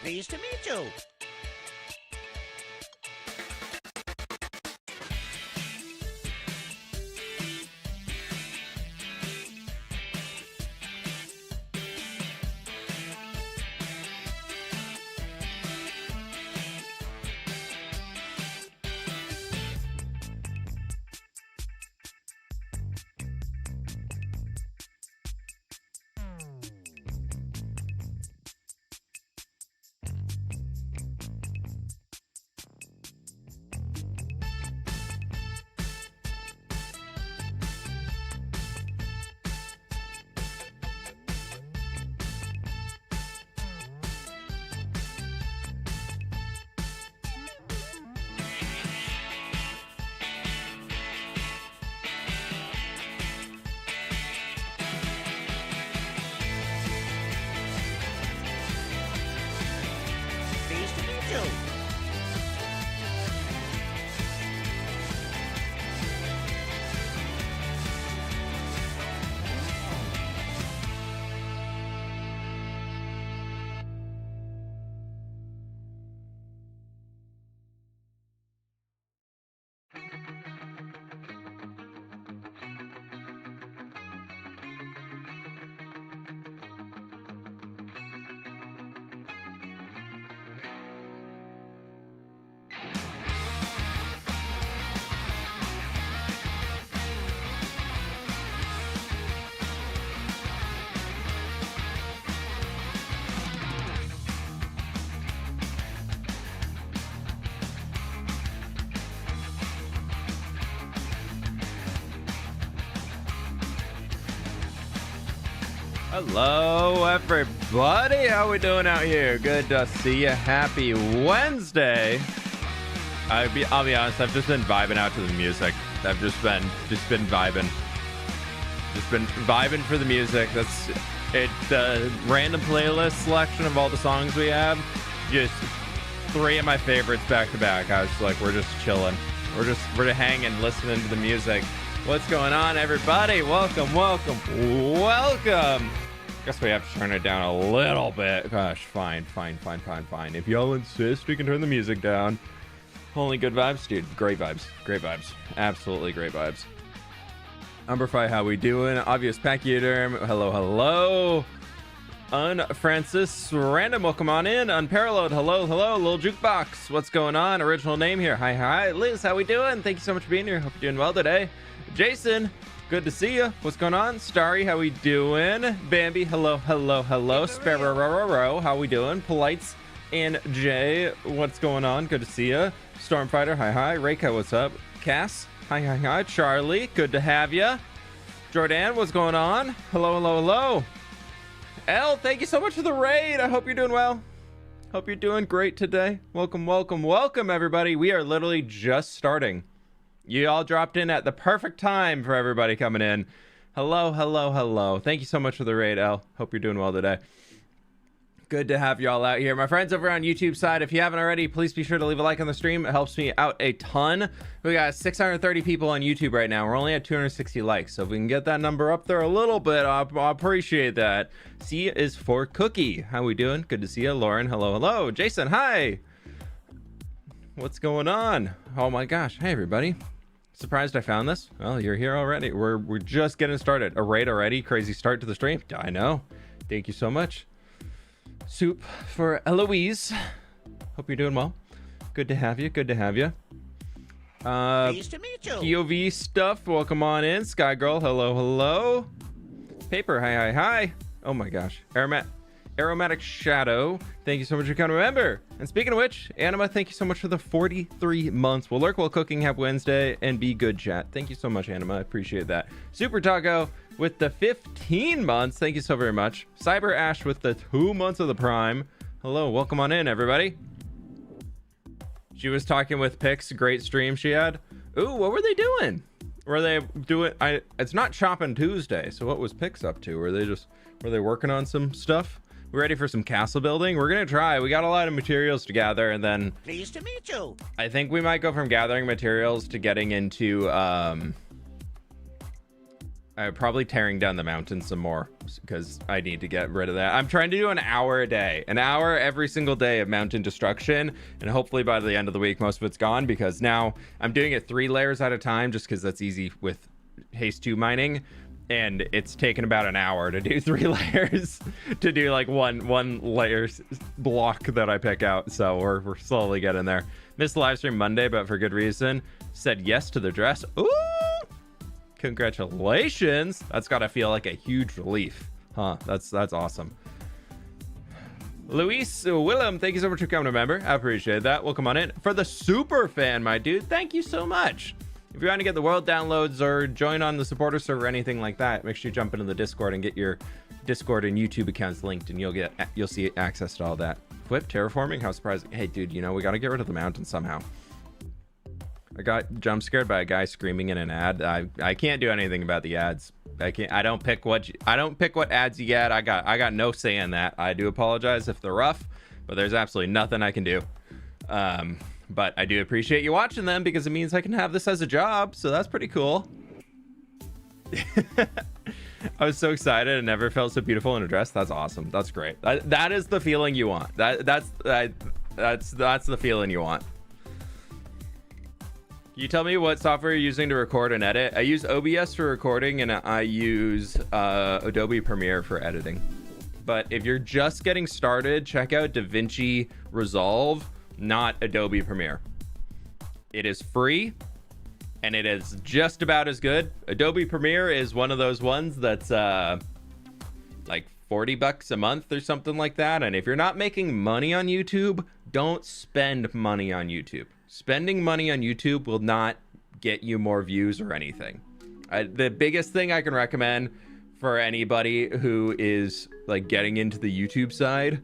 Pleased to meet you. Pleased to meet you. Hello everybody, how we doing out here? Good to see you. Happy Wednesday. I'll be honest, I've just been vibing out to the music. I've just been vibing for the music. That's it. The random playlist selection of all the songs we have, just three of my favorites back to back. I was like, we're just chilling, we're hanging, listening to the music. What's going on, everybody? Welcome. Guess we have to turn it down a little bit. Gosh, fine. If y'all insist, we can turn the music down. Only good vibes, dude. Great vibes. Absolutely great vibes. Umberfi, how we doing? Obvious Pachyderm, hello. Francis Random, welcome on in. Unparalleled, hello. Little Jukebox, what's going on? Original name here. Hi. Liz, how we doing? Thank you so much for being here. Hope you're doing well today. Jason, good to see you. What's going on? Starry, how we doing? Bambi, hello. Sparrow, how we doing? Polites and Jay, what's going on? Good to see you. Stormfighter, hi. Reika, what's up? Cass, hi. Charlie, good to have you. Jordan, what's going on? Hello. Elle, thank you so much for the raid. I hope you're doing well. Hope you're doing great today. Welcome, everybody. We are literally just starting. You all dropped in at the perfect time for everybody coming in. Hello. Thank you so much for the raid, Elle. Hope you're doing well today. Good to have y'all out here. My friends over on YouTube side, if you haven't already, please be sure to leave a like on the stream. It helps me out a ton. We got 630 people on YouTube right now. We're only at 260 likes. So if we can get that number up there a little bit, I'll appreciate that. C is for Cookie. How we doing? Good to see you. Lauren, hello. Jason, hi. What's going on? Oh my gosh. Hey, everybody. Surprised I found this. Well, you're here already. We're just getting started. A raid already. Crazy start to the stream. I know. Thank you so much. Soup for Eloise. Hope you're doing well. Good to have you. Pleased to meet you. POV stuff. Welcome on in. Sky Girl. Hello. Paper. Hi. Oh my gosh. Aromatic Shadow, thank you so much for becoming a member. And speaking of which, Anima, thank you so much for the 43 months. We'll lurk while cooking, have Wednesday, and be good, chat. Thank you so much, Anima. I appreciate that. Super Taco with the 15 months. Thank you so very much. Cyber Ash with the 2 months of the Prime. Hello, welcome on in, everybody. She was talking with Pix. Great stream she had. Ooh, what were they doing? Were they doing? It's not Chopping Tuesday, so what was Pix up to? Were they working on some stuff? We're ready for some castle building. We're gonna try. We got a lot of materials to gather, and then Pleased to meet you. I think we might go from gathering materials to getting into Probably tearing down the mountain some more because I need to get rid of that. I'm trying to do an hour a day, an hour every single day of mountain destruction, and hopefully by the end of the week most of it's gone, because now I'm doing it 3 layers at a time just because that's easy with haste 2 mining, and it's taken about an hour to do 3 layers to do like one layer block that I pick out. So we're slowly getting there. Missed the live stream Monday, but for good reason. Said yes to the dress. Ooh, congratulations. That's gotta feel like a huge relief, huh? That's awesome. Luis Willem, thank you so much for coming, member. I appreciate that. Welcome on in. For the super fan, my dude, thank you so much. If you want to get the world downloads or join on the supporter server or anything like that, make sure you jump into the Discord and get your Discord and YouTube accounts linked, and you'll see access to all that. fWhip terraforming, how surprising. Hey dude, you know, we got to get rid of the mountain somehow. I got jump scared by a guy screaming in an ad. I can't do anything about the ads. I don't pick what ads you get. I got no say in that. I do apologize if they're rough, but there's absolutely nothing I can do. But I do appreciate you watching them because it means I can have this as a job, so that's pretty cool. I was so excited and never felt so beautiful in a dress. That's awesome. That's great. That is the feeling you want. That's the feeling you want. Can you tell me what software you're using to record and edit? I use OBS for recording, and I use Adobe Premiere for editing. But if you're just getting started, check out DaVinci Resolve, not Adobe Premiere. It is free, and it is just about as good. Adobe Premiere is one of those ones that's like $40 a month or something like that. And if you're not making money on YouTube, don't spend money on YouTube. Spending money on YouTube will not get you more views or anything. The biggest thing I can recommend for anybody who is like getting into the YouTube side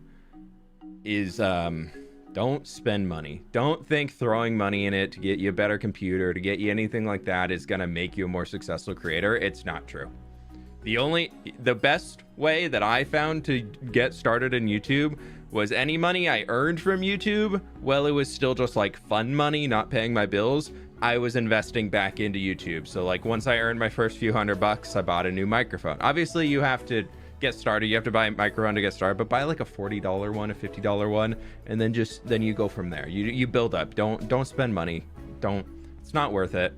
is don't spend money. Don't think throwing money in it to get you a better computer, to get you anything like that is gonna make you a more successful creator. It's not true. The best way that I found to get started in YouTube was any money I earned from YouTube, well, it was still just like fun money, not paying my bills, I was investing back into YouTube. So like once I earned my first few $100, I bought a new microphone. Obviously you have to get started, you have to buy a microphone to get started, but buy like a $40 one, a $50 one, and then you go from there. You build up. Don't spend money. It's not worth it.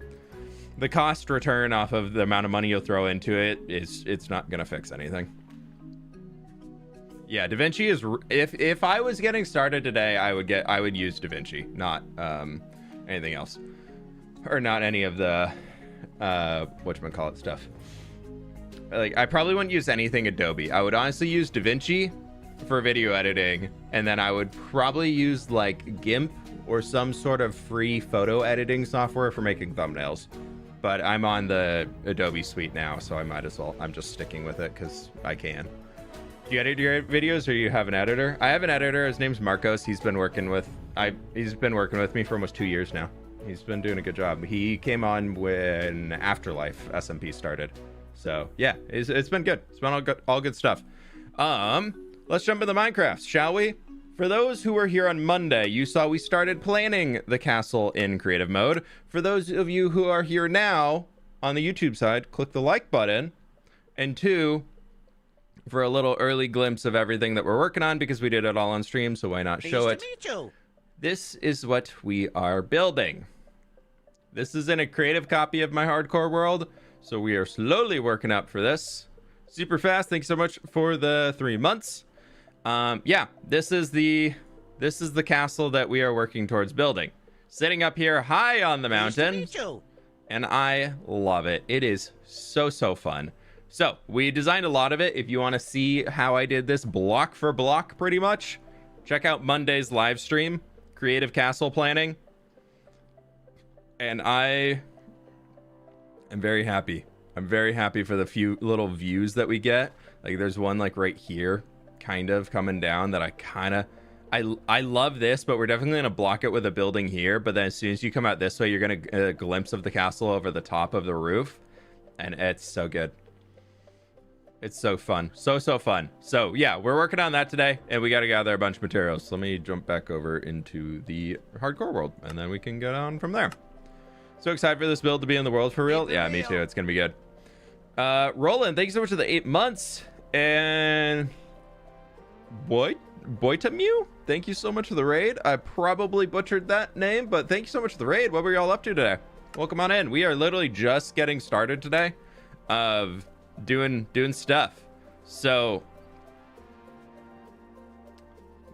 The cost return off of the amount of money you'll throw into it it's not gonna fix anything. Yeah, DaVinci is, if I was getting started today, I would use DaVinci, not anything else, or not any of the whatchamacallit stuff. Like, I probably wouldn't use anything Adobe. I would honestly use DaVinci for video editing, and then I would probably use like GIMP or some sort of free photo editing software for making thumbnails. But I'm on the Adobe suite now, so I might as well. I'm just sticking with it because I can. Do you edit your videos, or you have an editor? I have an editor. His name's Marcos. He's been working with me for almost 2 years now. He's been doing a good job. He came on when Afterlife SMP started. So yeah, it's been good. It's been all good stuff. Let's jump into Minecraft, shall we? For those who were here on Monday, you saw we started planning the castle in creative mode. For those of you who are here now on the YouTube side, click the like button. And 2, for a little early glimpse of everything that we're working on, because we did it all on stream, so why not show it? This is what we are building. This is in a creative copy of my hardcore world, so we are slowly working up for this. Super fast. Thank you so much for the 3 months. Yeah, this is the castle that we are working towards building. Sitting up here high on the mountain, and I love it. It is so fun. So we designed a lot of it. If you want to see how I did this block for block, pretty much, check out Monday's live stream, Creative Castle Planning. And I am very happy. I'm very happy for the few little views that we get. Like there's one like right here, kind of coming down, that I love this, but we're definitely gonna block it with a building here. But then as soon as you come out this way, you're gonna get a glimpse of the castle over the top of the roof, and it's so good. It's so fun. So fun. So yeah, we're working on that today, and we got to gather a bunch of materials. So let me jump back over into the hardcore world, and then we can get on from there. So excited for this build to be in the world for real. Yeah, me too. It's gonna be good. Roland, thank you so much for the 8 months. And Boitamu, thank you so much for the raid. I probably butchered that name, but thank you so much for the raid. What were y'all up to today? Welcome on in. We are literally just getting started today of doing stuff. So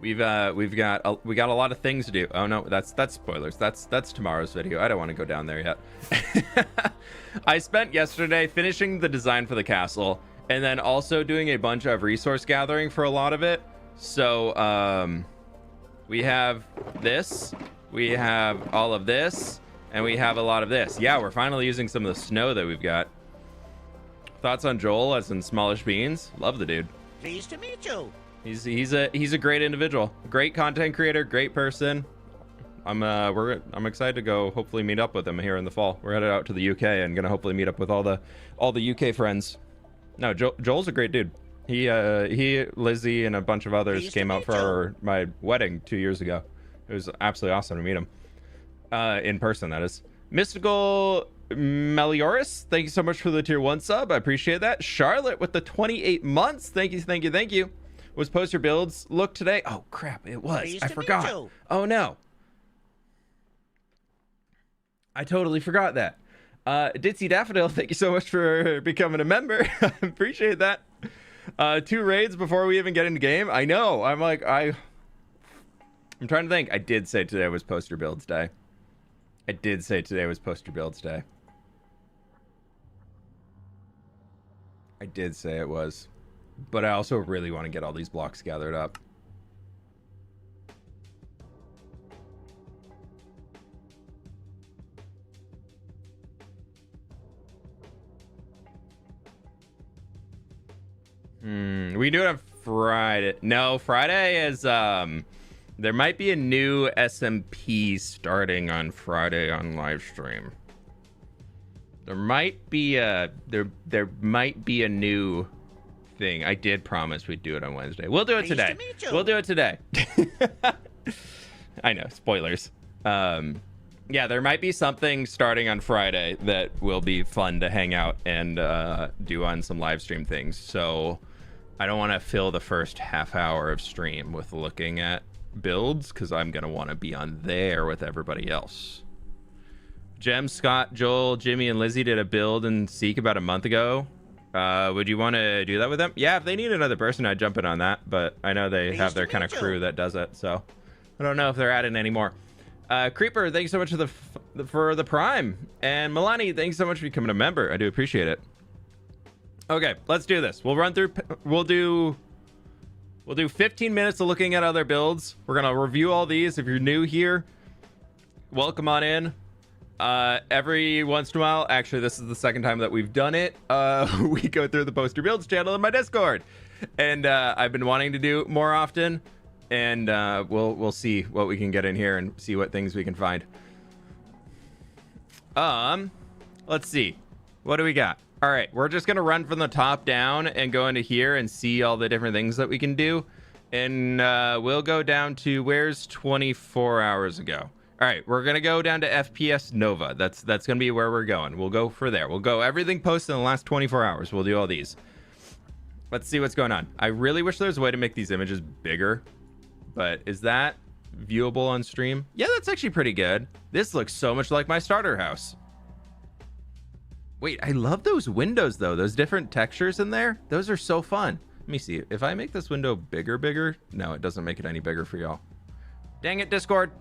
we got a lot of things to do. Oh no, that's spoilers. That's tomorrow's video. I don't want to go down there yet. I spent yesterday finishing the design for the castle and then also doing a bunch of resource gathering for a lot of it. So we have this, we have all of this, and we have a lot of this. Yeah, we're finally using some of the snow that we've got. Thoughts on Joel as in Smallish Beans? Love the dude. Pleased to meet you. He's a great individual, great content creator, great person. I'm excited to go hopefully meet up with him here in the fall. We're headed out to the UK and gonna hopefully meet up with all the UK friends. No, Joel's a great dude. He Lizzie and a bunch of others came out for my wedding 2 years ago. It was absolutely awesome to meet him in person, that is. Mystical Melioris, thank you so much for the tier 1 sub. I appreciate that. Charlotte with the 28 months. Thank you. Was Post Your Builds look today? Oh crap, it was. I forgot. Oh no. I totally forgot that. Ditzy Daffodil, thank you so much for becoming a member. Appreciate that. 2 raids before we even get into game. I know. I'm trying to think. I did say today was Poster Builds Day. I did say today was Poster Builds Day. I did say it was. But I also really want to get all these blocks gathered up. We do it on Friday. No, Friday is there might be a new SMP starting on Friday on live stream. There might be a new thing. I did promise we'd do it on Wednesday. We'll do it today. We'll do it today. I know, spoilers. Yeah, there might be something starting on Friday that will be fun to hang out and do on some live stream things. So I don't want to fill the first half hour of stream with looking at builds because I'm going to want to be on there with everybody else. Jem, Scott, Joel, Jimmy, and Lizzie did a build and Seek about a month ago. Would you want to do that with them? Yeah, if they need another person, I'd jump in on that. But I know they have their kind of crew that does it. So I don't know if they're adding any more. Creeper, thanks so much for the Prime. And Milani, thanks so much for becoming a member. I do appreciate it. Okay, let's do this. We'll run through. We'll do 15 minutes of looking at other builds. We're gonna review all these. If you're new here, welcome on in. Every once in a while, actually, this is the second time that we've done it. We go through the Poster Builds channel in my Discord, and I've been wanting to do more often. And we'll see what we can get in here and see what things we can find. Let's see. What do we got? All right, we're just gonna run from the top down and go into here and see all the different things that we can do. And we'll go down to where's 24 hours ago. All right, we're gonna go down to FPS Nova. That's gonna be where we're going. We'll go for there. We'll go everything posted in the last 24 hours. We'll do all these. Let's see what's going on. I really wish there was a way to make these images bigger. But is that viewable on stream? Yeah, that's actually pretty good. This looks so much like my starter house. Wait, I love those windows though. Those different textures in there. Those are so fun. Let me see. If I make this window bigger. No, it doesn't make it any bigger for y'all. Dang it, Discord.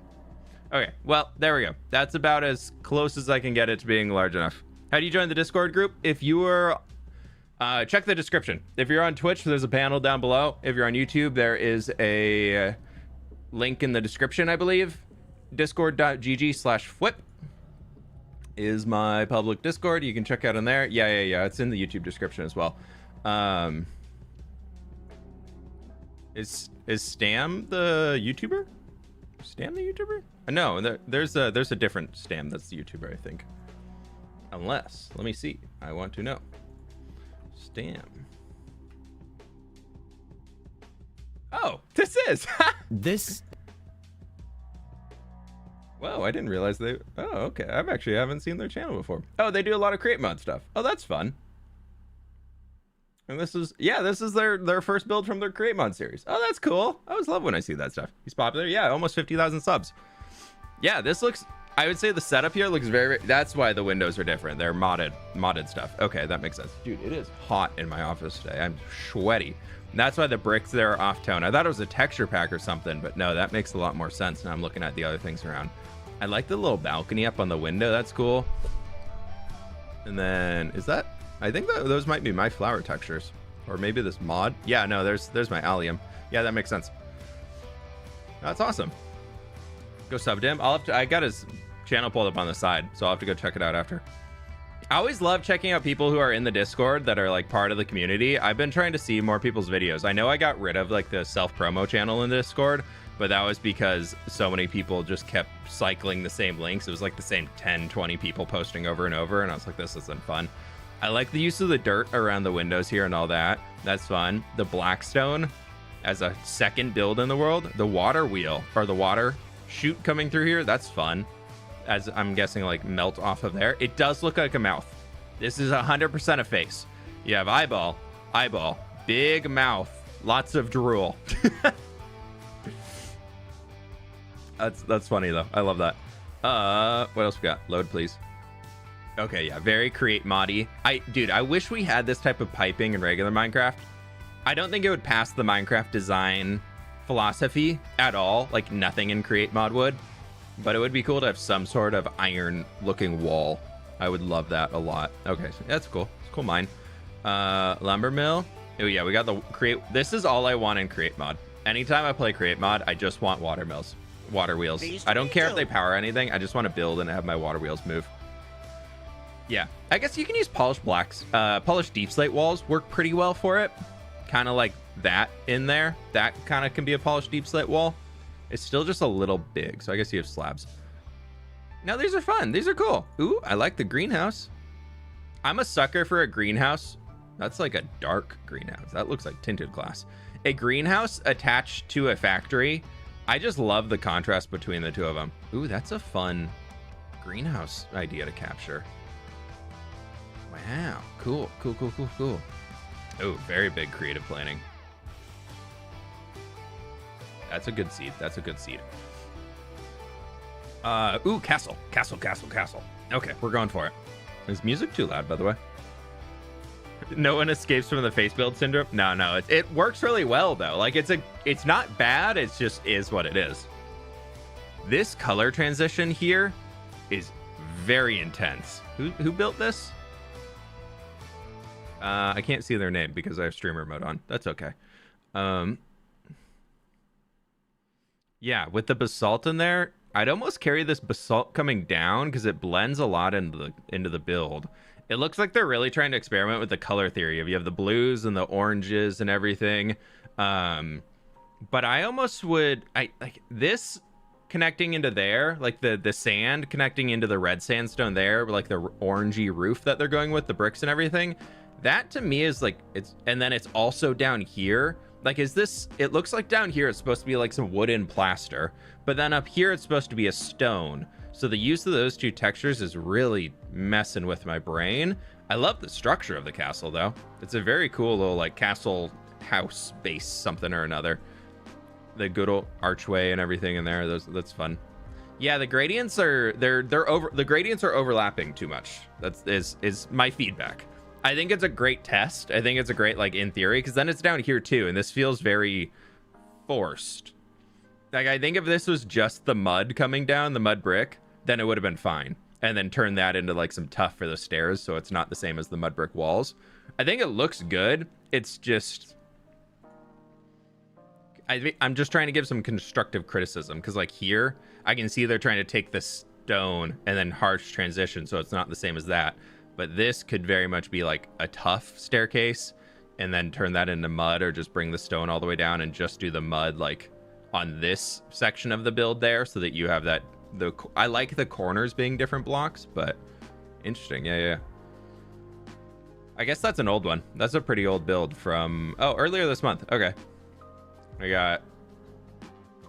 Okay, well, there we go. That's about as close as I can get it to being large enough. How do you join the Discord group? If you are... check the description. If you're on Twitch, there's a panel down below. If you're on YouTube, there is a link in the description, I believe. Discord.gg/fWhip is my public Discord. You can check out in there. Yeah. It's in the YouTube description as well. Is Stam the YouTuber? Stam the YouTuber? No, there's a different Stam that's the YouTuber, I think. Unless, let me see. I want to know. Stam. Oh, this is this. Whoa, I didn't realize they. Oh, okay. I haven't seen their channel before. Oh, they do a lot of create mod stuff. Oh, that's fun. And this is, yeah, this is their first build from their Create Mod series. Oh, that's cool. I always love when I see that stuff. He's popular. Yeah, almost 50,000 subs. Yeah, this looks, I would say the setup here looks very, that's why the windows are different. They're modded stuff. Okay, that makes sense. Dude, it is hot in my office today. I'm sweaty. That's why the bricks there are off tone. I thought it was a texture pack or something, but no, that makes a lot more sense. Now I'm looking at the other things around. I like the little balcony up on the window. That's cool. And then is that, I think that those might be my flower textures, or maybe this mod. Yeah, no, there's my allium. Yeah, that makes sense. That's awesome. Go sub to him. I got his channel pulled up on the side, so I'll have to go check it out after. I always love checking out people who are in the Discord that are like part of the community. I've been trying to see more people's videos. I know I got rid of like the self promo channel in the Discord, but that was because so many people just kept cycling the same links. It was like the same 10, 20 people posting over and over, and I was like, this isn't fun. I like the use of the dirt around the windows here and all that. That's fun. The Blackstone as a second build in the world. The water wheel, or the water chute coming through here. That's fun. As I'm guessing, like melt off of there. It does look like a mouth. This is 100% a face. You have eyeball, big mouth, lots of drool. That's funny though. I love that. What else we got? Load, please. Okay, yeah, very Create Moddy. Dude, I wish we had this type of piping in regular Minecraft. I don't think it would pass the Minecraft design philosophy at all. Like nothing in Create Mod would. But it would be cool to have some sort of iron looking wall. I would love that a lot. Okay, so that's cool. It's a cool mine. Lumber mill. Oh yeah, we got the Create. This is all I want in Create Mod. Anytime I play Create Mod, I just want water mills, water wheels. I don't care if they power anything. I just want to build and have my water wheels move. Yeah, I guess you can use polished blacks. Polished deep slate walls work pretty well for it. Kind of like that in there. That kind of can be a polished deep slate wall. It's still just a little big, so I guess you have slabs. Now, these are fun. These are cool. Ooh, I like the greenhouse. I'm a sucker for a greenhouse. That's like a dark greenhouse. That looks like tinted glass. A greenhouse attached to a factory. I just love the contrast between the two of them. Ooh, that's a fun greenhouse idea to capture. Wow, cool. Oh, very big creative planning. That's a good seed. Ooh, castle. Okay, we're going for it. Is music too loud, by the way? No one escapes from the face build syndrome. No, it works really well though. Like it's not bad. It's just is what it is. This color transition here is very intense. Who built this? I can't see their name because I have streamer mode on. That's okay. Yeah, with the basalt in there, I'd almost carry this basalt coming down because it blends a lot into the build. It looks like they're really trying to experiment with the color theory of you have the blues and the oranges and everything. But I almost would like this connecting into there, like the sand connecting into the red sandstone there, like the orangey roof that they're going with, the bricks and everything. That to me is like and then it's also down here. Like, is this, it looks like down here it's supposed to be like some wooden plaster, but then up here it's supposed to be a stone. So the use of those two textures is really messing with my brain. I love the structure of the castle though. It's a very cool little like castle house base something or another. The good old archway and everything in there, that's fun. Yeah, the gradients are, the gradients are overlapping too much. That's is my feedback. I think it's a great test. I think it's a great, like, in theory, because then it's down here too, and this feels very forced. Like, I think if this was just the mud coming down, the mud brick, then it would have been fine. And then turn that into, like, some tuff for the stairs, so it's not the same as the mud brick walls. I think it looks good. It's just... I'm just trying to give some constructive criticism, because, like, here, I can see they're trying to take the stone and then harsh transition, so it's not the same as that. But this could very much be like a tough staircase and then turn that into mud, or just bring the stone all the way down and just do the mud like on this section of the build there, so that you have that. I like the corners being different blocks, but interesting. Yeah. I guess that's an old one. That's a pretty old build from, earlier this month. Okay. We got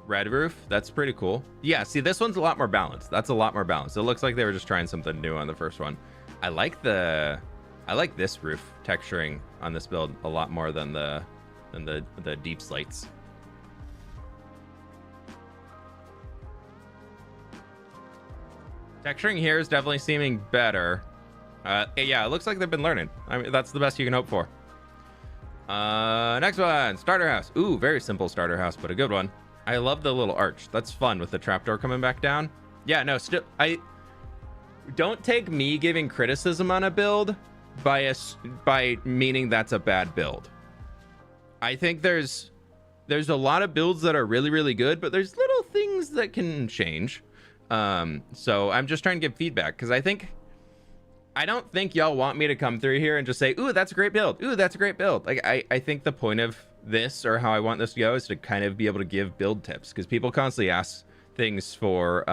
red roof. That's pretty cool. Yeah, see, this one's a lot more balanced. That's a lot more balanced. It looks like they were just trying something new on the first one. I like the I like this roof texturing on this build a lot more than the deep slates. Texturing here is definitely seeming better. Yeah, it looks like they've been learning. I mean, that's the best you can hope for. Next one, starter house. Ooh, very simple starter house, but a good one. I love the little arch. That's fun with the trapdoor coming back down. Yeah, no, still, I don't take me giving criticism on a build by meaning that's a bad build. I think there's a lot of builds that are really, really good, but there's little things that can change. So I'm just trying to give feedback because I don't think y'all want me to come through here and just say, ooh, that's a great build. Ooh, that's a great build. Like, I think the point of this, or how I want this to go, is to kind of be able to give build tips, because people constantly ask things for,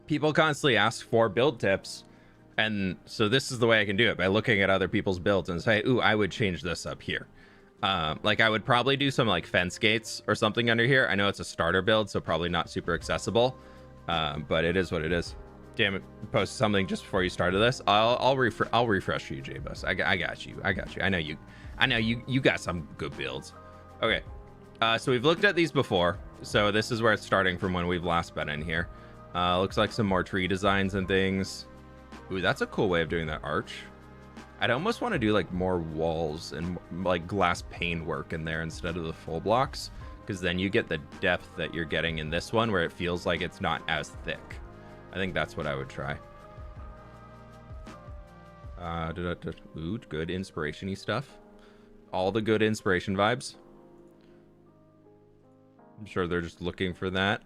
build tips. And so this is the way I can do it, by looking at other people's builds and say, ooh, I would change this up here. Like, I would probably do some like fence gates or something under here. I know it's a starter build, so probably not super accessible, but it is what it is. Damn it, post something just before you started this. I'll refresh you, J-Bus. I got you. I know you got some good builds. Okay, so we've looked at these before, so this is where it's starting from when we've last been in here. Looks like some more tree designs and things. Ooh, that's a cool way of doing that arch. I'd almost want to do like more walls and like glass pane work in there instead of the full blocks, because then you get the depth that you're getting in this one, where it feels like it's not as thick. I think that's what I would try. Ooh, good inspiration-y stuff. All the good inspiration vibes. I'm sure they're just looking for that.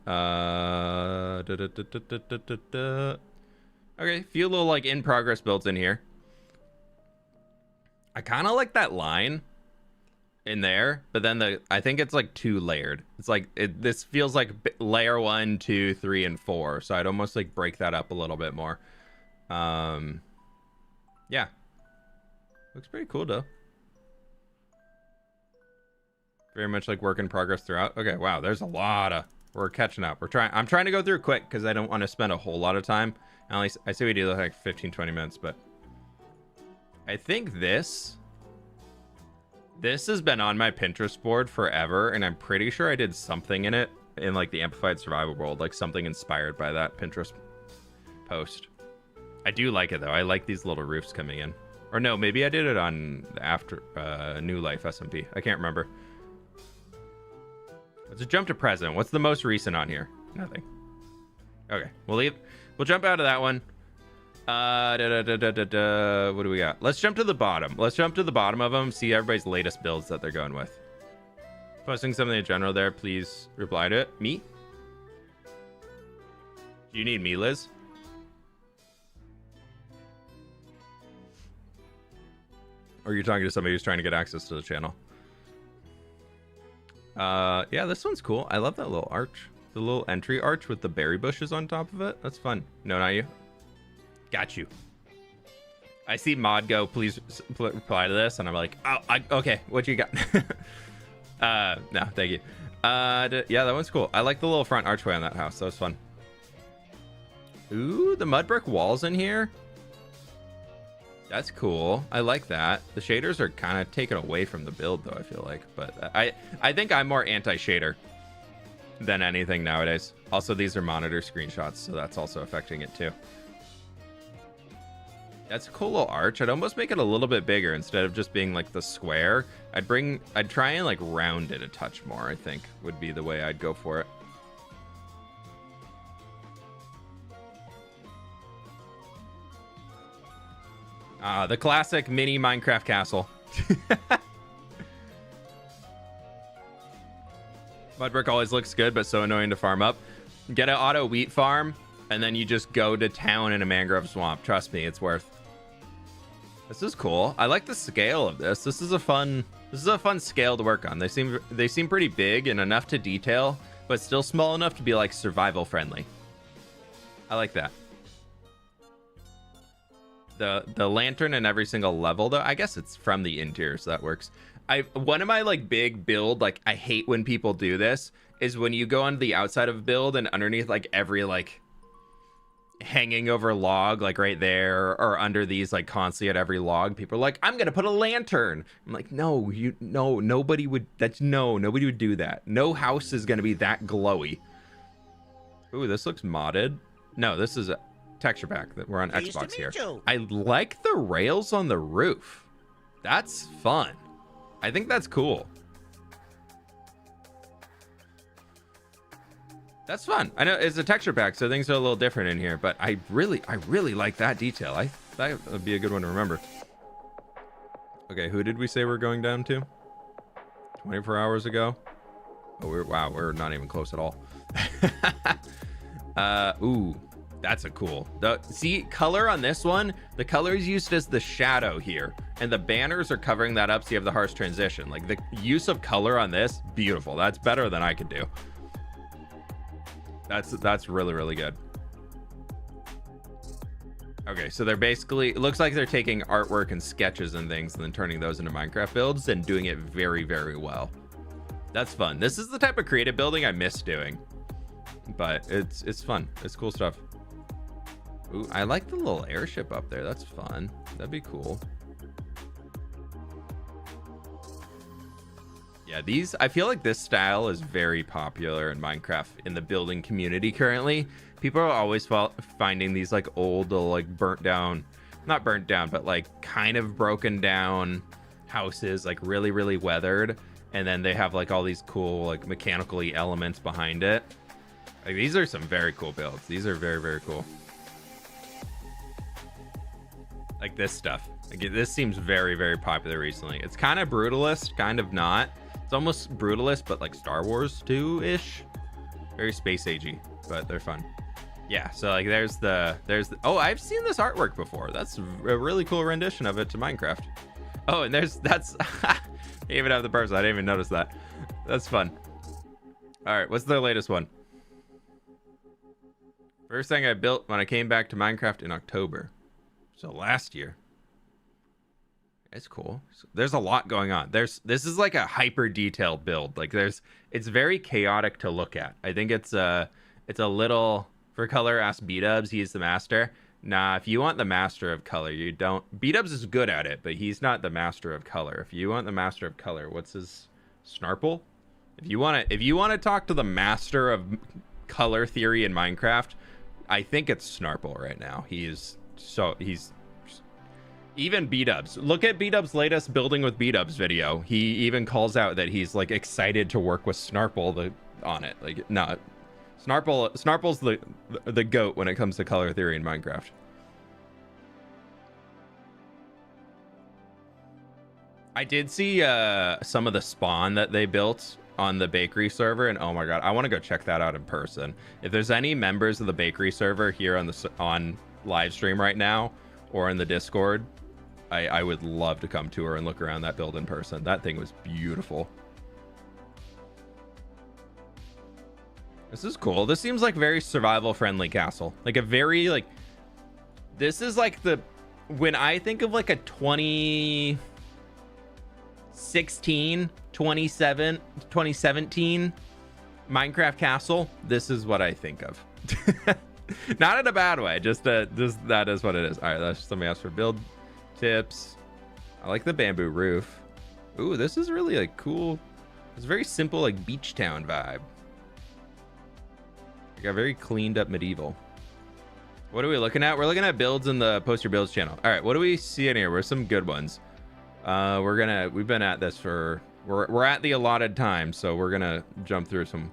Okay, few little like in progress builds in here. I kind of like that line in there, but then I think it's like too layered. It's like this feels like layer 1, 2, 3, and 4. So I'd almost like break that up a little bit more. Yeah, looks pretty cool though. Very much like work in progress throughout. Okay, wow, there's a lot of, we're catching up. I'm trying to go through quick because I don't want to spend a whole lot of time. At least I say we do like 15-20 minutes, but I think this has been on my Pinterest board forever, and I'm pretty sure I did something in it in like the Amplified Survival world, like something inspired by that Pinterest post. I do like it though. I like these little roofs coming in. Or no, maybe I did it on after New Life SMP. I can't remember. Let's jump to present. What's the most recent on here? Nothing. Okay, we'll jump out of that one. What do we got? Let's jump to the bottom. Let's jump to the bottom of them, see everybody's latest builds that they're going with. Posting something in general there, please reply to it. Me? Do you need me, Liz? Or are you talking to somebody who's trying to get access to the channel? Yeah, this one's cool. I love that little arch. The little entry arch with the berry bushes on top of it. That's fun. No, not you. Got you. I see Mod go, please reply to this, and I'm like, oh, okay, what you got? No, thank you. Yeah, that one's cool. I like the little front archway on that house. That was fun. Ooh, the mud brick walls in here. That's cool. I like that. The shaders are kind of taken away from the build, though, I feel like. But I think I'm more anti-shader than anything nowadays. Also, these are monitor screenshots, so that's also affecting it, too. That's a cool little arch. I'd almost make it a little bit bigger instead of just being like the square. I'd try and like round it a touch more, I think would be the way I'd go for it. The classic mini Minecraft castle. Mudbrick always looks good, but so annoying to farm up. Get an auto wheat farm, and then you just go to town in a mangrove swamp. Trust me, it's worth. This is cool. I like the scale of this. This is a fun scale to work on. They seem pretty big and enough to detail, but still small enough to be like survival friendly. I like that. The lantern in every single level, though, I guess it's from the interior, so that works. One of my like big build, like I hate when people do this, is when you go on the outside of build and underneath like every like hanging over log, like right there, or under these, like constantly at every log. People are like, I'm gonna put a lantern. I'm like, no, nobody would. Nobody would do that. No house is gonna be that glowy. Ooh, this looks modded. No, this is a texture pack that we're on Pleased to Xbox here. meet you. I like the rails on the roof. That's fun. I think that's cool. That's fun. I know it's a texture pack, so things are a little different in here, but I really like that detail. I thought it would be a good one to remember. Okay, who did we say we're going down to? 24 hours ago? Oh, we're not even close at all. Ooh, that's a cool. See, color on this one, the color is used as the shadow here, and the banners are covering that up so you have the harsh transition. Like the use of color on this, beautiful. That's better than I could do. That's really good. Okay, so they're basically, it looks like they're taking artwork and sketches and things and then turning those into Minecraft builds and doing it very well. That's fun. This is the type of creative building I miss doing, but it's fun. It's cool stuff. Ooh, I like the little airship up there. That's fun. That'd be cool. Yeah, I feel like this style is very popular in Minecraft in the building community currently. People are always finding these like old, like not burnt down, but like kind of broken down houses, like really weathered. And then they have like all these cool, like mechanically elements behind it. Like these are some very cool builds. These are very cool. Like this stuff. Like this seems very popular recently. It's kind of brutalist, kind of not. It's almost brutalist, but like Star Wars 2-ish. Very space agey, but they're fun. Yeah, so like there's the oh, I've seen this artwork before. That's a really cool rendition of it to Minecraft. Oh, and that's they even have the person. I didn't even notice that. That's fun. All right, what's the latest one? First thing I built when I came back to Minecraft in October. So last year. It's cool. There's a lot going on. This is like a hyper detailed build. Like it's very chaotic to look at. I think it's a little, for color, ask B-Dubs. He's the master. Nah, if you want the master of color, you don't. B-Dubs is good at it, but he's not the master of color. If you want the master of color, what's his Snarple? If you want to talk to the master of color theory in Minecraft, I think it's Snarple right now. He's even B-Dubs. Look at B-Dubs' latest Building with B-Dubs video. He even calls out that he's like excited to work with Snarple on it. Like, no, Snarple's the goat when it comes to color theory in Minecraft. I did see some of the spawn that they built on the bakery server, and oh my god, I want to go check that out in person. If there's any members of the bakery server here on live stream right now or in the Discord, I would love to come tour and look around that build in person. That thing was beautiful. This is cool. This seems like very survival friendly castle. Like a very like, this is like when I think of like a 2017 Minecraft castle, this is what I think of. Not in a bad way, just that is what it is. All right, let's let me ask for build tips. I like the bamboo roof. Ooh, this is really like cool. It's very simple, like beach town vibe. Like a very cleaned up medieval. What are we looking at? We're looking at builds in the Post Your Builds channel. All right, what do we see in here? Where's some good ones? We've been at this for, we're at the allotted time, so we're gonna jump through some.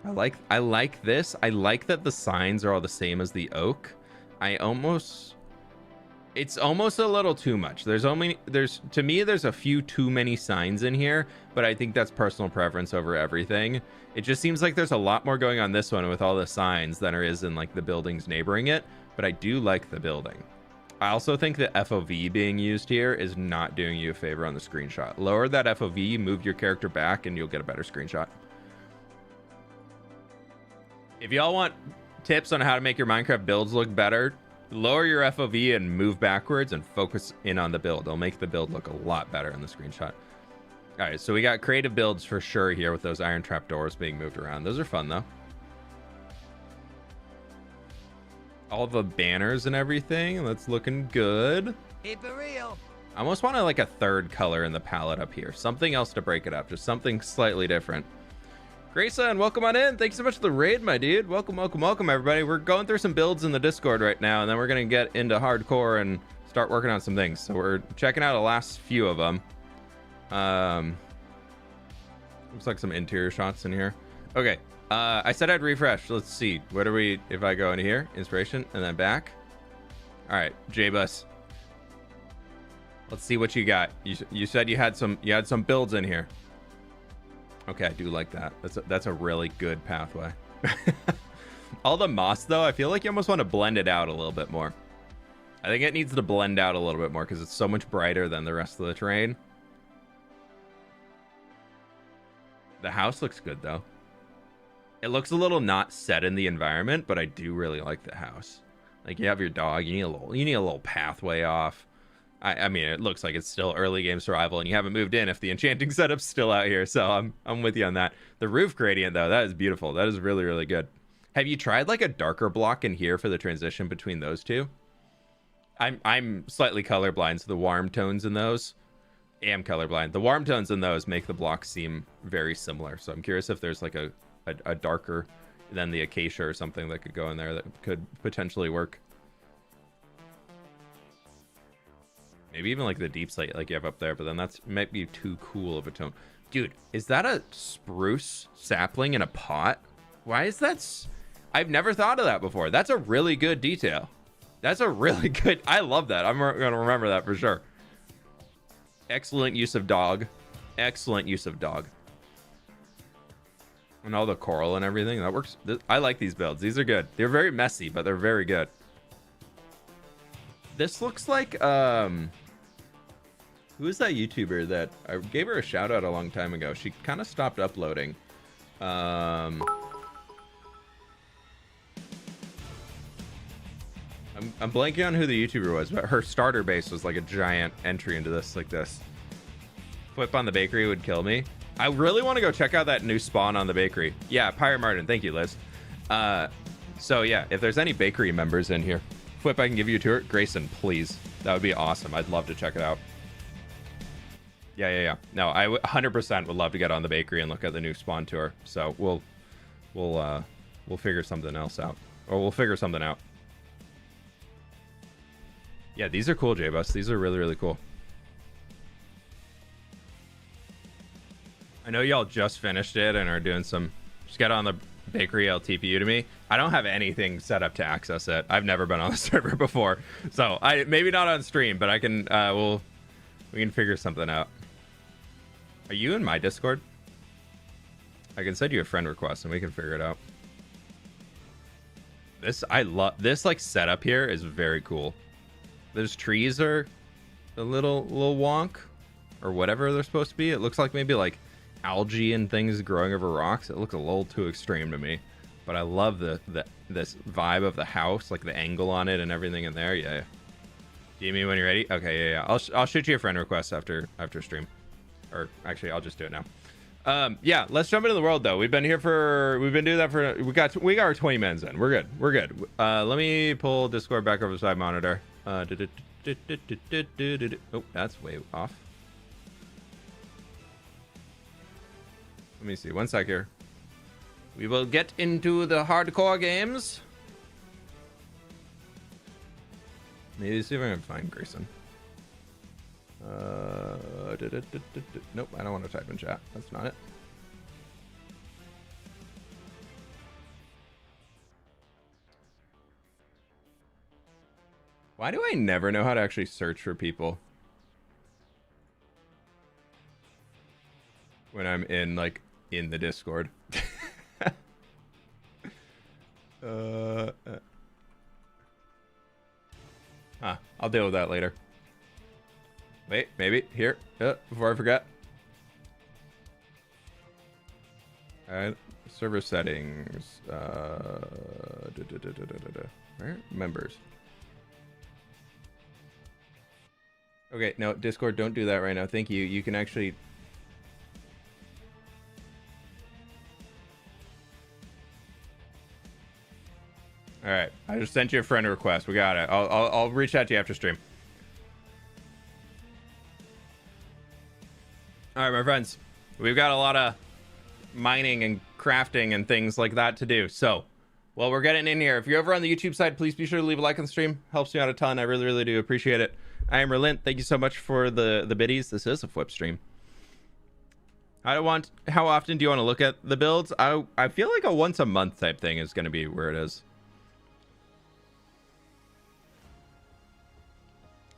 I like this. I like that the signs are all the same as the oak. It's almost a little too much. To me, there's a few too many signs in here, but I think that's personal preference over everything. It just seems like there's a lot more going on this one with all the signs than there is in like the buildings neighboring it, but I do like the building. I also think the FOV being used here is not doing you a favor on the screenshot. Lower that FOV, move your character back, and you'll get a better screenshot. If y'all want tips on how to make your Minecraft builds look better, lower your FOV and move backwards and focus in on the build. It'll make the build look a lot better in the screenshot. All right, so we got creative builds for sure here with those iron trap doors being moved around. Those are fun though. all the banners and everything. That's looking good. Keep it real. I almost want like a third color in the palette up here. Something else to break it up. Just something slightly different. Grayson, welcome on in. Thanks so much for the raid, my dude. Welcome, welcome, welcome, everybody. We're going through some builds in the Discord right now, and then we're going to get into hardcore and start working on some things. So we're checking out the last few of them. Looks like some interior shots in here. Okay. I said I'd refresh. Let's see. What are we, if I go into here, inspiration, and then back. All right, J-Bus. Let's see what you got. You said you had some builds in here. Okay, I do like that. That's a really good pathway. All the moss though, I feel like you almost want to blend it out a little bit more. I think it needs to blend out a little bit more because it's so much brighter than the rest of the terrain. The house looks good though. It looks a little not set in the environment, but I do really like the house. Like you have your dog, you need a little pathway off. I mean, it looks like it's still early game survival, and you haven't moved in if the enchanting setup's still out here. So I'm with you on that. The roof gradient though, that is beautiful. That is really, really good. Have you tried like a darker block in here for the transition between those two? I'm slightly colorblind, so the warm tones in those. Am colorblind. The warm tones in those make the blocks seem very similar. So I'm curious if there's like a darker than the acacia or something that could go in there that could potentially work. Maybe even like the deep slate like you have up there, but then that's might be too cool of a tone. Dude, is that a spruce sapling in a pot? Why is that? I've never thought of that before. That's a really good detail. That's a really good, I love that. I'm gonna remember that for sure. Excellent use of dog. Excellent use of dog. And all the coral and everything, that works. I like these builds. These are good. They're very messy, but they're very good. This looks like, who is that YouTuber that I gave her a shout out a long time ago? She kind of stopped uploading. I'm blanking on who the YouTuber was, but her starter base was like a giant entry into this, like this. fWhip on the bakery would kill me. I really want to go check out that new spawn on the bakery. Yeah, Pirate Martin. Thank you, Liz. So yeah, if there's any bakery members in here, fWhip, I can give you a tour. Grayson, please. That would be awesome. I'd love to check it out. Yeah. No, I 100% would love to get on the bakery and look at the new spawn tour. So we'll figure something else out, or we'll figure something out. Yeah, these are cool, J-Bus. These are really, really cool. I know y'all just finished it and are doing some. Just get on the bakery LTPU to me. I don't have anything set up to access it. I've never been on the server before, so maybe not on stream, but I can. We can figure something out. Are you in my Discord? I can send you a friend request and we can figure it out. I love this, like setup here is very cool. Those trees are a little wonk, or whatever they're supposed to be. It looks like maybe like algae and things growing over rocks. It looks a little too extreme to me, but I love this vibe of the house, like the angle on it and everything in there. Yeah. Do you mean when you're ready? Okay, yeah. I'll shoot you a friend request after stream, or actually I'll just do it now. Yeah, let's jump into the world though. We've been doing that for we got our 20 minutes in. We're good. Let me pull Discord back over the side monitor. Oh, that's way off. Let me see. One sec here. We will get into the hardcore games. Maybe see if I can find Grayson. Nope, I don't want to type in chat. That's not it. Why do I never know how to actually search for people when I'm in the Discord? I'll deal with that later. Wait, maybe here, before I forget. All right, server settings. Where? Members. Okay, no, Discord, don't do that right now. Thank you. You can actually... All right, I just sent you a friend request. We got it. I'll reach out to you after stream. All right, my friends. We've got a lot of mining and crafting and things like that to do. So, well, we're getting in here. If you're over on the YouTube side, please be sure to leave a like on the stream. Helps me out a ton. I really, really do appreciate it. I am Relent. Thank you so much for the biddies. This is a fWhip stream. How often do you want to look at the builds? I feel like a once a month type thing is going to be where it is.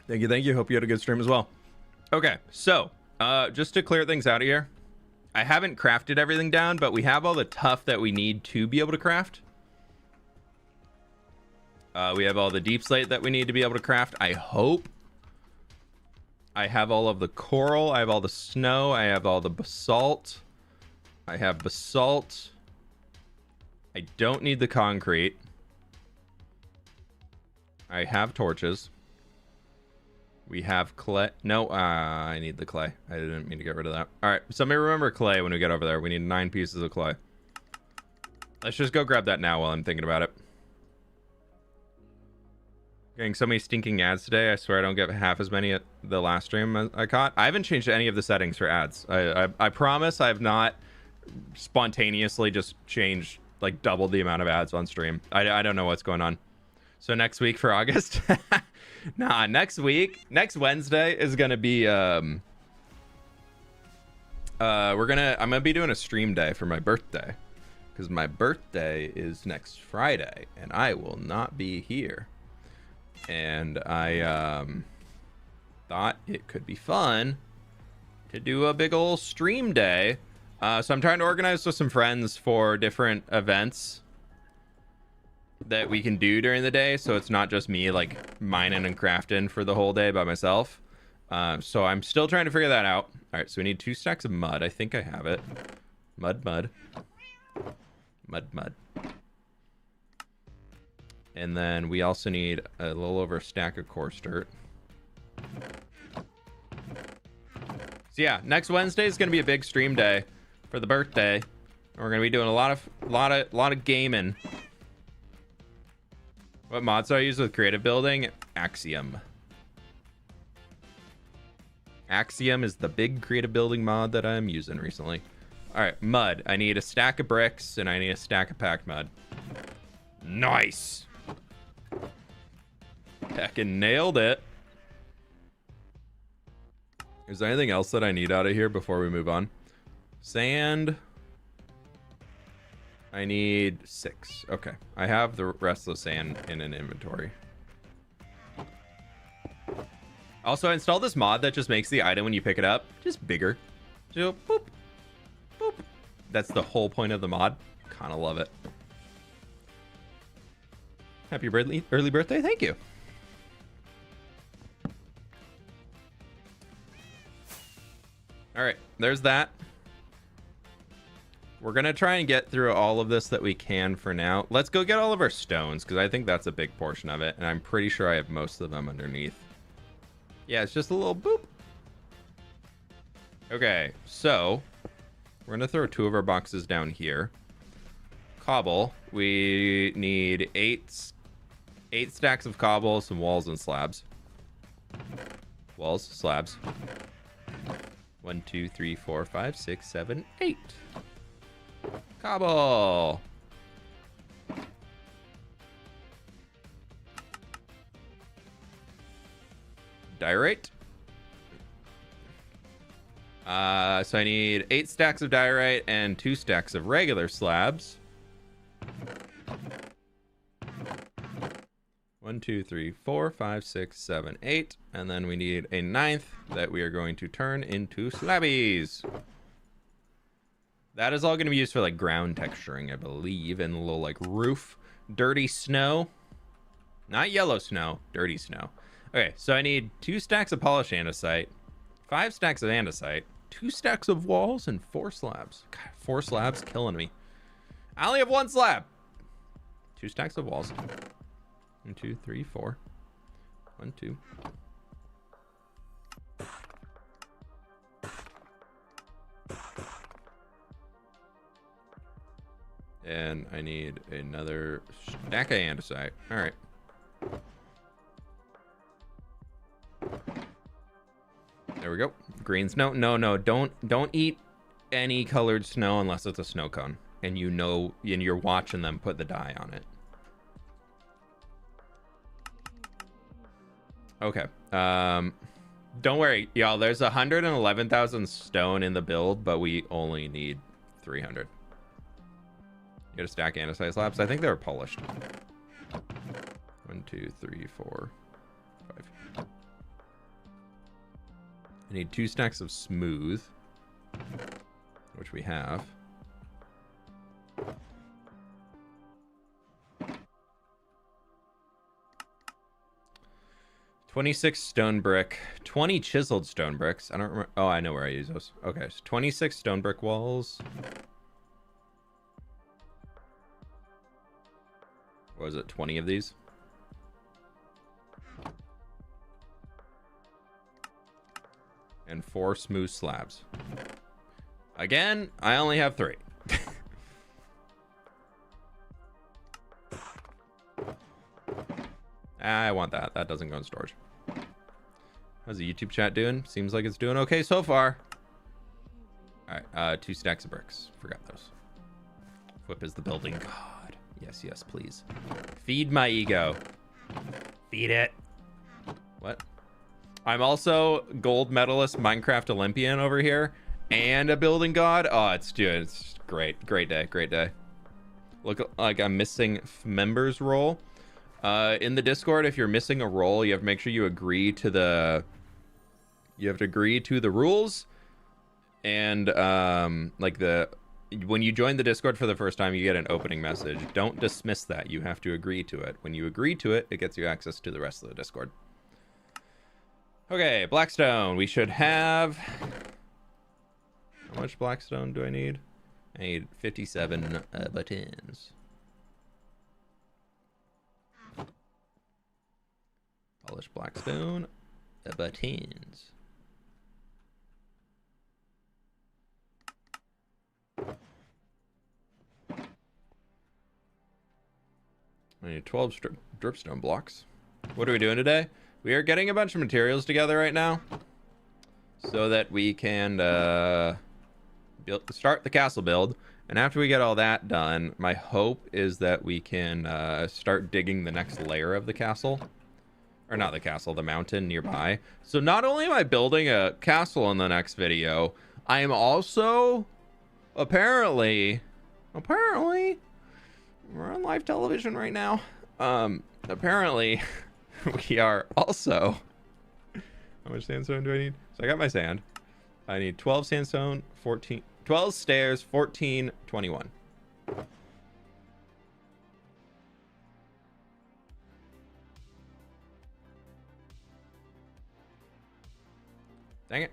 Thank you. Hope you had a good stream as well. Okay, so just to clear things out of here, I haven't crafted everything down, but we have all the tuff that we need to be able to craft. We have all the deep slate that we need to be able to craft. I hope. I have all of the coral. I have all the snow. I have all the basalt. I have basalt. I don't need the concrete. I have torches. We have clay. No, I need the clay. I didn't mean to get rid of that. All right, somebody remember clay when we get over there. We need 9 pieces of clay. Let's just go grab that now while I'm thinking about it. Getting so many stinking ads today. I swear I don't get half as many at the last stream as I caught. I haven't changed any of the settings for ads. I promise I have not spontaneously just changed, like, doubled the amount of ads on stream. I don't know what's going on. So next week for August? Nah, next Wednesday is gonna be I'm gonna be doing a stream day for my birthday, because my birthday is next Friday and I will not be here. And I thought it could be fun to do a big old stream day. So I'm trying to organize with some friends for different events that we can do during the day, so it's not just me like mining and crafting for the whole day by myself. So I'm still trying to figure that out. All right, so we need 2 stacks of mud. I think I have it. Mud. And then we also need a little over a stack of coarse dirt. So yeah, next Wednesday is going to be a big stream day for the birthday. We're going to be doing a lot of gaming. What mods do I use with creative building? Axiom. Axiom is the big creative building mod that I'm using recently. All right, mud. I need a stack of bricks and I need a stack of packed mud. Nice. Heckin' nailed it. Is there anything else that I need out of here before we move on? Sand. I need 6. Okay. I have the rest of the sand in an inventory. Also, I installed this mod that just makes the item when you pick it up just bigger. So, boop, boop. That's the whole point of the mod. Kind of love it. Happy early birthday. Thank you. All right, there's that. We're going to try and get through all of this that we can for now. Let's go get all of our stones, because I think that's a big portion of it. And I'm pretty sure I have most of them underneath. Yeah, it's just a little boop. Okay, so we're going to throw 2 of our boxes down here. Cobble. We need 8 stacks of cobble, some walls and slabs. Walls, slabs. 1, 2, 3, 4, 5, 6, 7, 8. Cobble. Diorite. So I need 8 stacks of diorite and 2 stacks of regular slabs. 1, 2, 3, 4, 5, 6, 7, 8. And then we need a 9th that we are going to turn into slabbies. That is all going to be used for like ground texturing, I believe, and a little like roof. Dirty snow. Not yellow snow, dirty snow. Okay, so I need 2 stacks of polished andesite, 5 stacks of andesite, 2 stacks of walls, and 4 slabs. God, 4 slabs killing me. I only have 1 slab. 2 stacks of walls. 1, 2, 3, 4. 1, 2. And I need another stack of andesite. All right. There we go. Green snow. No, don't eat any colored snow unless it's a snow cone and you know, and you're watching them put the dye on it. Okay. Don't worry, y'all. There's 111,000 stone in the build, but we only need 300. You gotta stack andesite slabs. I think they were polished. 1, 2, 3, 4, 5. I need 2 stacks of smooth, which we have. 26 stone brick, 20 chiseled stone bricks. I don't remember. Oh, I know where I use those. Okay, so 26 stone brick walls. What was it? 20 of these? And 4 smooth slabs. Again, I only have 3. I want that. That doesn't go in storage. How's the YouTube chat doing? Seems like it's doing okay so far. All right, 2 stacks of bricks. Forgot those. fWhip is the building god. Yes, yes, please. Feed my ego. Feed it. What? I'm also gold medalist Minecraft Olympian over here and a building god. Oh, it's great. Great day. Great day. Look like I'm missing members role. In the Discord, if you're missing a role, you have to make sure you agree to the rules. And when you join the Discord for the first time, you get an opening message. Don't dismiss that. You have to agree to it. When you agree to it, it gets you access to the rest of the Discord. Okay, Blackstone. We should have... How much Blackstone do I need? I need 57 buttons. Polished Blackstone buttons. I need 12 dripstone blocks. What are we doing today? We are getting a bunch of materials together right now so that we can start the castle build. And after we get all that done, my hope is that we can start digging the next layer of the castle. Or not the castle, the mountain nearby. So not only am I building a castle in the next video, I am also apparently we're on live television right now. Apparently we are also, how much sandstone do I need? So I got my sand. I need 12 sandstone, 12 stairs, 14, 21. Dang it.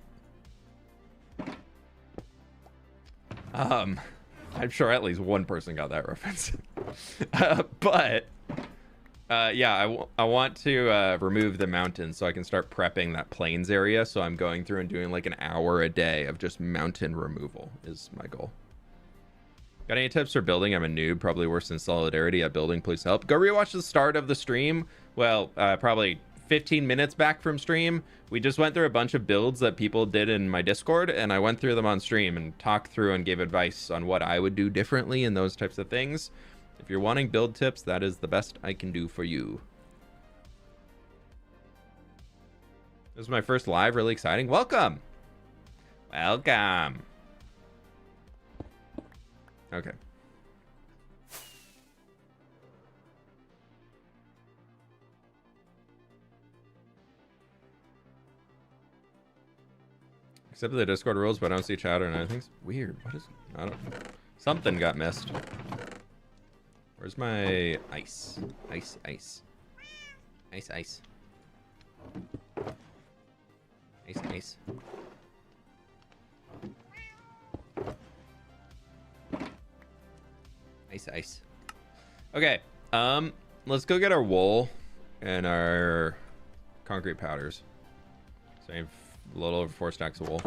I'm sure at least one person got that reference. Yeah, I want to remove the mountain so I can start prepping that plains area. So I'm going through and doing like an hour a day of just mountain removal is my goal. Got any tips for building? I'm a noob, probably worse than Solidarity at building. Please help. Go rewatch the start of the stream. Well, probably 15 minutes back from stream. We just went through a bunch of builds that people did in my Discord, and I went through them on stream and talked through and gave advice on what I would do differently and those types of things. If you're wanting build tips, that is the best I can do for you. This is my first live, really exciting. Welcome. Welcome. Okay. Except for the Discord rules, but I don't see chatter and anything's weird. What is... I don't... Something got missed. Where's my ice? Ice. Ice. Ice. Ice. Ice. Okay. Let's go get our wool and our concrete powders. So I have a little over 4 stacks of wool.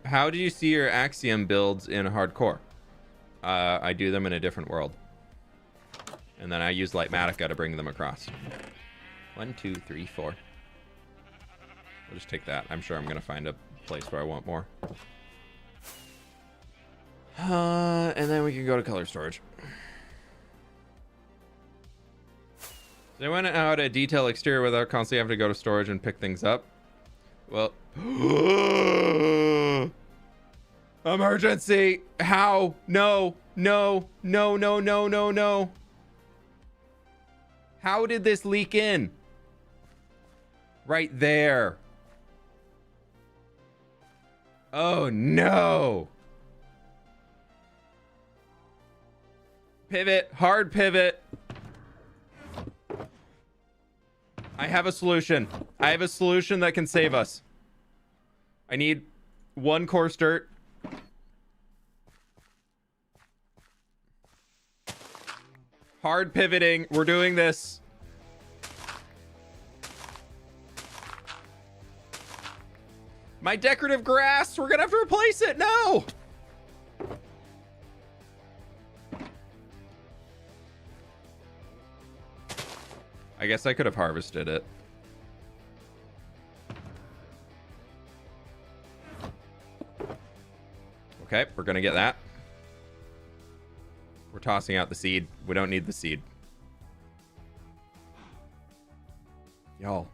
How do you see your Axiom builds in hardcore? I do them in a different world. And then I use Lightmatica to bring them across. 1, 2, 3, 4. I'll just take that. I'm sure I'm going to find a place where I want more. And then we can go to color storage. They went out a detail exterior without constantly having to go to storage and pick things up. Well, emergency. How? No, no, no, no, no, no, no. How did this leak in? Right there. Oh no. Pivot, hard pivot. I have a solution. I have a solution that can save us. I need 1 coarse dirt. Hard pivoting. We're doing this. My decorative grass. We're gonna have to replace it. No. I guess I could have harvested it. Okay, we're gonna get that. We're tossing out the seed. We don't need the seed. Y'all.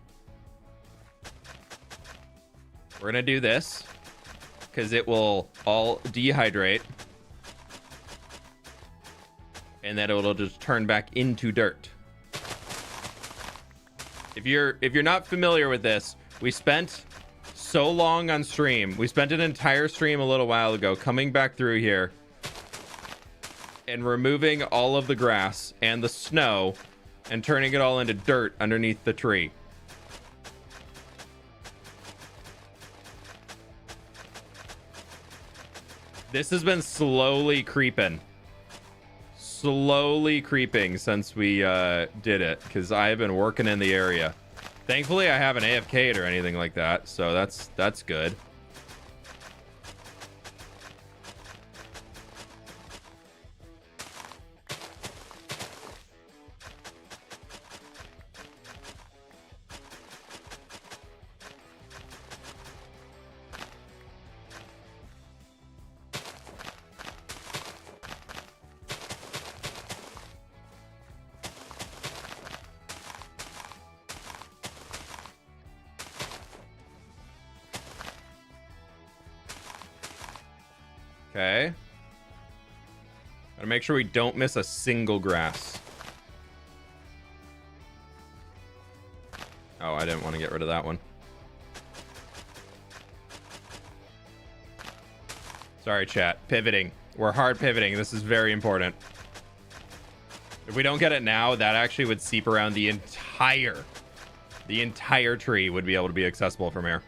We're gonna do this because it will all dehydrate. And then it'll just turn back into dirt. If you're not familiar with this, we spent so long on stream. We spent an entire stream a little while ago coming back through here and removing all of the grass and the snow and turning it all into dirt underneath the tree. This has been slowly creeping since we did it, because I've been working in the area. Thankfully I haven't AFK'd or anything like that, so that's good. Okay. Gotta make sure we don't miss a single grass. Oh, I didn't want to get rid of that one. Sorry, chat. Pivoting. We're hard pivoting. This is very important. If we don't get it now, that actually would seep around the entire tree would be able to be accessible from here.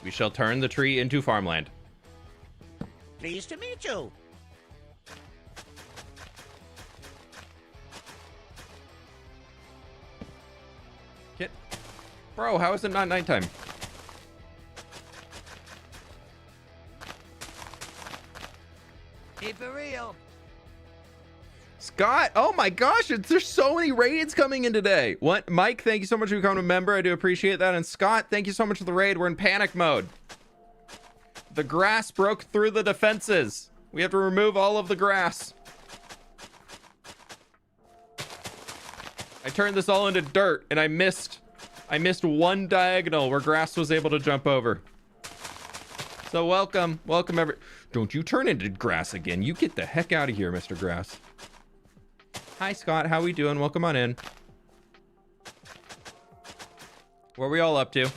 We shall turn the tree into farmland. Pleased to meet you. Bro, how is it not nighttime? Hey, for real. Scott, oh my gosh, there's so many raids coming in today. What? Mike, thank you so much for becoming a member. I do appreciate that. And Scott, thank you so much for the raid. We're in panic mode. The grass broke through the defenses. We have to remove all of the grass. I turned this all into dirt and I missed one diagonal where grass was able to jump over. So welcome Don't you turn into grass again. You get the heck out of here, Mr. Grass. Hi, Scott. How we doing? Welcome on in. What are we all up to?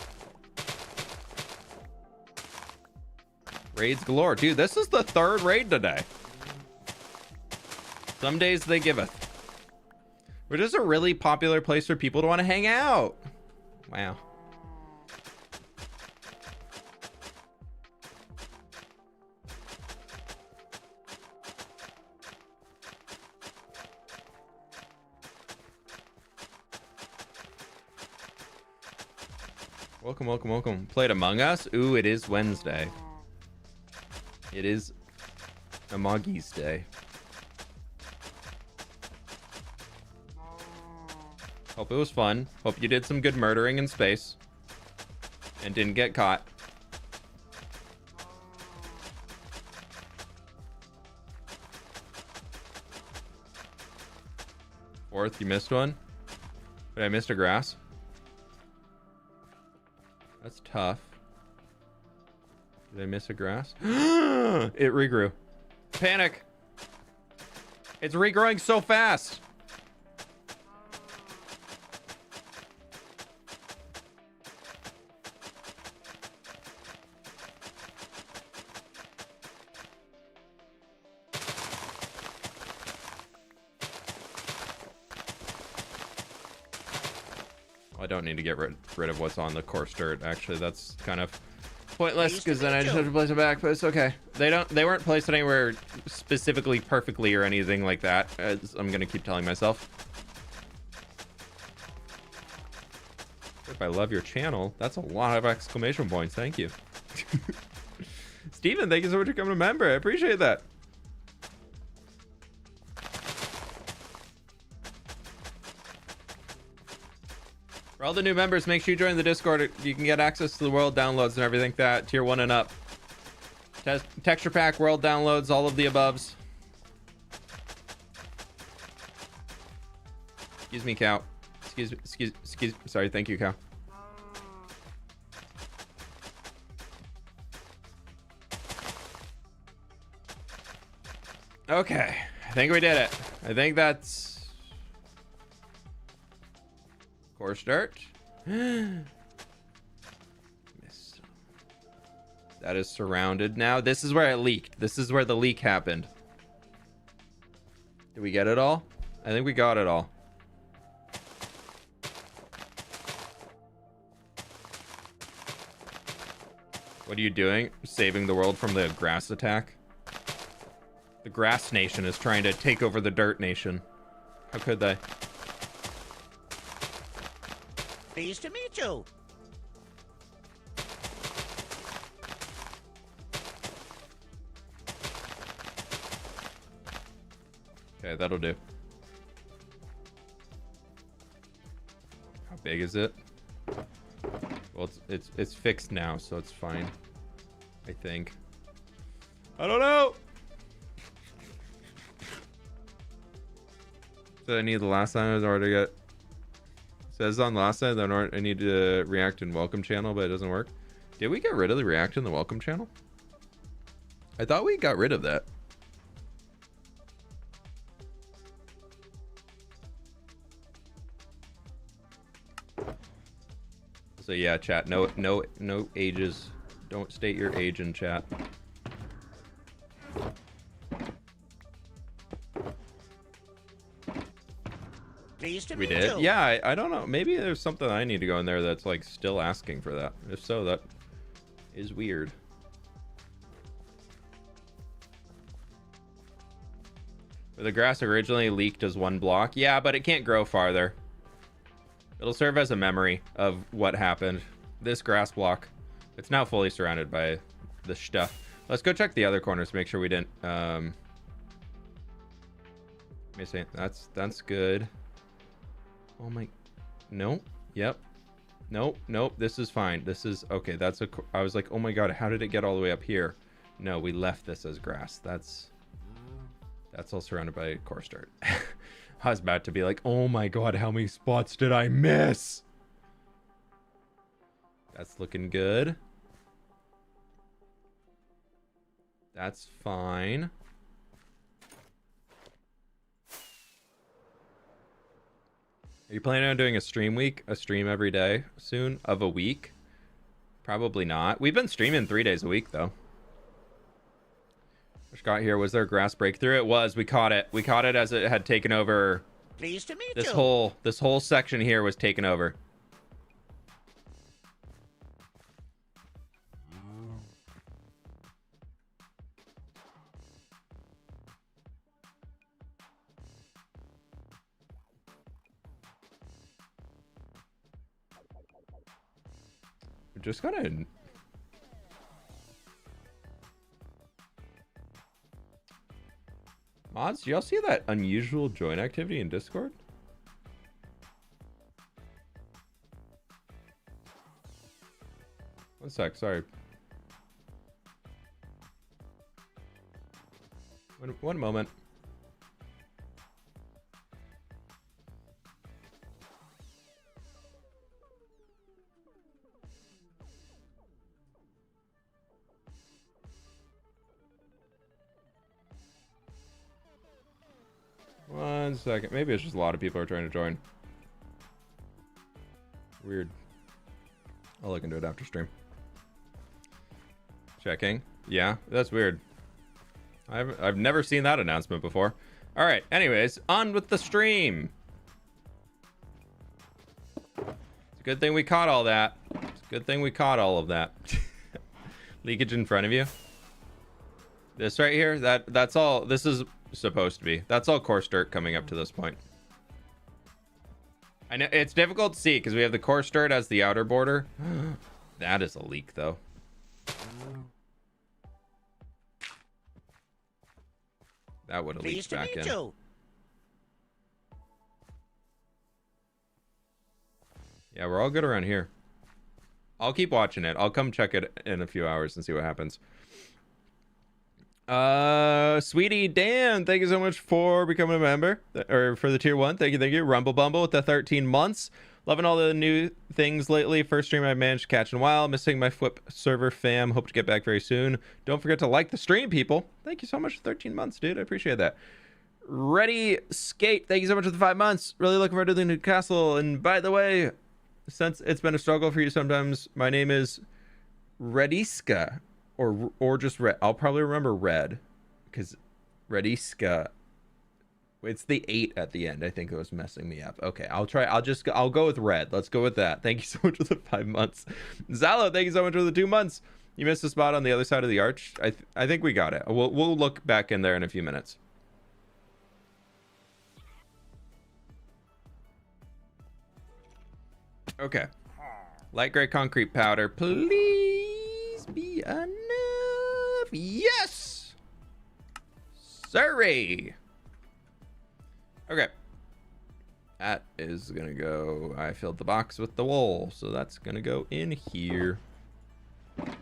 Raids galore. Dude, this is the 3rd raid today. Some days they giveth. Which is a really popular place for people to want to hang out. Wow. Welcome, welcome, welcome. Played Among Us? Ooh, it is Wednesday. It is Amoggy's Day. Hope it was fun. Hope you did some good murdering in space. And didn't get caught. Fourth, you missed one? But I missed a grass? That's tough. Did I miss a grass? It regrew. Panic! It's regrowing so fast! I don't need to get rid of what's on the coarse dirt. Actually, that's kind of pointless because then I just have to place it back. But it's okay. They weren't placed anywhere specifically perfectly or anything like that, as I'm gonna keep telling myself. If I love your channel, that's a lot of exclamation points. Thank you. Steven, thank you so much for becoming a member. I appreciate that. For all the new members, make sure you join the Discord. You can get access to the world downloads and everything that tier 1 and up. Texture pack, world downloads, all of the aboves. Excuse me, cow. Excuse. Sorry, thank you, cow. Okay, I think we did it. I think that's coarse dirt. Missed. That is surrounded now. This is where it leaked. This is where the leak happened. Did we get it all? I think we got it all. What are you doing? Saving the world from the grass attack? The grass nation is trying to take over the dirt nation. How could they? Pleased to meet you. Okay, that'll do. How big is it? Well, it's fixed now, so it's fine. I think. I don't know. So I need the last time I was already got. Says on last time that I need to react in welcome channel, but it doesn't work. Did we get rid of the react in the welcome channel? I thought we got rid of that. So yeah, chat. No ages. Don't state your age in chat. Pleased to We meet did? you. Yeah, I don't know. Maybe there's something I need to go in there that's like still asking for that. If so, that is weird. The grass originally leaked as one block. Yeah, but it can't grow farther. It'll serve as a memory of what happened. This grass block. It's now fully surrounded by the stuff. Let's go check the other corners to make sure we didn't miss it. That's good. Oh my, no. Yep. Nope. This is fine. This is okay. I was like, oh my god, how did it get all the way up here? No, we left this as grass. That's all surrounded by coarse dirt. I was about to be like, oh my god, how many spots did I miss? That's looking good. That's fine. Are you planning on doing a stream every day soon of a week? Probably not. We've been streaming 3 days a week though. Which got here, was there a grass breakthrough? It was. We caught it. We caught it as it had taken over. Pleased to meet This you. this whole section here was taken over. just gotta... Mods, do y'all see that unusual join activity in Discord? One sec, sorry. One moment. One second. Maybe it's just a lot of people are trying to join. Weird. I'll look into it after stream. Checking. Yeah, that's weird. I've never seen that announcement before. All right. Anyways, on with the stream. It's a good thing we caught all that. It's a good thing we caught all of that. Leakage in front of you. This right here. That's all. This is supposed to be. That's all coarse dirt coming up to this point. I know it's difficult to see because we have the coarse dirt as the outer border. That is a leak, though. That would have leaked back in. Yeah, we're all good around here. I'll keep watching it. I'll come check it in a few hours and see what happens. Sweetie Dan, thank you so much for becoming a member, or for the tier 1. Thank you. Rumble Bumble with the 13 months. Loving all the new things lately. First stream I managed to catch in a while. Missing my fWhip server fam. Hope to get back very soon. Don't forget to like the stream, people. Thank you so much for 13 months, dude. I appreciate that. Ready Skate, thank you so much for the 5 months. Really looking forward to the new castle. And by the way, since it's been a struggle for you sometimes, my name is Rediska. Or just Red. I'll probably remember Red. Because Rediska... It's the 8 at the end. I think it was messing me up. Okay, I'll go with Red. Let's go with that. Thank you so much for the 5 months. Zalo, thank you so much for the 2 months. You missed a spot on the other side of the arch. I think we got it. We'll look back in there in a few minutes. Okay. Light gray concrete powder. Please be enough. Yes! Sorry. Okay. That is gonna go... I filled the box with the wool, so that's gonna go in here. I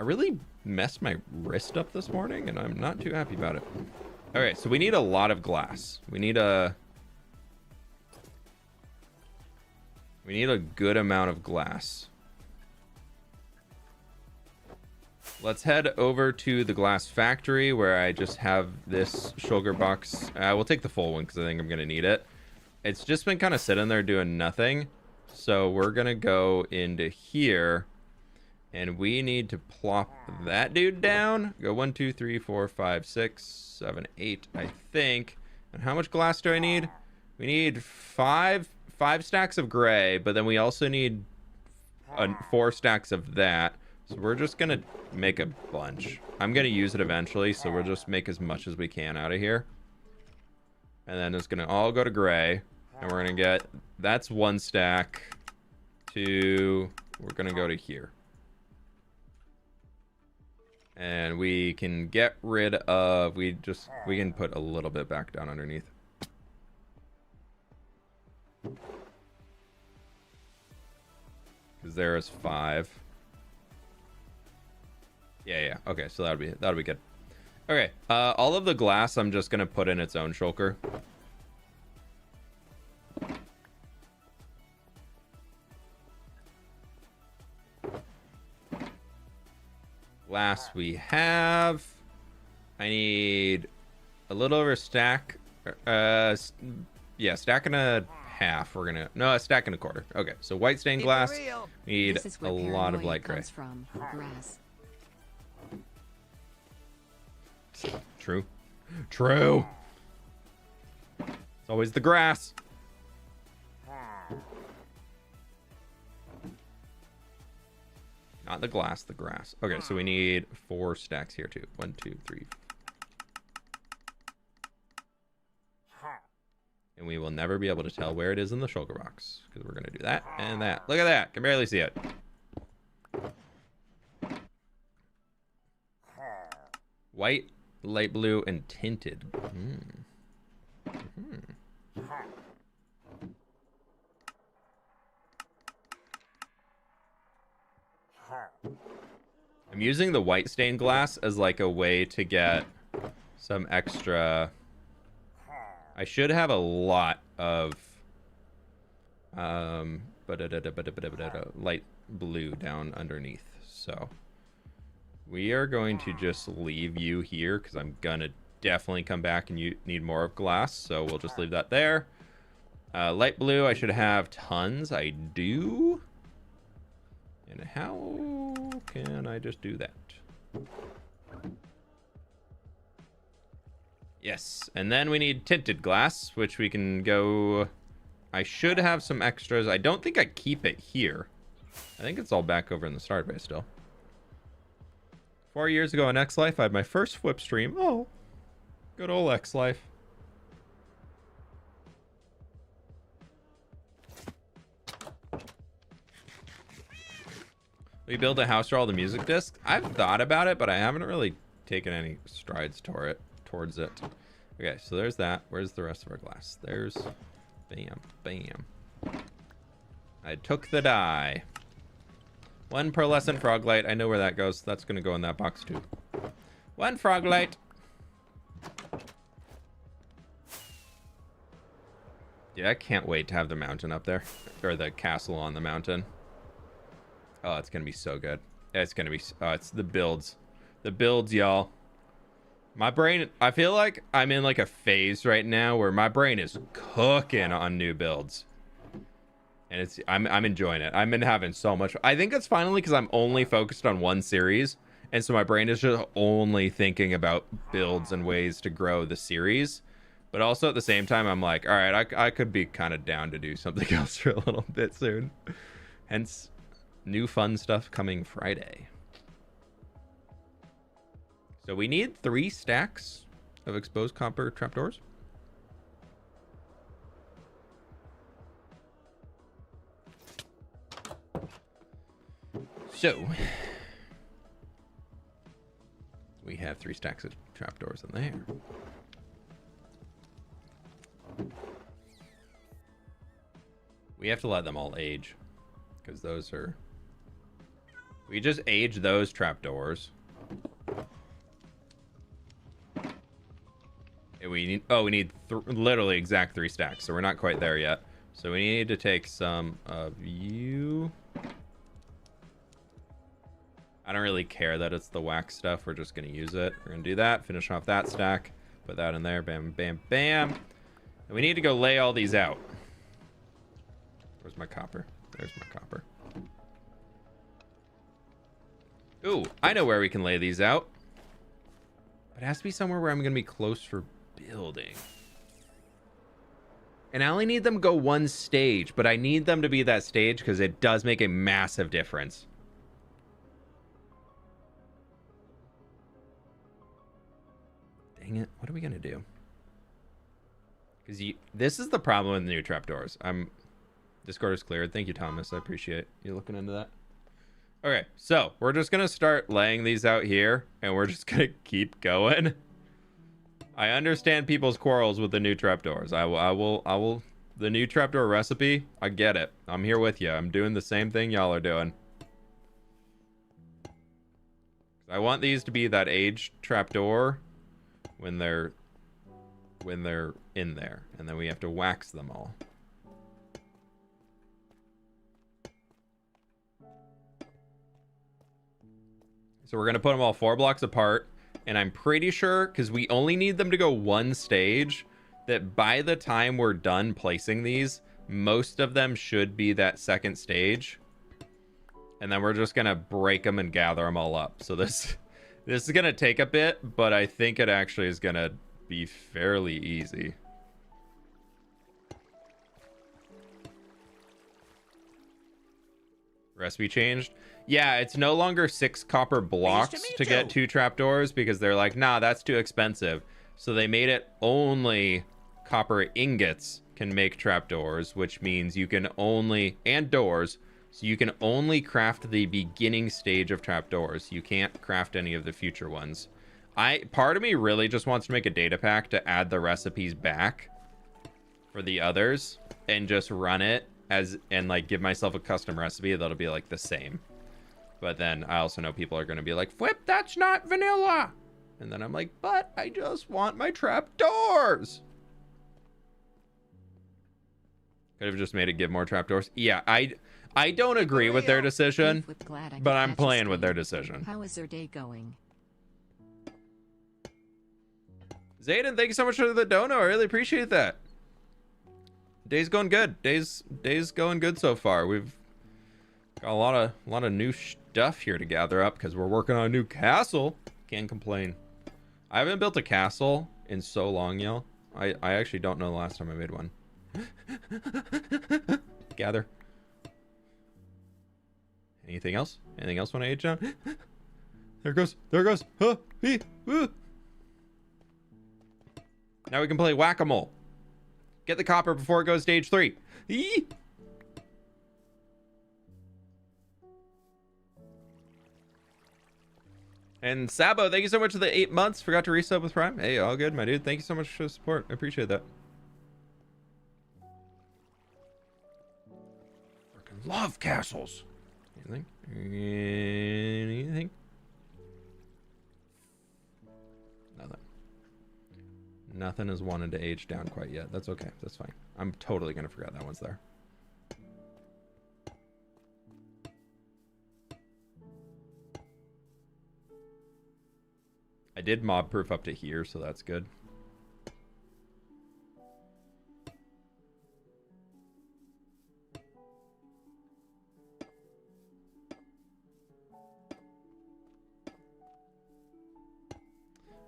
really messed my wrist up this morning, and I'm not too happy about it. Okay, so we need a lot of glass. We need a good amount of glass. Let's head over to the glass factory where I just have this sugar box. We'll take the full one because I think I'm going to need it. It's just been kind of sitting there doing nothing. So we're going to go into here. And we need to plop that dude down. Go 1, 2, 3, 4, 5, 6, 7, 8, I think. And how much glass do I need? We need five stacks of gray. But then we also need 4 stacks of that. So we're just going to make a bunch. I'm going to use it eventually, so we'll just make as much as we can out of here. And then it's going to all go to gray. And we're going to get... That's 1 stack. 2... We're going to go to here. And we can get rid of... We can put a little bit back down underneath. Because there is 5. Yeah. Okay, so that'll be good. Okay, all of the glass I'm just gonna put in its own shulker. Glass we have. I need a little over a stack. Yeah, stack and a half. We're gonna a stack and a quarter. Okay, so white stained glass. We need a lot of light gray. From grass. True. It's always the grass. Not the glass, the grass. Okay, so we need 4 stacks here too. 1, 2, 3. And we will never be able to tell where it is in the shulker box, because we're going to do that and that. Look at that. Can barely see it. White, light blue, and tinted. I'm using the white stained glass as like a way to get some extra. I should have a lot of light blue down underneath. So we are going to just leave you here because I'm gonna definitely come back and you need more of glass. So we'll just leave that there. Light blue, I should have tons. I do. And how can I just do that? Yes, and then we need tinted glass, which we can go. I should have some extras. I don't think I keep it here. I think it's all back over in the start base still. 4 years ago on X Life, I had my first fWhip stream. Oh, good old X Life. We build a house for all the music discs. I've thought about it, but I haven't really taken any strides towards it. Okay, so there's that. Where's the rest of our glass? There's bam, bam. I took the die. 1 pearlescent frog light. I know where that goes. That's gonna go in that box too. 1 frog light. Yeah, I can't wait to have the mountain up there, or the castle on the mountain. Oh, it's gonna be so good. It's gonna be. It's the builds, y'all. My brain. I feel like I'm in like a phase right now where my brain is cooking on new builds, and it's. I'm enjoying it. I've been having so much. I think it's finally because I'm only focused on one series, and so my brain is just only thinking about builds and ways to grow the series. But also at the same time, I'm like, all right, I could be kind of down to do something else for a little bit soon. Hence. New fun stuff coming Friday. So we need 3 stacks of exposed copper trapdoors. So we have 3 stacks of trapdoors in there. We have to let them all age because those are. We just age those trapdoors. And we need. Oh, we need literally exact 3 stacks, so we're not quite there yet. So we need to take some of you. I don't really care that it's the wax stuff. We're just gonna use it. We're gonna do that. Finish off that stack. Put that in there. Bam, bam, bam. And we need to go lay all these out. Where's my copper? There's my copper. Ooh, I know where we can lay these out. But it has to be somewhere where I'm going to be close for building. And I only need them to go 1 stage, but I need them to be that stage because it does make a massive difference. Dang it. What are we going to do? Because this is the problem with the new trapdoors. Discord is cleared. Thank you, Thomas. I appreciate you looking into that. Okay, so we're just gonna start laying these out here, and we're just gonna keep going. I understand people's quarrels with the new trapdoors. I will. The new trapdoor recipe, I get it. I'm here with you. I'm doing the same thing y'all are doing. I want these to be that aged trapdoor when they're in there, and then we have to wax them all. So we're going to put them all 4 blocks apart. And I'm pretty sure, because we only need them to go 1 stage, that by the time we're done placing these, most of them should be that 2nd stage. And then we're just going to break them and gather them all up. So this is going to take a bit, but I think it actually is going to be fairly easy. Recipe changed. Yeah, it's no longer 6 copper blocks to get 2 trapdoors because they're like, nah, that's too expensive. So they made it only copper ingots can make trapdoors, which means you can only, and doors, so you can only craft the beginning stage of trapdoors. You can't craft any of the future ones. Part of me really just wants to make a data pack to add the recipes back for the others and just run it as, and like give myself a custom recipe that'll be like the same. But then I also know people are going to be like, fWhip, that's not vanilla. And then I'm like, but I just want my trapdoors. Could have just made it give more trapdoors. Yeah, I don't agree with their decision, but I'm playing with their decision. How is their day going? Zayden, thank you so much for the dono. I really appreciate that. Day's going good. Day's going good so far. We've got a lot of new stuff here to gather up because we're working on a new castle. Can't complain. I haven't built a castle in so long, y'all. I actually don't know the last time I made one. Gather. Anything else? Anything else when I ate John? There it goes. There it goes. Huh. Now we can play whack-a-mole. Get the copper before it goes stage 3. Eee! And Sabo, thank you so much for the 8 months. Forgot to resub with Prime. Hey, all good, my dude. Thank you so much for the support. I appreciate that. Freaking love castles. Anything? Anything? Nothing. Nothing has wanted to age down quite yet. That's okay. That's fine. I'm totally going to forget that one's there. I did mob proof up to here, so that's good.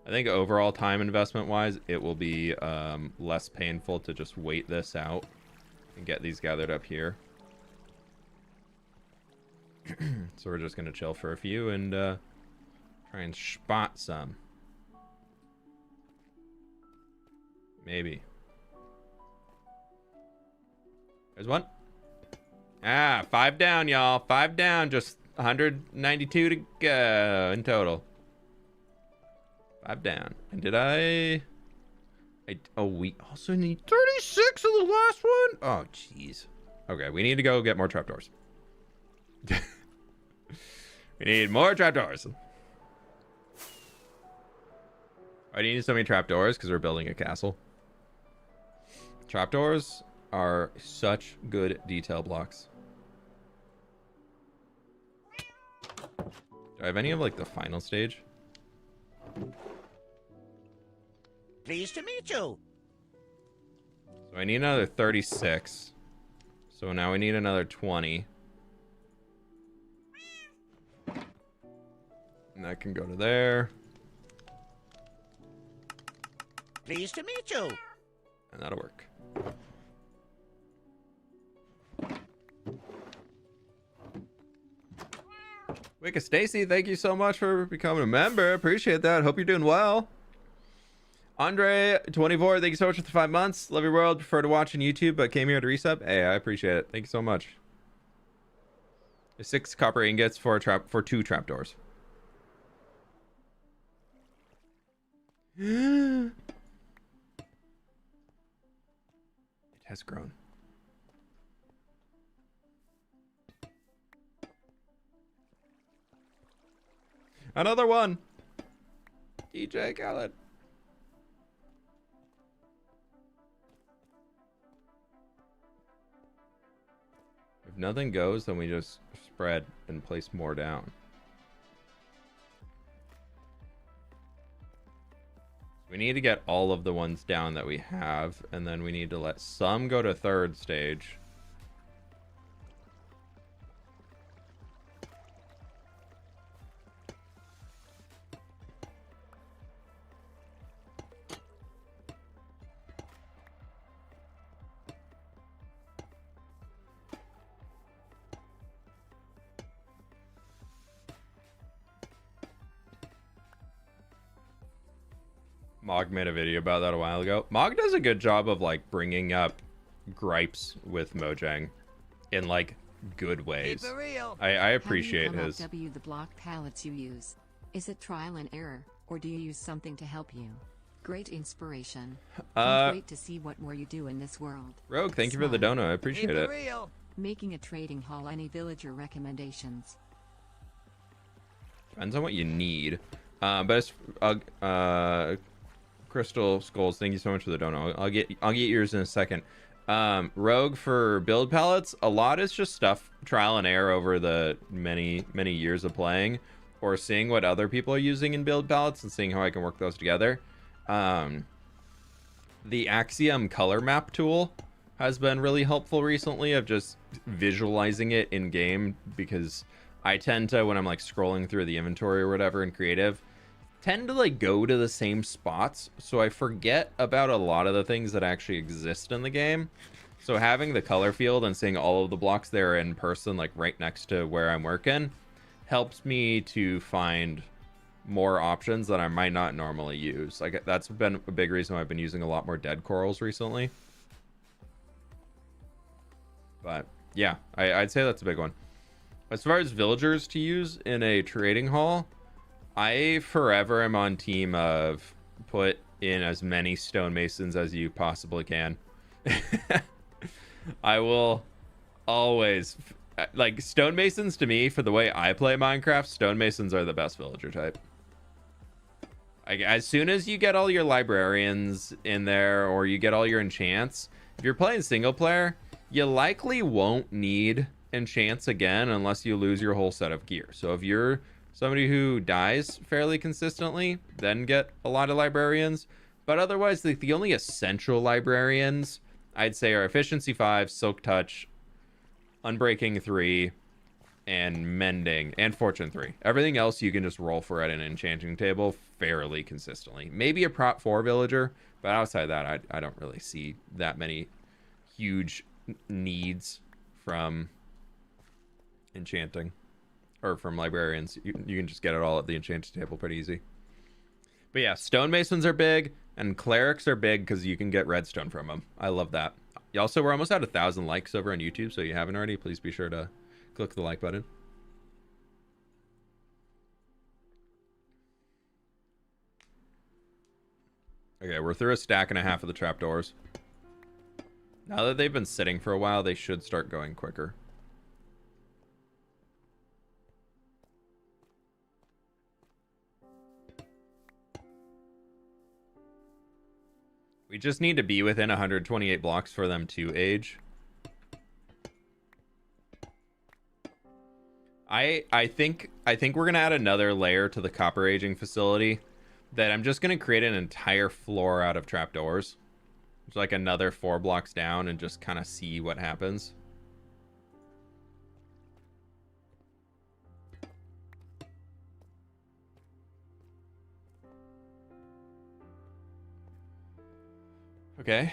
I think overall time investment wise, it will be less painful to just wait this out and get these gathered up here. So we're just going to chill for a few and try and spot some. Maybe. There's one. Ah, 5 down, y'all. 5 down. Just 192 to go in total. 5 down. And did oh, we also need 36 of the last one? Oh, jeez. Okay, we need to go get more trapdoors. We need more trapdoors. I need so many trapdoors because we're building a castle. Trapdoors are such good detail blocks. Do I have any of like the final stage? Pleased to meet you. So I need another 36. So now we need another 20. And that can go to there. Pleased to meet you. And that'll work. Wicca Stacy, thank you so much for becoming a member. Appreciate that. Hope you're doing well. Andre 24, thank you so much for the 5 months. Love your world. Prefer to watch on YouTube, but came here to resub. Hey, I appreciate it. Thank you so much. There's 6 copper ingots for 2 trapdoors. It has grown. Another one. DJ Khaled. If nothing goes, then we just spread and place more down. We need to get all of the ones down that we have, and then we need to let some go to 3rd stage. Mog made a video about that a while ago. Mog does a good job of like bringing up gripes with Mojang in like good ways. Keep it real. I appreciate How his. do you come up W the block pallets you use? Is it trial and error, or do you use something to help you? Great inspiration. Can't wait to see what more you do in this world. Rogue, thank you for the dono. I appreciate Keep it it. real. Making a trading hall. Any villager recommendations? Depends on what you need. But it's, Crystal Skulls, thank you so much for the dono. I'll get yours in a second. Rogue, for build palettes, a lot is just stuff trial and error over the many years of playing, or seeing what other people are using in build palettes and seeing how I can work those together. The Axiom color map tool has been really helpful recently, of just visualizing it in game, because I tend to, when I'm like scrolling through the inventory or whatever in creative, tend to like go to the same spots, so I forget about a lot of the things that actually exist in the game. So having the color field and seeing all of the blocks there in person, like right next to where I'm working, helps me to find more options that I might not normally use. Like, that's been a big reason why I've been using a lot more dead corals recently. But yeah, I'd say that's a big one. As far as villagers to use in a trading hall, I forever am on team of put in as many stonemasons as you possibly can. I will always, like, stonemasons to me, for the way I play Minecraft, stonemasons are the best villager type. Like, as soon as you get all your librarians in there, or you get all your enchants, if you're playing single player, you likely won't need enchants again unless you lose your whole set of gear. So if you're somebody who dies fairly consistently, then get a lot of librarians. But otherwise, the only essential librarians I'd say are efficiency 5, silk touch, unbreaking 3, and mending, and fortune 3. Everything else you can just roll for at an enchanting table fairly consistently. Maybe a prop 4 villager, but outside that, I don't really see that many huge needs from enchanting, or from librarians. You can just get it all at the enchanted table pretty easy. But yeah, stonemasons are big, and clerics are big because you can get redstone from them. I love that. Also, we're almost at 1,000 likes over on YouTube, so if you haven't already, please be sure to click the like button. Okay, we're through a stack and a half of the trapdoors. Now that they've been sitting for a while, they should start going quicker. We just need to be within 128 blocks for them to age. I think we're gonna add another layer to the copper aging facility, that I'm just gonna create an entire floor out of trapdoors. It's like another 4 blocks down, and just kind of see what happens. Okay,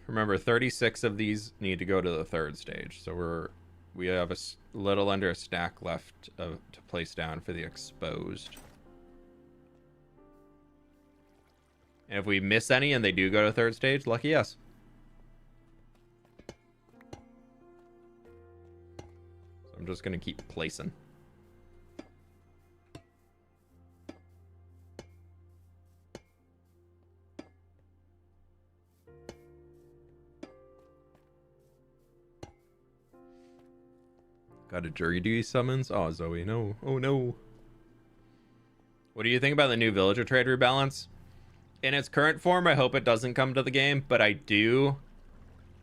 remember 36 of these need to go to the 3rd stage, so we have a little under a stack left to place down for the exposed. And if we miss any and they do go to 3rd stage, lucky us. So I'm just gonna keep placing. Got a jury duty summons? Oh, Zoe, no. Oh, no. What do you think about the new villager trade rebalance? In its current form, I hope it doesn't come to the game, but I do.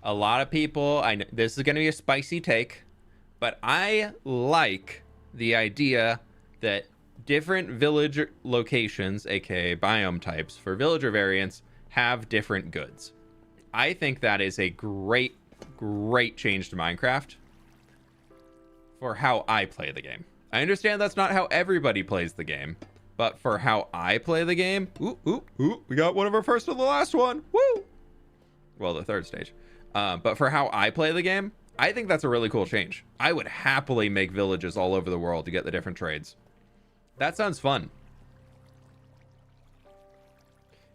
A lot of people, I know this is going to be a spicy take, but I like the idea that different villager locations, aka biome types, for villager variants have different goods. I think that is a great change to Minecraft for how I play the game. I understand that's not how everybody plays the game, but for how I play the game, we got one of our first of the last one. Woo! Well, the 3rd stage. But for how I play the game, I think that's a really cool change. I would happily make villages all over the world to get the different trades. That sounds fun.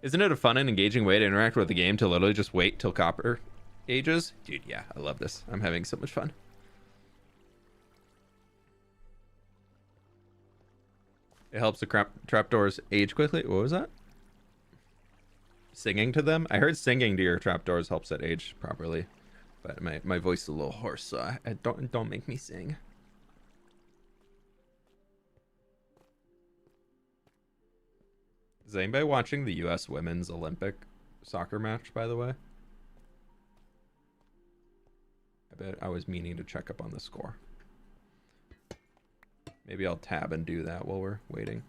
Isn't it a fun and engaging way to interact with the game to literally just wait till copper ages. Dude, yeah, I love this. I'm having so much fun. It helps the trapdoors age quickly. What was that? Singing to them? I heard singing to your trapdoors helps it age properly. But my voice is a little hoarse, so I don't make me sing. Is anybody watching the U.S. Women's Olympic soccer match, by the way? I bet I was meaning to check up on the score. Maybe I'll tab and do that while we're waiting.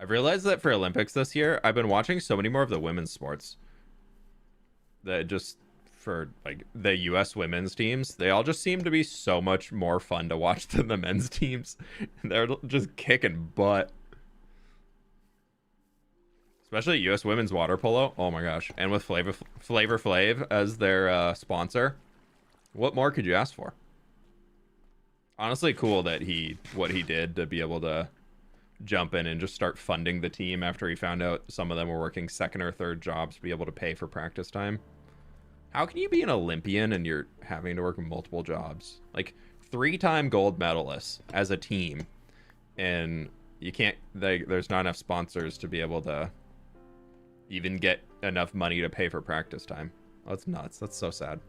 I've realized that for Olympics this year, I've been watching so many more of the women's sports. That just for like the US women's teams, they all just seem to be so much more fun to watch than the men's teams. They're just kicking butt. Especially US women's water polo. Oh my gosh. And with Flavor Flav as their sponsor. What more could you ask for? Honestly, cool that what he did to be able to jump in and just start funding the team after he found out some of them were working second or third jobs to be able to pay for practice time. How can you be an Olympian and you're having to work multiple jobs? Like 3-time gold medalists as a team, and you can't, there's not enough sponsors to be able to even get enough money to pay for practice time. Oh, that's nuts. That's so sad.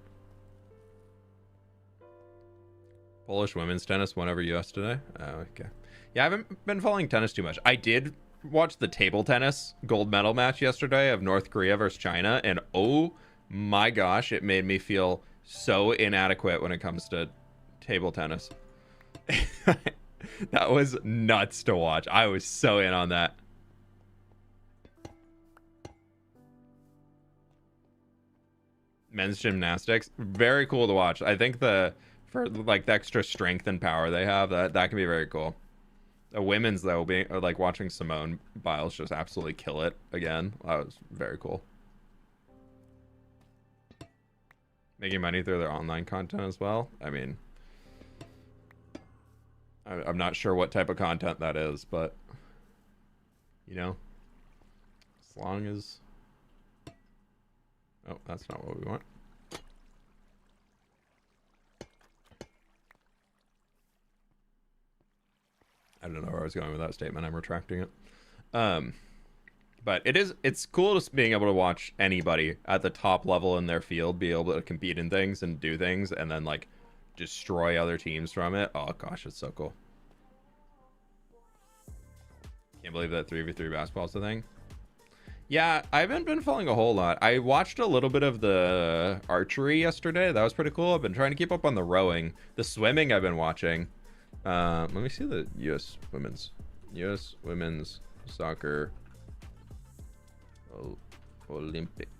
Polish women's tennis won over US today. Oh, okay. Yeah, I haven't been following tennis too much. I did watch the table tennis gold medal match yesterday of North Korea versus China, and oh my gosh, it made me feel so inadequate when it comes to table tennis. That was nuts to watch. I was so in on that. Men's gymnastics, very cool to watch. I think for like the extra strength and power they have, that can be very cool. The women's though, like watching Simone Biles just absolutely kill it again. That was very cool. Making money through their online content as well. I mean, I'm not sure what type of content that is, but you know, as long as, oh, that's not what we want. I don't know where I was going with that statement. I'm retracting it. But it's cool just being able to watch anybody at the top level in their field be able to compete in things and do things and then like destroy other teams from it. Oh gosh, it's so cool. Can't believe that 3v3 basketball is the thing. Yeah, I haven't been following a whole lot. I watched a little bit of the archery yesterday. That was pretty cool. I've been trying to keep up on the rowing. The swimming I've been watching. Let me see the US women's soccer Olympics.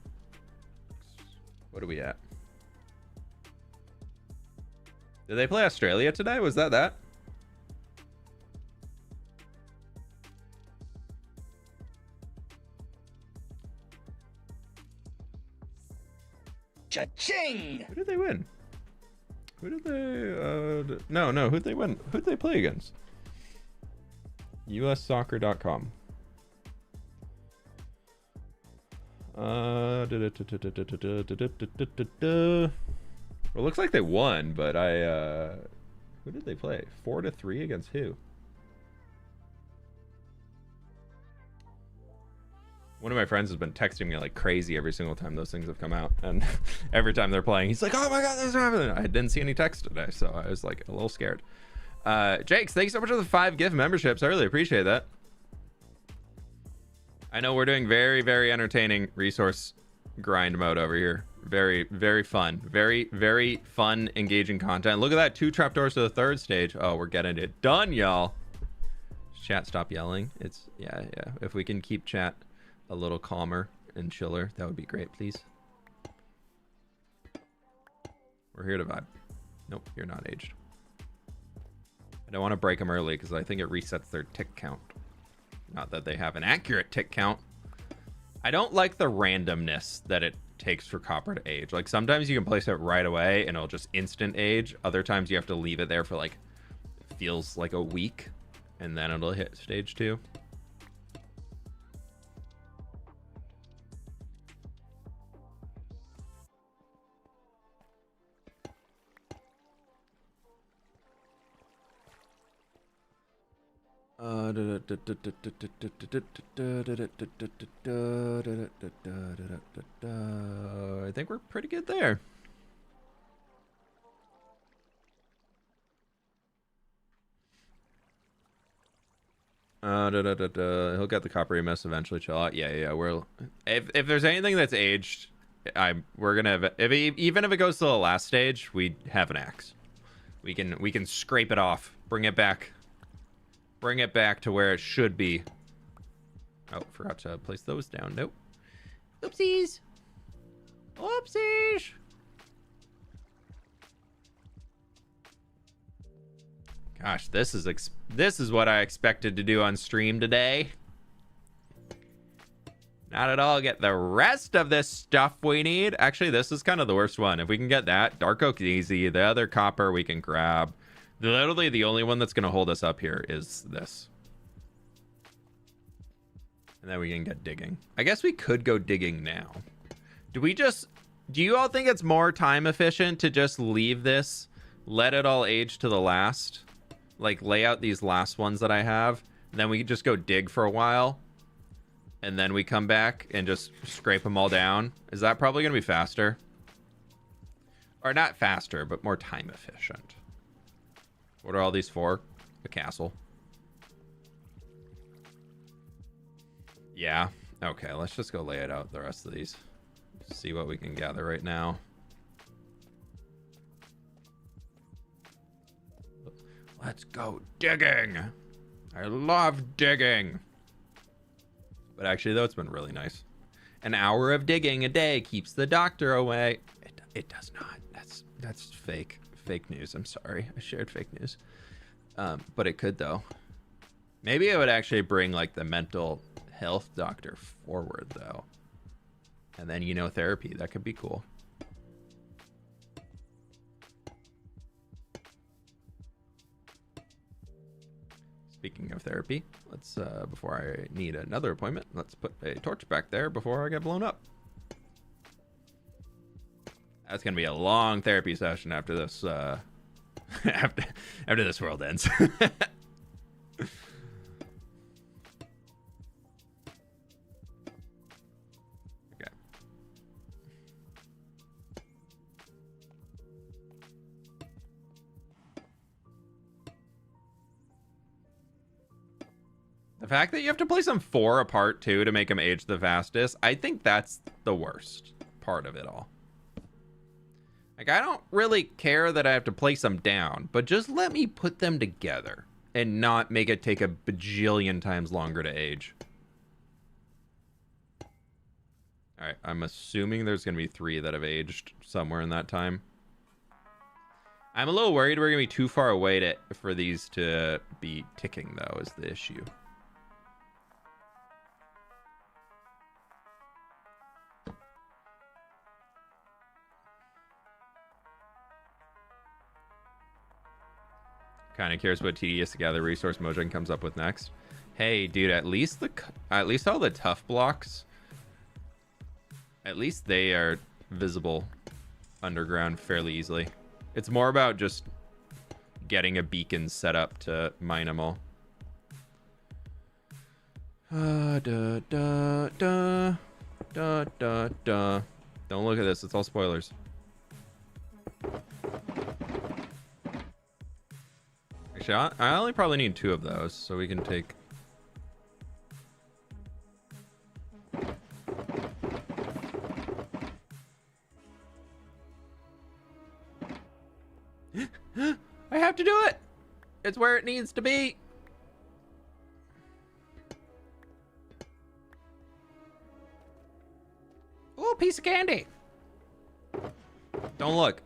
What are we at? Did they play Australia today? Was that? Cha-ching! Who did they win? Who did they no, who'd they win? Who'd they play against? ussoccer.com. Well, it looks like they won, but who did they play? 4-3 against who? One of my friends has been texting me like crazy every single time those things have come out, and every time they're playing, he's like, "Oh my god, this is happening!" I didn't see any text today, so I was like a little scared. Jakes, thanks so much for the 5 gift memberships. I really appreciate that. I know we're doing very, very entertaining resource grind mode over here. Very, very fun. Very, very fun, engaging content. Look at that, 2 trapdoors to the 3rd stage. Oh, we're getting it done, y'all. Chat, stop yelling. It's yeah. If we can keep chat a little calmer and chiller, that would be great, please. We're here to vibe. Nope, you're not aged. I don't want to break them early because I think it resets their tick count. Not that they have an accurate tick count. I don't like the randomness that it takes for copper to age. Like sometimes you can place it right away and it'll just instant age. Other times you have to leave it there for like, feels like a week, and then it'll hit stage 2. I think we're pretty good there. He'll get the copper EMS eventually. Chill out. Yeah. We're if there's anything that's aged, we're gonna have, even if it goes to the last stage, we have an axe. We can scrape it off, bring it back to where it should be. Oh, forgot to place those down. Nope. Oopsies. Oopsies. Gosh, this is what I expected to do on stream today. Not at all get the rest of this stuff we need. Actually, this is kind of the worst one. If we can get that, dark oak easy. The other copper we can grab. Literally the only one that's going to hold us up here is this. And then we can get digging. I guess we could go digging now. Do you all think it's more time efficient to just leave this, let it all age to the last? Like lay out these last ones that I have, and then we can just go dig for a while, and then we come back and just scrape them all down. Is that probably gonna be faster? Or not faster, but more time efficient. What are all these for? A castle. Yeah. Okay, let's just go lay it out, the rest of these. See what we can gather right now. Let's go digging. I love digging. But actually, though, it's been really nice. An hour of digging a day keeps the doctor away. It does not. That's fake news. I'm sorry. I shared fake news. But it could, though. Maybe it would actually bring, like, the mental health doctor forward, though. And then, you know, therapy. That could be cool. Speaking of therapy, let's, before I need another appointment, let's put a torch back there before I get blown up. That's going to be a long therapy session after this, after this world ends. Okay. The fact that you have to place them 4 apart too to make them age the fastest, I think that's the worst part of it all. Like, I don't really care that I have to place them down, but just let me put them together and not make it take a bajillion times longer to age. All right, I'm assuming there's going to be 3 that have aged somewhere in that time. I'm a little worried we're going to be too far away for these to be ticking, though, is the issue. Kind of curious what tedious to gather resource Mojang comes up with next. Hey, dude, at least all the tough blocks, at least they are visible underground fairly easily. It's more about just getting a beacon set up to mine them all. Don't look at this. It's all spoilers. Actually, I only probably need 2 of those, so we can take... I have to do it! It's where it needs to be! Ooh, piece of candy! Don't look.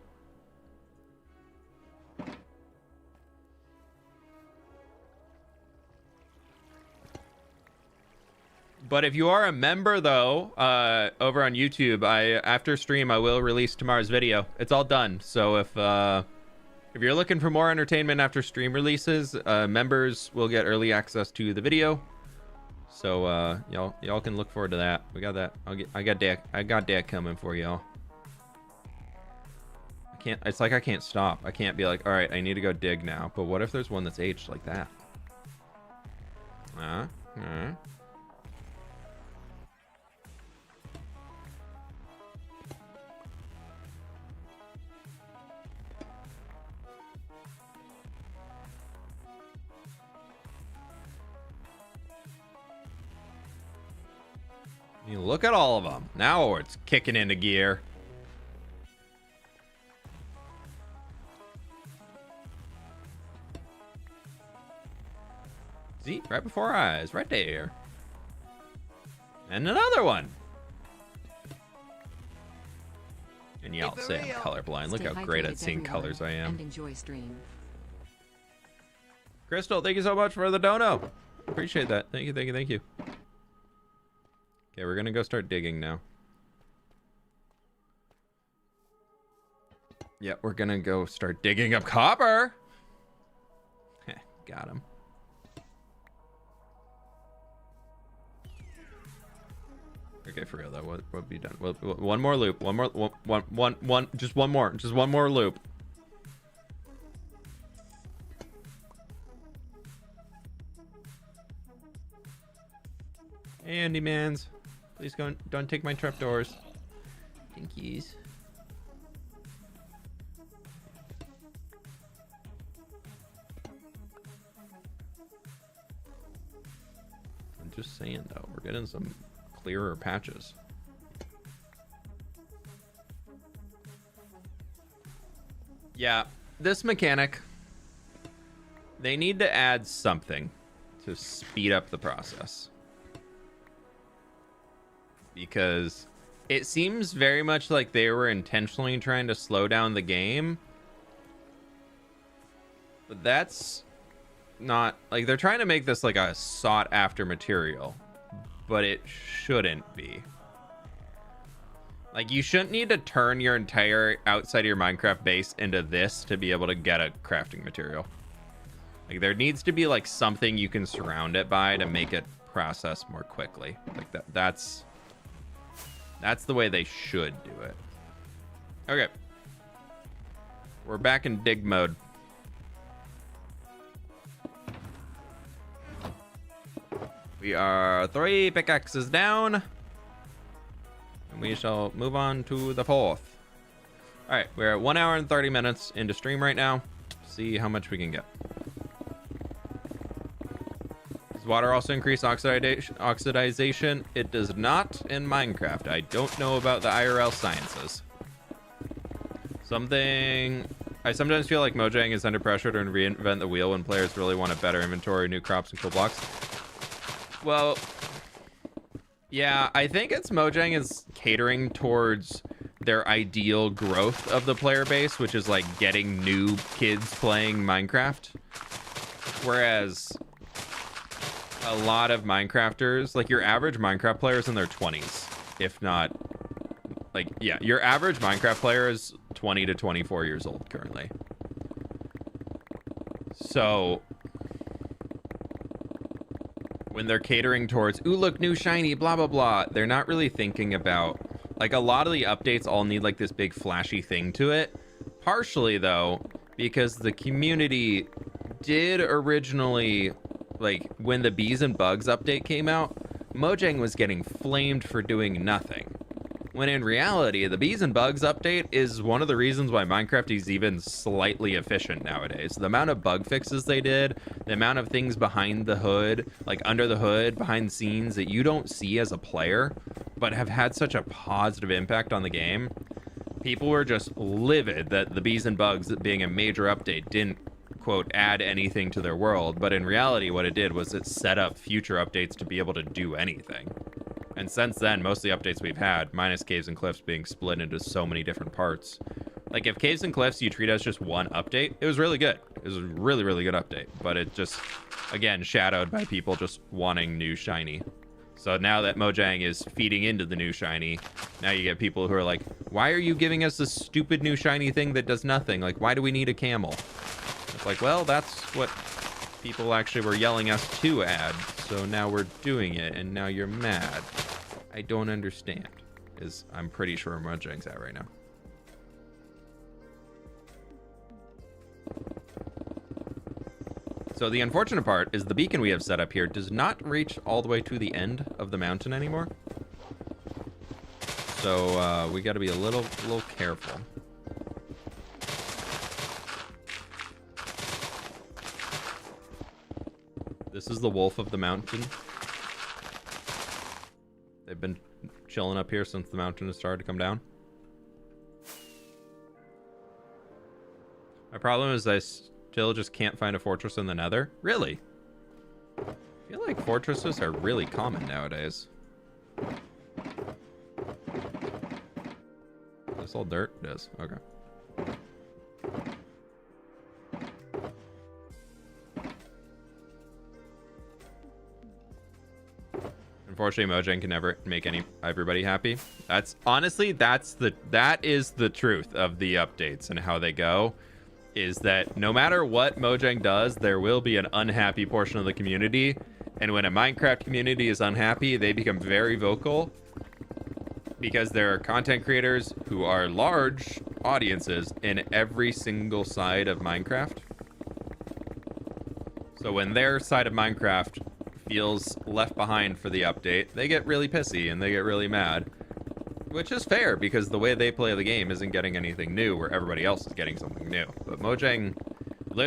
But if you are a member, though, over on YouTube, after stream, I will release tomorrow's video. It's all done. So if you're looking for more entertainment after stream releases, members will get early access to the video. So y'all can look forward to that. We got that. I got that coming for y'all. It's like I can't stop. I can't be like, all right, I need to go dig now. But what if there's one that's aged like that? You look at all of them. Now it's kicking into gear. See, right before our eyes, right there. And another one. And y'all say I'm colorblind. Look how great at seeing colors I am. And enjoy stream. Crystal, thank you so much for the dono. Appreciate that. Thank you, thank you, thank you. Okay, we're gonna go start digging now. Yeah, we're gonna go start digging up copper. Got him. Okay, for real though, what would be done? Well, one more loop. Just one more loop. Hey, Andy Mans. Please don't take my trapdoors. Pinkies. I'm just saying though, we're getting some clearer patches. Yeah, this mechanic, they need to add something to speed up the process. Because it seems very much like they were intentionally trying to slow down the game. But that's not... Like, they're trying to make this like a sought-after material. But it shouldn't be. Like, you shouldn't need to turn your entire outside of your Minecraft base into this to be able to get a crafting material. Like, there needs to be like something you can surround it by to make it process more quickly. Like, that's the way they should do it. Okay. We're back in dig mode. We are 3 pickaxes down. And we shall move on to the 4th. Alright, we're at 1 hour and 30 minutes into stream right now. See how much we can get. Does water also increase oxidation? It does not in Minecraft. I don't know about the IRL sciences. I sometimes feel like Mojang is under pressure to reinvent the wheel when players really want a better inventory, new crops, and cool blocks. Well, yeah, I think it's Mojang is catering towards their ideal growth of the player base, which is like getting new kids playing Minecraft. Whereas a lot of Minecrafters, like your average Minecraft player is in their 20s, if not, like, yeah, your average Minecraft player is 20 to 24 years old currently. So when they're catering towards, ooh, look, new shiny, blah, blah, blah, they're not really thinking about, like, a lot of the updates all need, like, this big flashy thing to it. Partially, though, because the community did originally, like, when the Bees and Bugs update came out, Mojang was getting flamed for doing nothing. When in reality, the Bees and Bugs update is one of the reasons why Minecraft is even slightly efficient nowadays. The amount of bug fixes they did, the amount of things behind the hood, like under the hood, behind the scenes that you don't see as a player, but have had such a positive impact on the game. People were just livid that the Bees and Bugs being a major update didn't, quote, add anything to their world. But in reality, what it did was it set up future updates to be able to do anything. And since then, most of the updates we've had, minus Caves and Cliffs being split into so many different parts. Like, if Caves and Cliffs you treat as just one update, it was really good. It was a really, really good update. But it just, again, shadowed by people just wanting new shiny. So now that Mojang is feeding into the new shiny, now you get people who are like, why are you giving us this stupid new shiny thing that does nothing? Like, why do we need a camel? It's like, well, that's what people actually were yelling us to add. So now we're doing it, and now you're mad. I don't understand. Is I'm pretty sure Mojang's at right now. So the unfortunate part is the beacon we have set up here does not reach all the way to the end of the mountain anymore. So we got to be a little careful. This is the wolf of the mountain. They've been chilling up here since the mountain has started to come down. My problem is I still just can't find a fortress in the Nether. Really? I feel like fortresses are really common nowadays. Is this all dirt? It is. Okay. Unfortunately, Mojang can never make everybody happy. That's honestly, that is the truth of the updates and how they go, is that no matter what Mojang does, there will be an unhappy portion of the community. And when a Minecraft community is unhappy, they become very vocal, because there are content creators who are large audiences in every single side of Minecraft. So when their side of Minecraft feels left behind for the update, they get really pissy and they get really mad, which is fair because the way they play the game isn't getting anything new where everybody else is getting something new. But Mojang,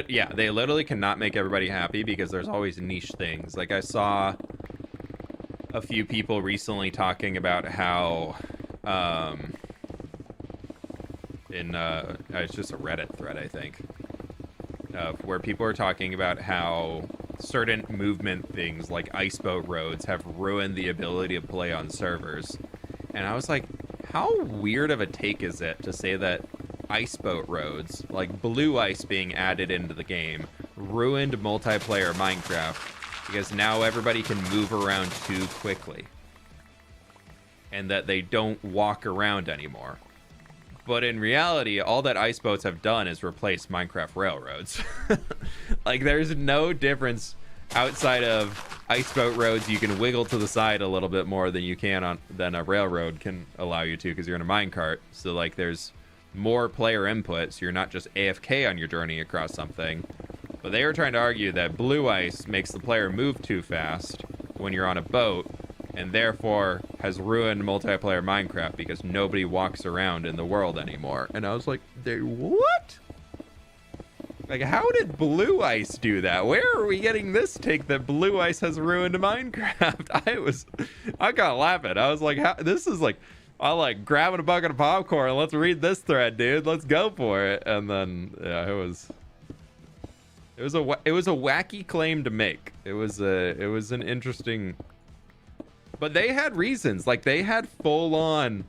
yeah, they literally cannot make everybody happy because there's always niche things. Like I saw a few people recently talking about how it's just a Reddit thread, I think, where people are talking about how certain movement things like iceboat roads have ruined the ability to play on servers. And I was like, how weird of a take is it to say that iceboat roads, like blue ice being added into the game, ruined multiplayer Minecraft because now everybody can move around too quickly and that they don't walk around anymore. But in reality, all that ice boats have done is replace Minecraft railroads. Like, there's no difference outside of ice boat roads. You can wiggle to the side a little bit more than you can than a railroad can allow you to, because you're in a minecart. So, like, there's more player input, so you're not just AFK on your journey across something. But they were trying to argue that blue ice makes the player move too fast when you're on a boat, and therefore has ruined multiplayer Minecraft because nobody walks around in the world anymore. And I was like, what? Like, how did blue ice do that? Where are we getting this take that blue ice has ruined Minecraft? I got laughing. I was like, this is like, I like grabbing a bucket of popcorn. Let's read this thread, dude. Let's go for it. And then, yeah, it was a wacky claim to make. It was an interesting. But they had reasons. Like, they had full on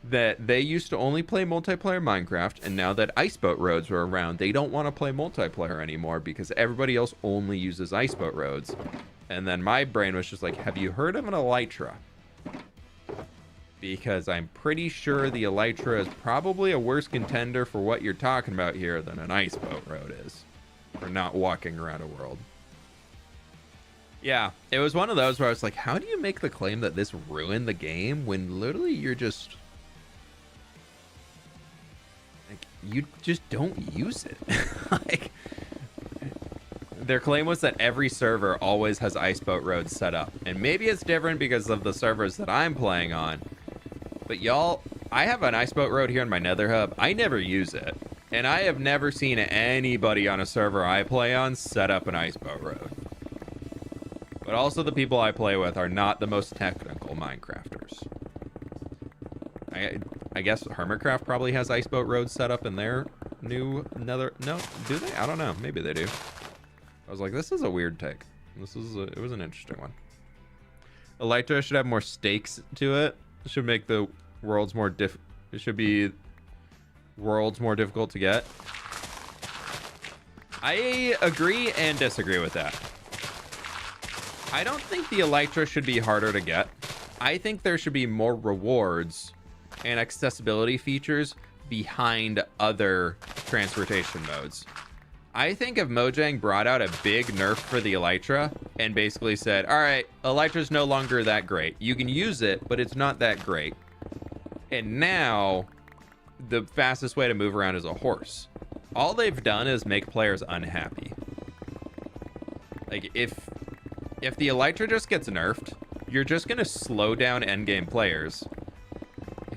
that they used to only play multiplayer Minecraft, and now that iceboat roads were around, they don't want to play multiplayer anymore because everybody else only uses iceboat roads. And then my brain was just like, have you heard of an elytra? Because I'm pretty sure the elytra is probably a worse contender for what you're talking about here than an iceboat road is for not walking around a world. Yeah, it was one of those where I was like, how do you make the claim that this ruined the game when literally you're just... like, you just don't use it. Like, their claim was that every server always has iceboat roads set up. And maybe it's different because of the servers that I'm playing on. But y'all, I have an iceboat road here in my nether hub. I never use it. And I have never seen anybody on a server I play on set up an iceboat road. But also the people I play with are not the most technical Minecrafters. I guess Hermitcraft probably has iceboat roads set up in their new nether. No, do they? I don't know. Maybe they do. I was like, this is a weird take. It was an interesting one. Elytra should have more stakes to it. It should make the worlds more it should be worlds more difficult to get. I agree and disagree with that. I don't think the elytra should be harder to get. I think there should be more rewards and accessibility features behind other transportation modes. I think if Mojang brought out a big nerf for the elytra and basically said, all right, elytra's no longer that great. You can use it, but it's not that great. And now the fastest way to move around is a horse. All they've done is make players unhappy. Like, if the Elytra just gets nerfed, you're just gonna slow down endgame players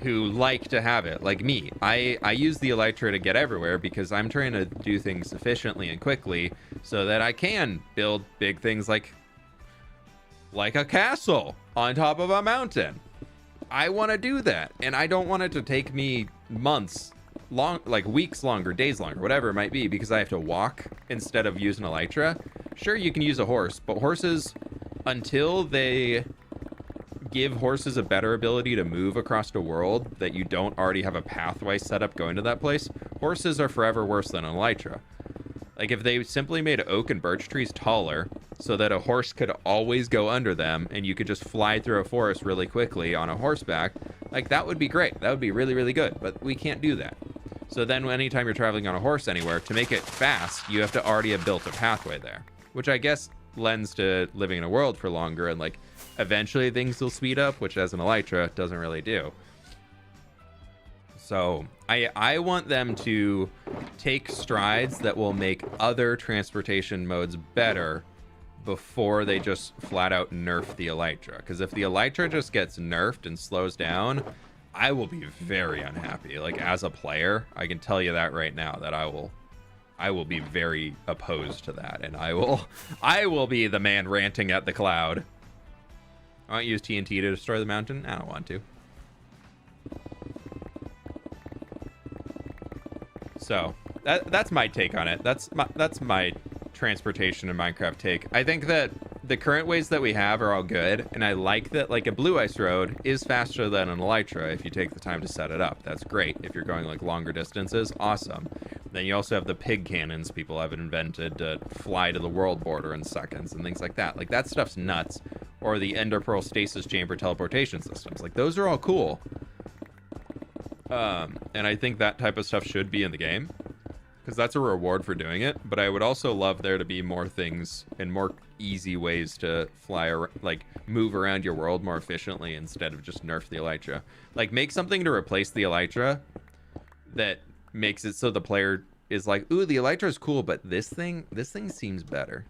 who like to have it. Like me, I use the Elytra to get everywhere because I'm trying to do things efficiently and quickly so that I can build big things like a castle on top of a mountain. I want to do that, and I don't want it to take me months long, like weeks longer, days longer, whatever it might be, because I have to walk instead of using Elytra. Sure, you can use a horse, but horses, until they give horses a better ability to move across the world that you don't already have a pathway set up going to that place, horses are forever worse than an Elytra. Like, if they simply made oak and birch trees taller so that a horse could always go under them and you could just fly through a forest really quickly on a horseback, like, that would be great. That would be really, really good, but we can't do that. So then anytime you're traveling on a horse anywhere, to make it fast, you have to already have built a pathway there, which I guess lends to living in a world for longer, and like eventually things will speed up, which as an Elytra doesn't really do. So I want them to take strides that will make other transportation modes better before they just flat out nerf the Elytra. Because if the Elytra just gets nerfed and slows down, I will be very unhappy. Like, as a player, I can tell you that right now, that I will be very opposed to that, and I will be the man ranting at the cloud. I won't use TNT to destroy the mountain. I don't want to. So that's my take on it. That's my transportation in Minecraft take. I think that the current ways that we have are all good, and I like that, like, a blue ice road is faster than an Elytra if you take the time to set it up. That's great. If you're going like longer distances, awesome. Then you also have the pig cannons people have invented to fly to the world border in seconds and things like that. Like, that stuff's nuts. Or the Ender Pearl stasis chamber teleportation systems. Like, those are all cool. And I think that type of stuff should be in the game, because that's a reward for doing it. But I would also love there to be more things and more easy ways to fly, like, move around your world more efficiently instead of just nerf the Elytra. Like, make something to replace the Elytra that makes it so the player is like, ooh, the Elytra is cool, but this thing seems better.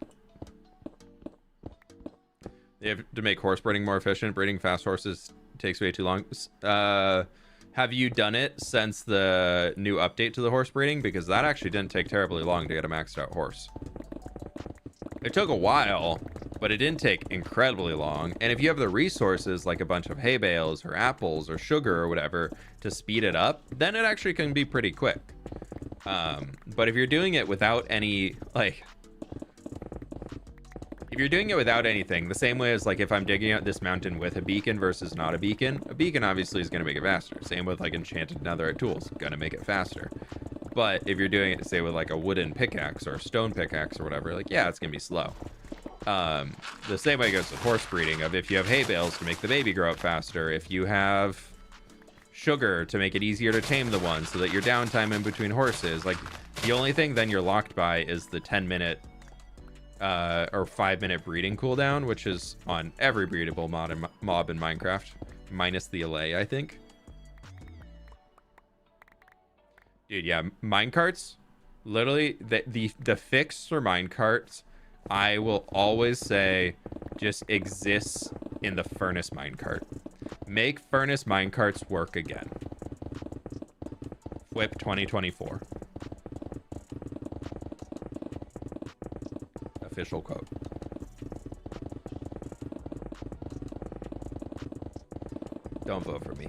They have to make horse breeding more efficient. Breeding fast horses takes way too long. Have you done it since the new update to the horse breeding? Because that actually didn't take terribly long to get a maxed out horse. It took a while, but it didn't take incredibly long. And if you have the resources, like a bunch of hay bales or apples or sugar or whatever, to speed it up, then it actually can be pretty quick. But if you're doing it without any, like... If you're doing it without anything, the same way as, like, if I'm digging out this mountain with a beacon versus not a beacon obviously is going to make it faster. Same with, like, enchanted netherite tools, going to make it faster. But if you're doing it, say, with, like, a wooden pickaxe or a stone pickaxe or whatever, like, yeah, it's going to be slow. The same way it goes with horse breeding, of if you have hay bales to make the baby grow up faster, if you have sugar to make it easier to tame the one so that your downtime in between horses, like, the only thing then you're locked by is the 10-minute or 5-minute breeding cooldown, which is on every breedable mob in Minecraft, minus the allay, I think. Dude, yeah, minecarts, literally, the fix for minecarts, I will always say, just exists in the furnace minecart. Make furnace minecarts work again. fWhip 2024. Official quote. Don't vote for me.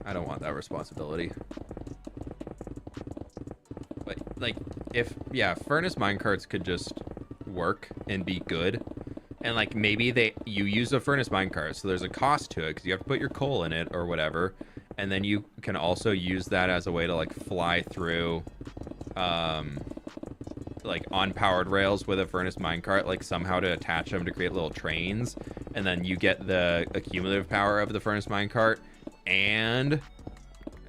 I don't want that responsibility. But, like, if, yeah, furnace minecarts could just work and be good, and, like, maybe you use a furnace minecart, so there's a cost to it because you have to put your coal in it or whatever, and then you can also use that as a way to, like, fly through like on powered rails with a furnace minecart, like somehow to attach them to create little trains, and then you get the accumulative power of the furnace minecart. And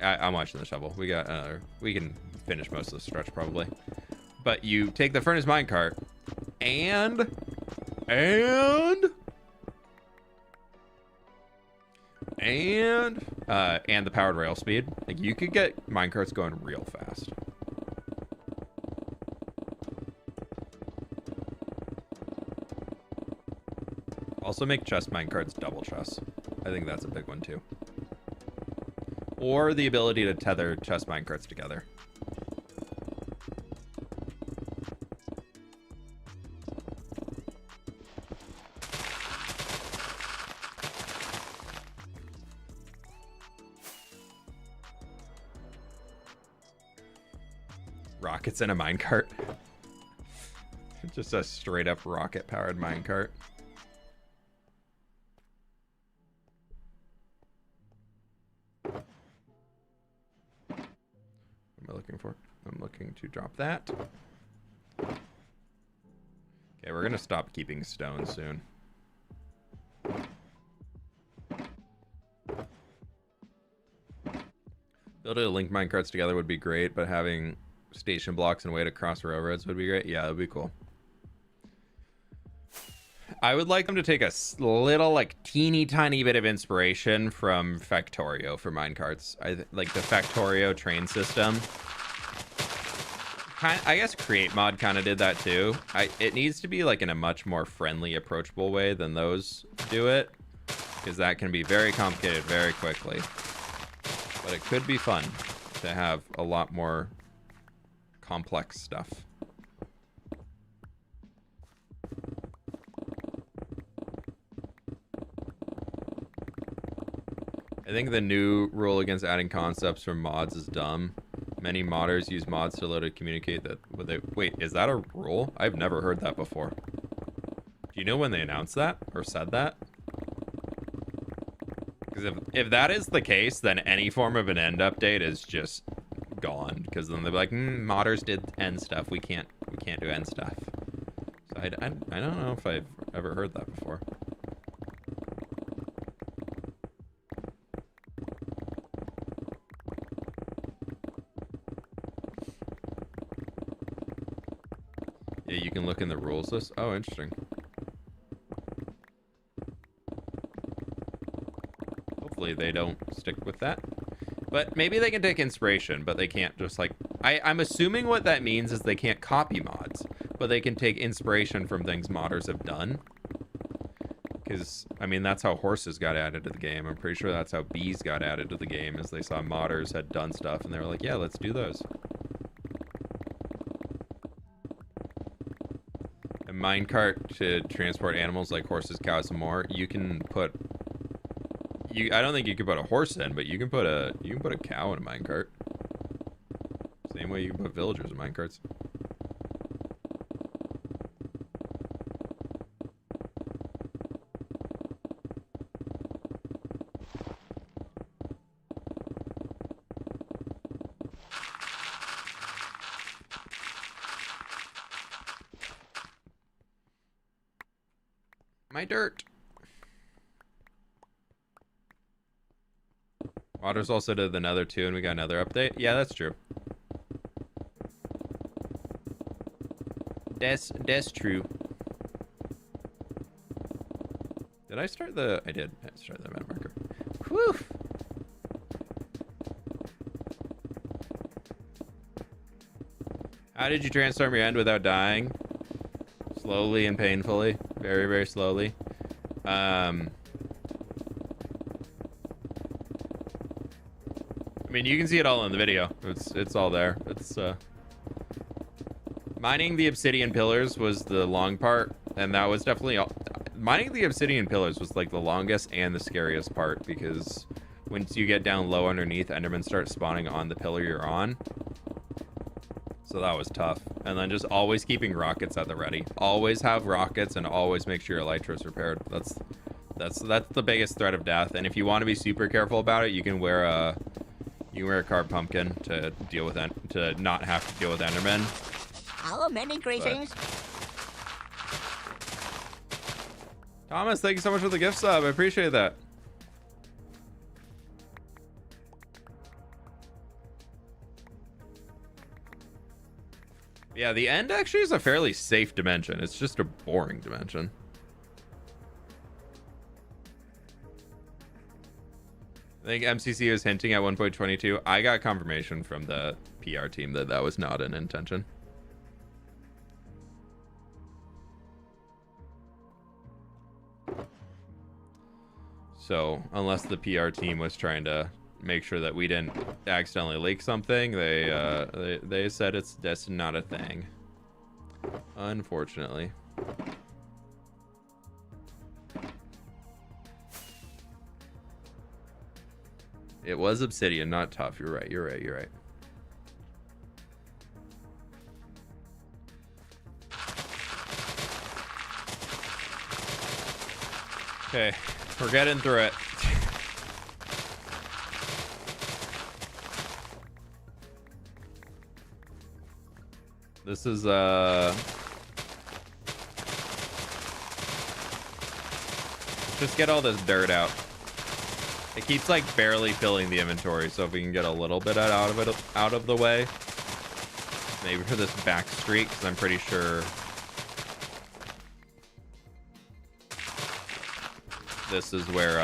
I'm watching the shovel. We can finish most of the stretch probably, but you take the furnace minecart and the powered rail speed. Like, you could get minecarts going real fast. Also make chest minecarts double chests. I think that's a big one too. Or the ability to tether chest minecarts together. Rockets in a minecart. Just a straight up rocket powered minecart. What am I looking for? I'm looking to drop that. Okay, we're gonna stop keeping stone soon. Ability to link minecarts together would be great, but having station blocks and a way to cross railroads would be great. Yeah, that would be cool. I would like them to take a little, like, teeny tiny bit of inspiration from Factorio for minecarts. Like the Factorio train system. I guess Create Mod kind of did that too. It needs to be like in a much more friendly, approachable way than those do it, because that can be very complicated very quickly. But it could be fun to have a lot more complex stuff. I think the new rule against adding concepts from mods is dumb. Many modders use mods to load to communicate that. Wait, is that a rule? I've never heard that before. Do you know when they announced that or said that? Because if that is the case, then any form of an end update is just gone. Because then they'll be like, modders did end stuff. We can't do end stuff. So I don't know if I've ever heard that before. Yeah, you can look in the rules list. Oh, interesting. Hopefully they don't stick with that. But maybe they can take inspiration, but they can't just like... I'm assuming what that means is they can't copy mods, but they can take inspiration from things modders have done. Because, I mean, that's how horses got added to the game. I'm pretty sure that's how bees got added to the game, is they saw modders had done stuff, and they were like, yeah, let's do those. A minecart to transport animals like horses, cows, and more. You can put... I don't think you can put a horse in, but you can put a cow in a minecart. Same way you can put villagers in minecarts. My dirt. Waters also did the Nether too, and we got another update. Yeah, that's true. That's true. Did I start the... I did start the meta marker. Whew. How did you transform your end without dying? Slowly and painfully. Very, very slowly. I mean, you can see it all in the video. It's all there. It's mining the obsidian pillars was the long part, and that was definitely mining the obsidian pillars was like the longest and the scariest part, because once you get down low underneath, endermen start spawning on the pillar you're on. So that was tough. And then just always keeping rockets at the ready. Always have rockets, and always make sure your elytra's repaired. That's the biggest threat of death. And if you want to be super careful about it, you can wear a carved pumpkin to deal with to not have to deal with endermen. How many greetings? Thomas, thank you so much for the gift sub. I appreciate that. Yeah, the end actually is a fairly safe dimension. It's just a boring dimension. I think MCC was hinting at 1.22. I got confirmation from the PR team that that was not an intention. So unless the PR team was trying to make sure that we didn't accidentally leak something, they said that's not a thing, unfortunately. It was obsidian, not tough. You're right. You're right. You're right. Okay, we're getting through it. This is just get all this dirt out. It keeps like barely filling the inventory, so if we can get a little bit out of the way, maybe for this back streak, because I'm pretty sure this is where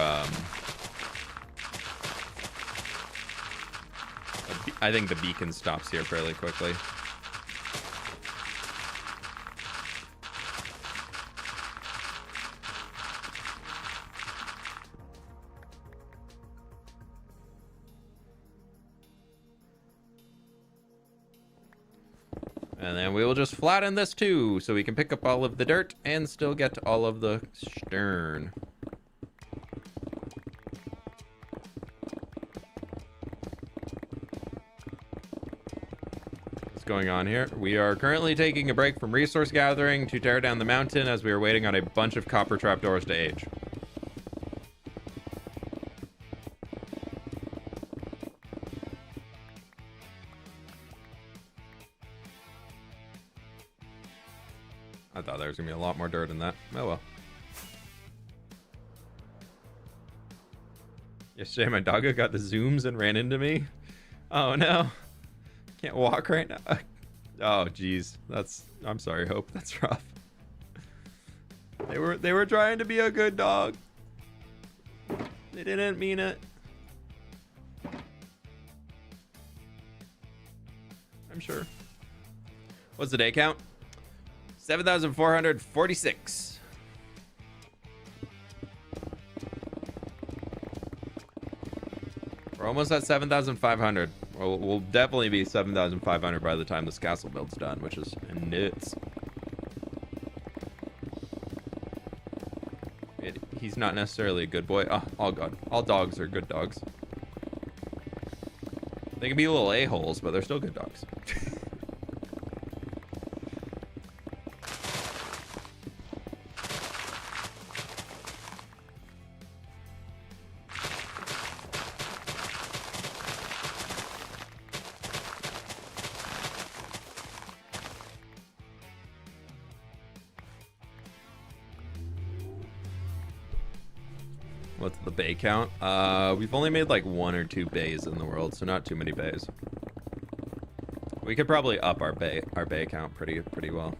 I think the beacon stops here fairly quickly. And then we will just flatten this too, so we can pick up all of the dirt and still get all of the stern. What's going on here? We are currently taking a break from resource gathering to tear down the mountain as we are waiting on a bunch of copper trapdoors to age. I thought there was gonna be a lot more dirt in that. Oh well. Yesterday my doggo got the zooms and ran into me. Oh no. Can't walk right now. Oh geez. I'm sorry, Hope. That's rough. They were trying to be a good dog. They didn't mean it. I'm sure. What's the day count? 7,446. We're almost at 7,500. We'll definitely be 7,500 by the time this castle build's done, which is nuts. He's not necessarily a good boy. Oh, all dogs are good dogs. They can be little a-holes, but they're still good dogs. What's the bay count? We've only made like 1 or 2 bays in the world, so not too many bays. We could probably up our bay count pretty well.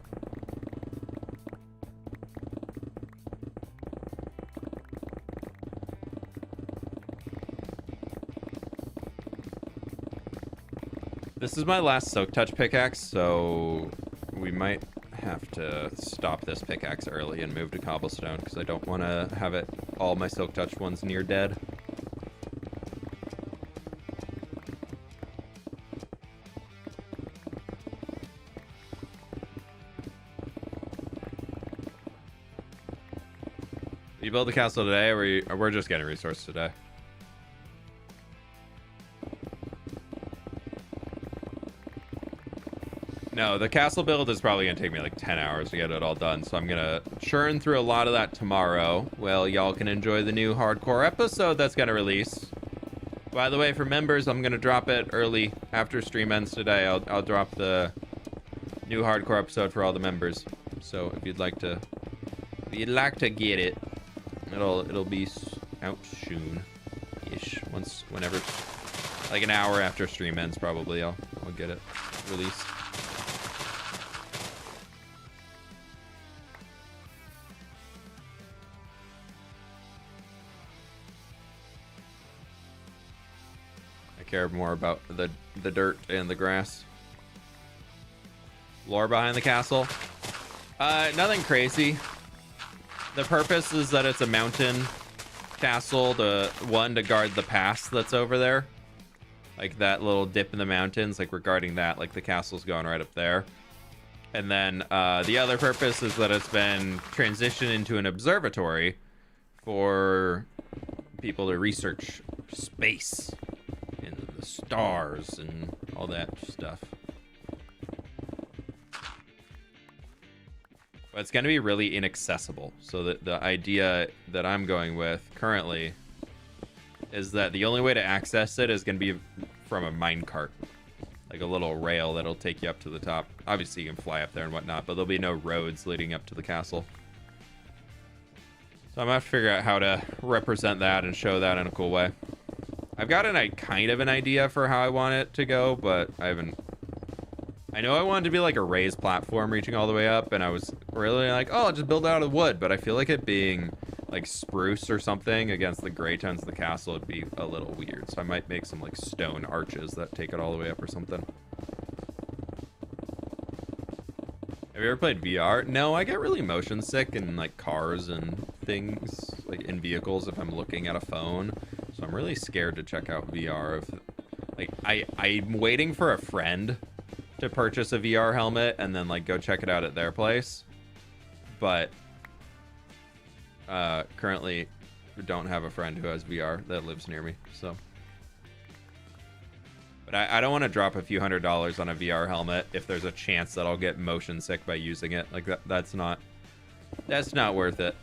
This is my last Silk Touch pickaxe, so we might have to stop this pickaxe early and move to cobblestone because I don't want to have it all my Silk Touch ones near dead. You build the castle today, or we're just getting resources today? No, the castle build is probably gonna take me like 10 hours to get it all done, so I'm gonna churn through a lot of that tomorrow. Well, y'all can enjoy the new hardcore episode that's gonna release. By the way, for members, I'm gonna drop it early after stream ends today. I'll drop the new hardcore episode for all the members. So if you'd like to get it, it'll be out soon-ish. Whenever, like an hour after stream ends, probably I'll get it released. Care more about the dirt and the grass. Lore behind the castle, nothing crazy. The purpose is that it's a mountain castle, the one to guard the pass that's over there. Like that little dip in the mountains, like we're guarding that, like the castle's going right up there. And then the other purpose is that it's been transitioned into an observatory for people to research space and the stars and all that stuff. But it's going to be really inaccessible. So the idea that I'm going with currently is that the only way to access it is going to be from a minecart. Like a little rail that'll take you up to the top. Obviously you can fly up there and whatnot, but there'll be no roads leading up to the castle. So I'm going to have to figure out how to represent that and show that in a cool way. I've got kind of an idea for how I want it to go, but I haven't... I know I wanted to be like a raised platform reaching all the way up, and I was really like, oh, I'll just build it out of wood, but I feel like it being like spruce or something against the gray tones of the castle would be a little weird. So I might make some like stone arches that take it all the way up or something. Have you ever played VR? No, I get really motion sick in like cars and things, like in vehicles if I'm looking at a phone. So I'm really scared to check out VR. Like I'm waiting for a friend to purchase a VR helmet and then like go check it out at their place. But currently don't have a friend who has VR that lives near me, so. But I don't want to drop a few $100s on a VR helmet if there's a chance that I'll get motion sick by using it. Like that's not worth it.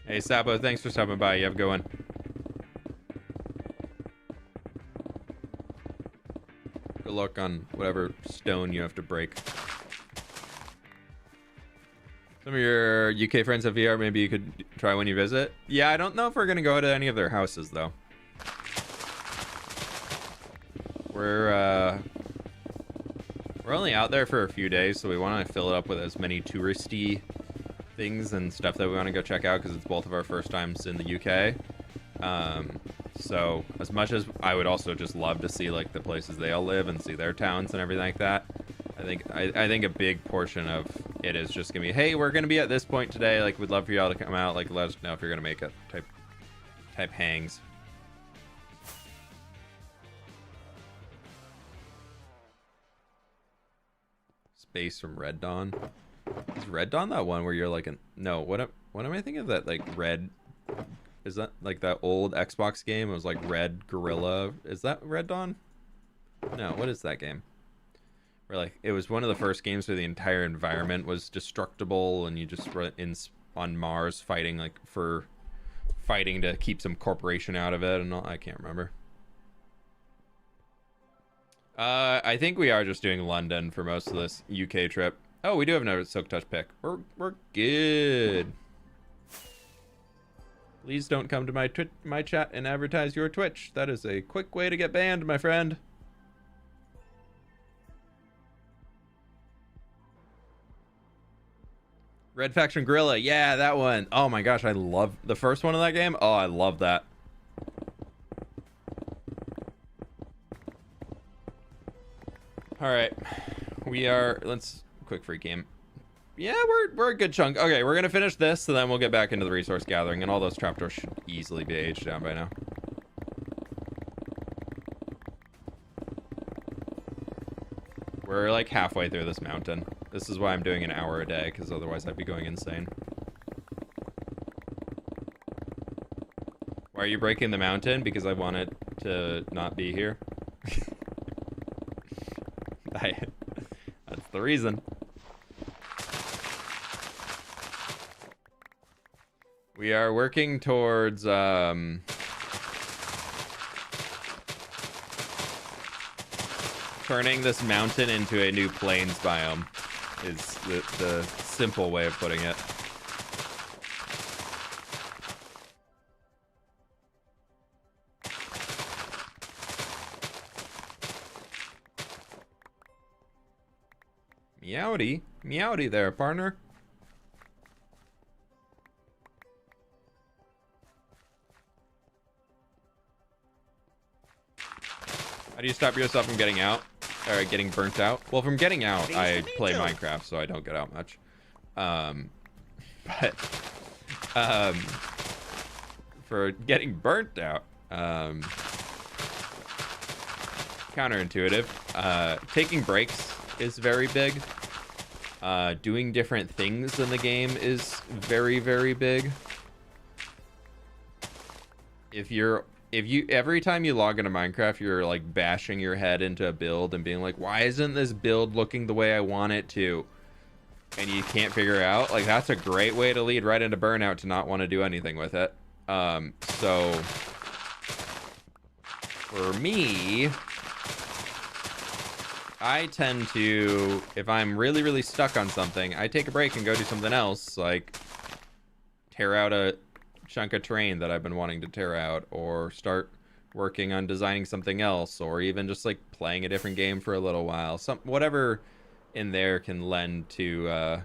Hey, Sabo, thanks for stopping by. You have a good one. Good luck on whatever stone you have to break. Some of your UK friends have VR. Maybe you could try when you visit. Yeah, I don't know if we're going to go to any of their houses, though. We're only out there for a few days, so we want to fill it up with as many touristy things and stuff that we want to go check out because it's both of our first times in the UK. So as much as I would also just love to see like the places they all live and see their towns and everything like that, I think a big portion of it is just gonna be, hey, we're gonna be at this point today, like we'd love for y'all to come out, like let us know if you're gonna make it type hangs. Space from Red Dawn. Is Red Dawn that one where you're like no, what am I thinking of? That like Red, is that like that old Xbox game? It was like Red Gorilla. Is that Red Dawn? No, what is that game? Where like it was one of the first games where the entire environment was destructible and you just were on Mars fighting to keep some corporation out of it and all. I can't remember. I think we are just doing London for most of this UK trip. Oh, we do have another Silk Touch pick. We're good. Please don't come to my chat and advertise your Twitch. That is a quick way to get banned, my friend. Red Faction Gorilla. Yeah, that one. Oh my gosh, I love the first one of that game. Oh, I love that. All right. Let's quick free game. Yeah, we're a good chunk. Okay, we're gonna finish this, and then we'll get back into the resource gathering, and all those trapdoors should easily be aged down by now. We're like halfway through this mountain. This is why I'm doing an hour a day, because otherwise I'd be going insane. Why are you breaking the mountain? Because I want it to not be here. That's the reason. We are working towards turning this mountain into a new plains biome is the simple way of putting it. Meowdy there, partner. do you stop yourself from getting out? Or getting burnt out? Well, from getting out, Pleased I to meet play you. Minecraft, so I don't get out much. But for getting burnt out, counterintuitive. Taking breaks is very big. Doing different things in the game is very, very big. If you every time you log into Minecraft, you're like bashing your head into a build and being like, why isn't this build looking the way I want it to? And you can't figure out, like, that's a great way to lead right into burnout, to not want to do anything with it. So for me, I tend to, if I'm really, really stuck on something, I take a break and go do something else, like tear out a chunk of terrain that I've been wanting to tear out, or start working on designing something else, or even just like playing a different game for a little while. Whatever in there can lend to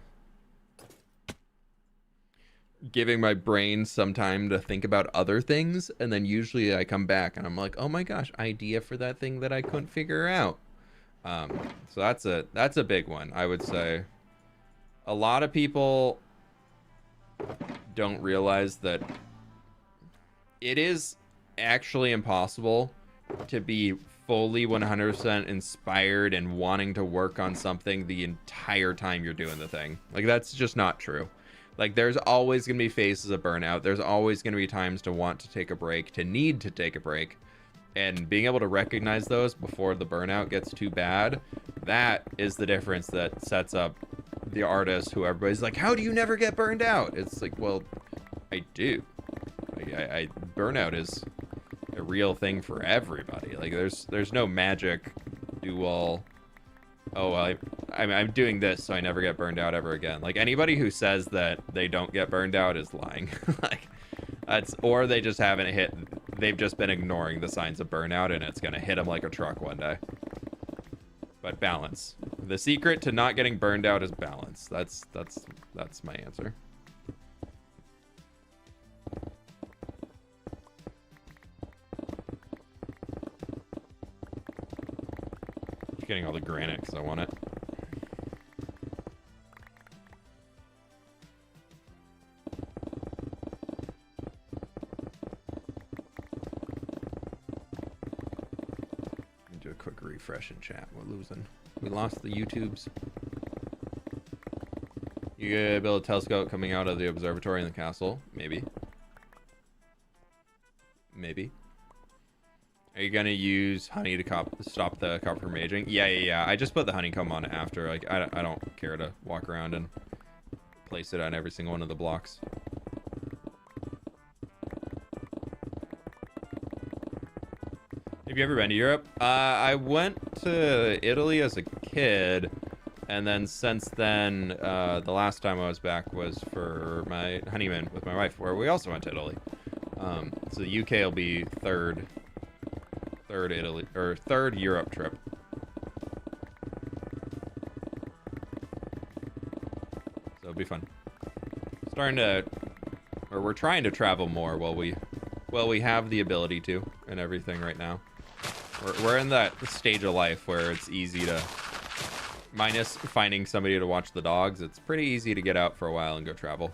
giving my brain some time to think about other things, and then usually I come back and I'm like, oh my gosh, idea for that thing that I couldn't figure out. So that's a big one. I would say a lot of people don't realize that it is actually impossible to be fully 100% inspired and wanting to work on something the entire time you're doing the thing. Like, that's just not true. Like, there's always going to be phases of burnout. There's always going to be times to want to take a break, to need to take a break. And being able to recognize those before the burnout gets too bad, that is the difference that sets up the artist who everybody's like, how do you never get burned out? It's like, well, I do. I burnout is a real thing for everybody. Like, there's no magic dual, oh, I'm doing this so I never get burned out ever again. Like, anybody who says that they don't get burned out is lying. Like, or they just haven't they've just been ignoring the signs of burnout, and it's gonna hit them like a truck one day. But balance. The secret to not getting burned out is balance. That's my answer. Just getting all the granite because I want it. Do a quick refresh in chat. We're losing. We lost the YouTubes. You gonna build a telescope coming out of the observatory in the castle? Maybe. Maybe. Are you gonna use honey to stop the copper from aging? Yeah. I just put the honeycomb on after. Like, I don't care to walk around and place it on every single one of the blocks. Have you ever been to Europe? I went to Italy as a kid, and then since then, the last time I was back was for my honeymoon with my wife, where we also went to Italy. So the UK will be third Italy, or third Europe trip. So it'll be fun. We're trying to travel more while we have the ability to, and everything right now. We're in that stage of life where it's easy to, minus finding somebody to watch the dogs, it's pretty easy to get out for a while and go travel.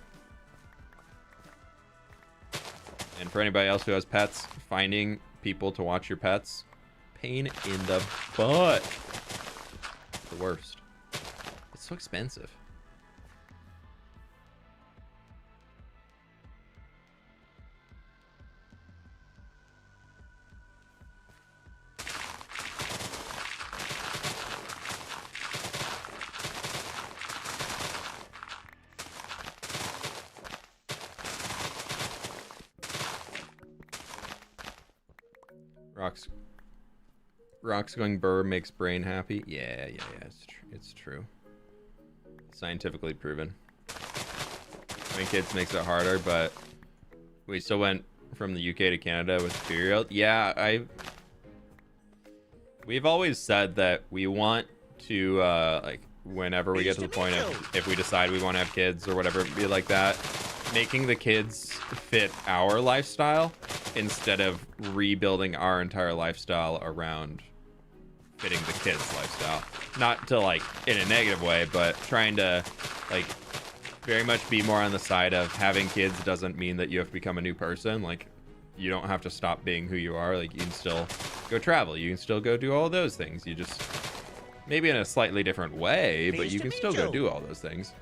And for anybody else who has pets, finding people to watch your pets, pain in the butt. It's the worst. It's so expensive. Rocks going burr makes brain happy. Yeah, it's true. Scientifically proven. Having kids makes it harder, but we still went from the UK to Canada with 2-year-old. Yeah, we've always said that we want to like, whenever we get to the point of, if we decide we want to have kids or whatever, be like that, making the kids fit our lifestyle instead of rebuilding our entire lifestyle around fitting the kids lifestyle. Not to like in a negative way, but trying to like very much be more on the side of having kids doesn't mean that you have to become a new person. Like, you don't have to stop being who you are. Like, you can still go travel. You can still go do all those things. You just, maybe in a slightly different way, but you can still go do all those things.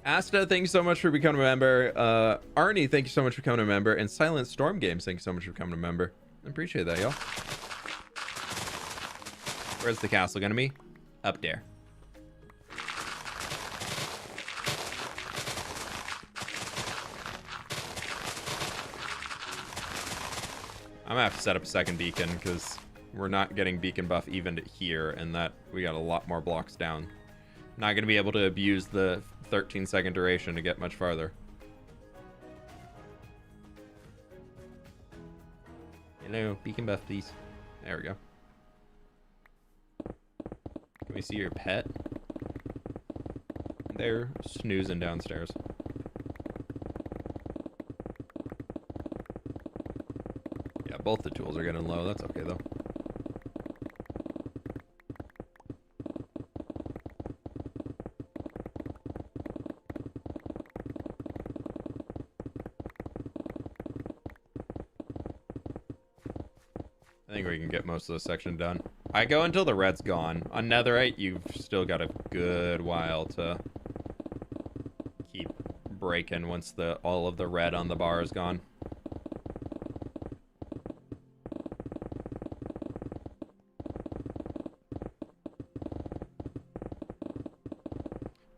Asta, thank you so much for becoming a member. Arnie, thank you so much for becoming a member. And Silent Storm Games, thank you so much for becoming a member. I appreciate that, y'all. Where's the castle gonna be? Up there. I'm gonna have to set up a second beacon because we're not getting beacon buff even to here, and that we got a lot more blocks down. Not gonna be able to abuse the 13-second duration to get much farther. Hello, beacon buff, please. There we go. Can we see your pet? They're snoozing downstairs. Yeah, both the tools are getting low. That's okay, though. I think we can get most of this section done. I go until the red's gone. On netherite, you've still got a good while to keep breaking once all of the red on the bar is gone.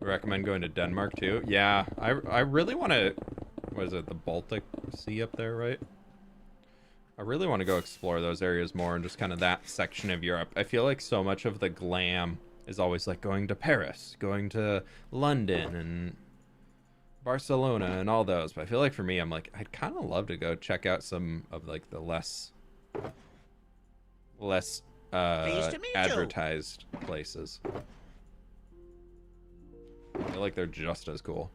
I recommend going to Denmark too. Yeah, I really want to. What is it? The Baltic Sea up there, right? I really want to go explore those areas more and just kind of that section of Europe. I feel like so much of the glam is always like going to Paris, going to London and Barcelona and all those. But I feel like for me, I'm like, I'd kind of love to go check out some of like the less advertised places. I feel like they're just as cool.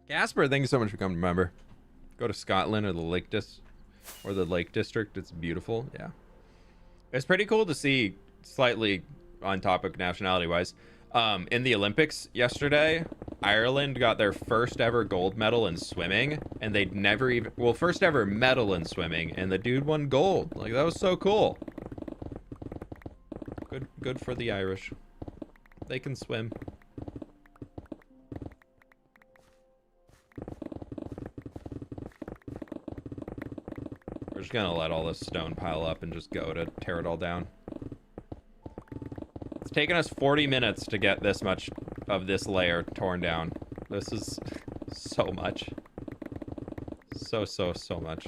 Casper, thank you so much for coming to member. Go to Scotland or the Lake District. It's beautiful. Yeah. It's pretty cool to see, slightly on topic nationality wise. In the Olympics yesterday, Ireland got their first ever gold medal in swimming, and they'd never even, well, first ever medal in swimming, and the dude won gold. Like, that was so cool. Good for the Irish. They can swim. We're just gonna let all this stone pile up and just go to tear it all down. It's taken us 40 minutes to get this much of this layer torn down. This is so much. So much.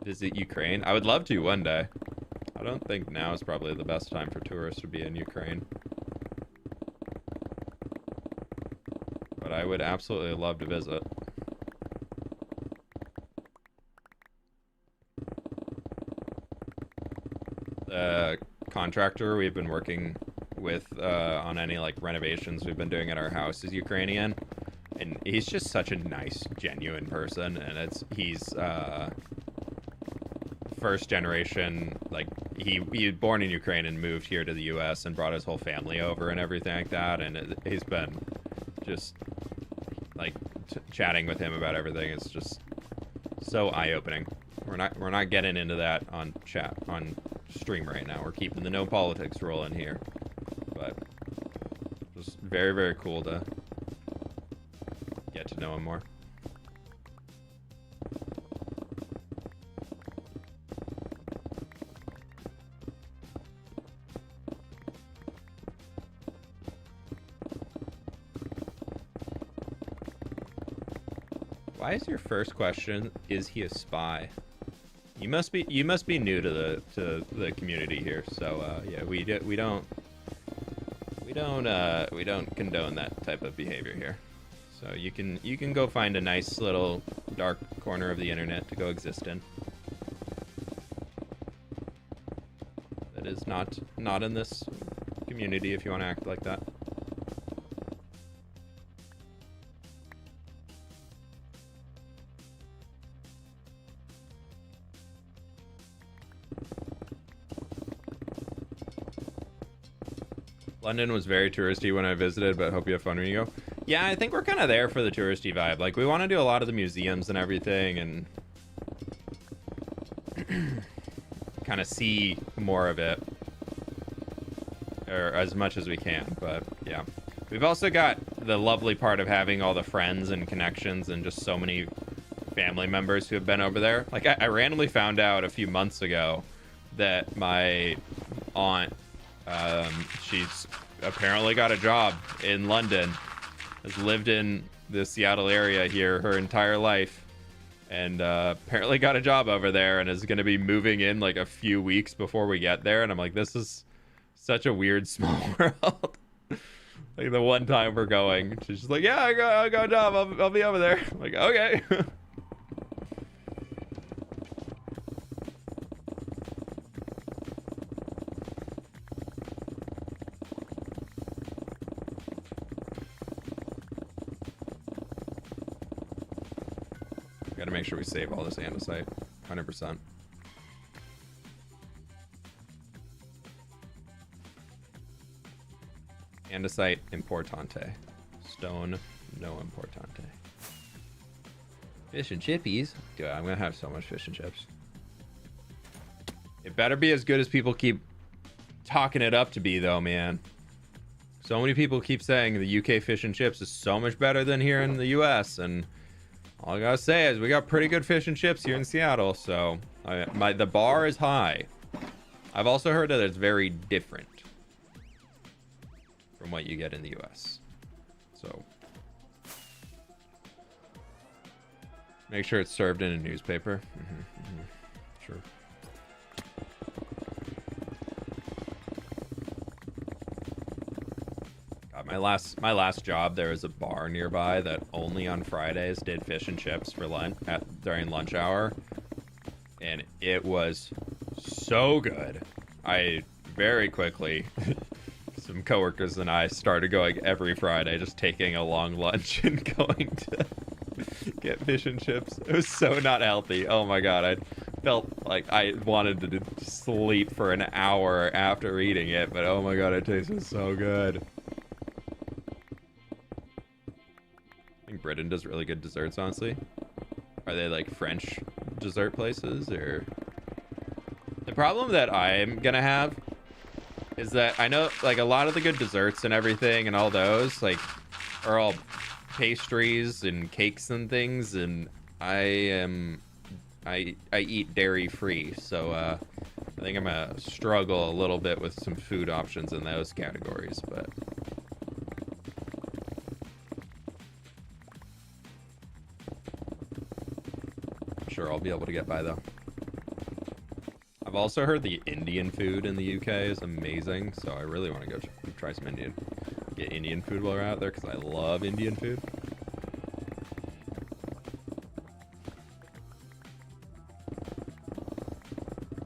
Visit Ukraine? I would love to one day. I don't think now is probably the best time for tourists to be in Ukraine. But I would absolutely love to visit. The contractor we've been working with on any like renovations we've been doing at our house is Ukrainian, and he's just such a nice, genuine person. And he's first generation, like he was born in Ukraine and moved here to the US and brought his whole family over and everything like that. And he's been just like chatting with him about everything. It's just so eye-opening. We're not getting into that on stream right now. We're keeping the no politics rolling here, but just very, very cool to get to know him more. Why is your first question, is he a spy? You must be new to the community here. So yeah, we don't condone that type of behavior here. So you can go find a nice little dark corner of the internet to go exist in. That is not in this community if you want to act like that. London was very touristy when I visited, but hope you have fun when you go. Yeah, I think we're kind of there for the touristy vibe. Like, we want to do a lot of the museums and everything, and kind of see more of it, or as much as we can. But yeah, we've also got the lovely part of having all the friends and connections and just so many family members who have been over there. Like, I randomly found out a few months ago that my aunt, she's apparently got a job in London, has lived in the Seattle area here her entire life, and apparently got a job over there and is going to be moving in like a few weeks before we get there. And I'm like, this is such a weird small world. Like, the one time we're going, she's just like, yeah, I got a job, I'll be over there. I'm like, okay. Gotta make sure we save all this andesite, 100%. Andesite importante. Stone, no importante. Fish and chippies. Dude, I'm gonna have so much fish and chips. It better be as good as people keep talking it up to be, though, man. So many people keep saying the UK fish and chips is so much better than here in the US, and all I gotta say is we got pretty good fish and chips here in Seattle, so the bar is high. I've also heard that it's very different from what you get in the US. So make sure it's served in a newspaper. Sure. My last job, there was a bar nearby that only on Fridays did fish and chips for lunch during lunch hour, and it was so good. I very quickly, some coworkers and I started going every Friday, just taking a long lunch and going to get fish and chips. It was so not healthy. Oh my god, I felt like I wanted to sleep for an hour after eating it, but oh my god, it tasted so good. I think Britain does really good desserts, honestly. Are they like French dessert places, or? The problem that I'm gonna have is that I know like a lot of the good desserts and everything and all those like are all pastries and cakes and things, and I eat dairy free, so I think I'm gonna struggle a little bit with some food options in those categories, but I'm sure I'll be able to get by though. I've also heard the Indian food in the UK is amazing, so I really want to go try some get Indian food while we're out there, because I love Indian food.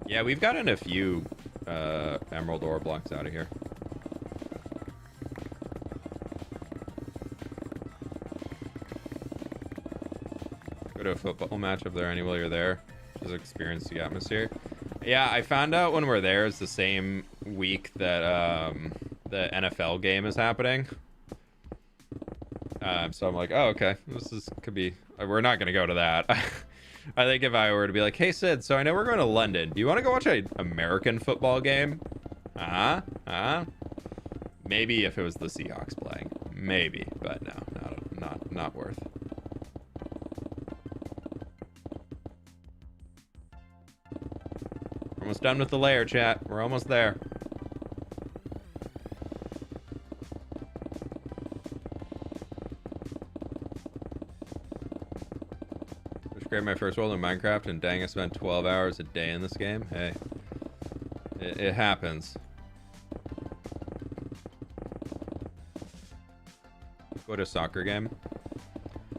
Yeah, we've gotten a few emerald ore blocks out of here. Go to a football match up there anyway while you're there. Just experience the atmosphere. Yeah, I found out when we're there, it's the same week that the NFL game is happening. So I'm like, oh, okay, could be. We're not gonna go to that. I think if I were to be like, hey Sid, so I know we're going to London. Do you want to go watch an American football game? Maybe if it was the Seahawks playing, maybe, but no, not worth. Almost done with the layer, chat. We're almost there. Just grabbed my first world in Minecraft, and dang, I spent 12 hours a day in this game. Hey, it happens. Go to a soccer game.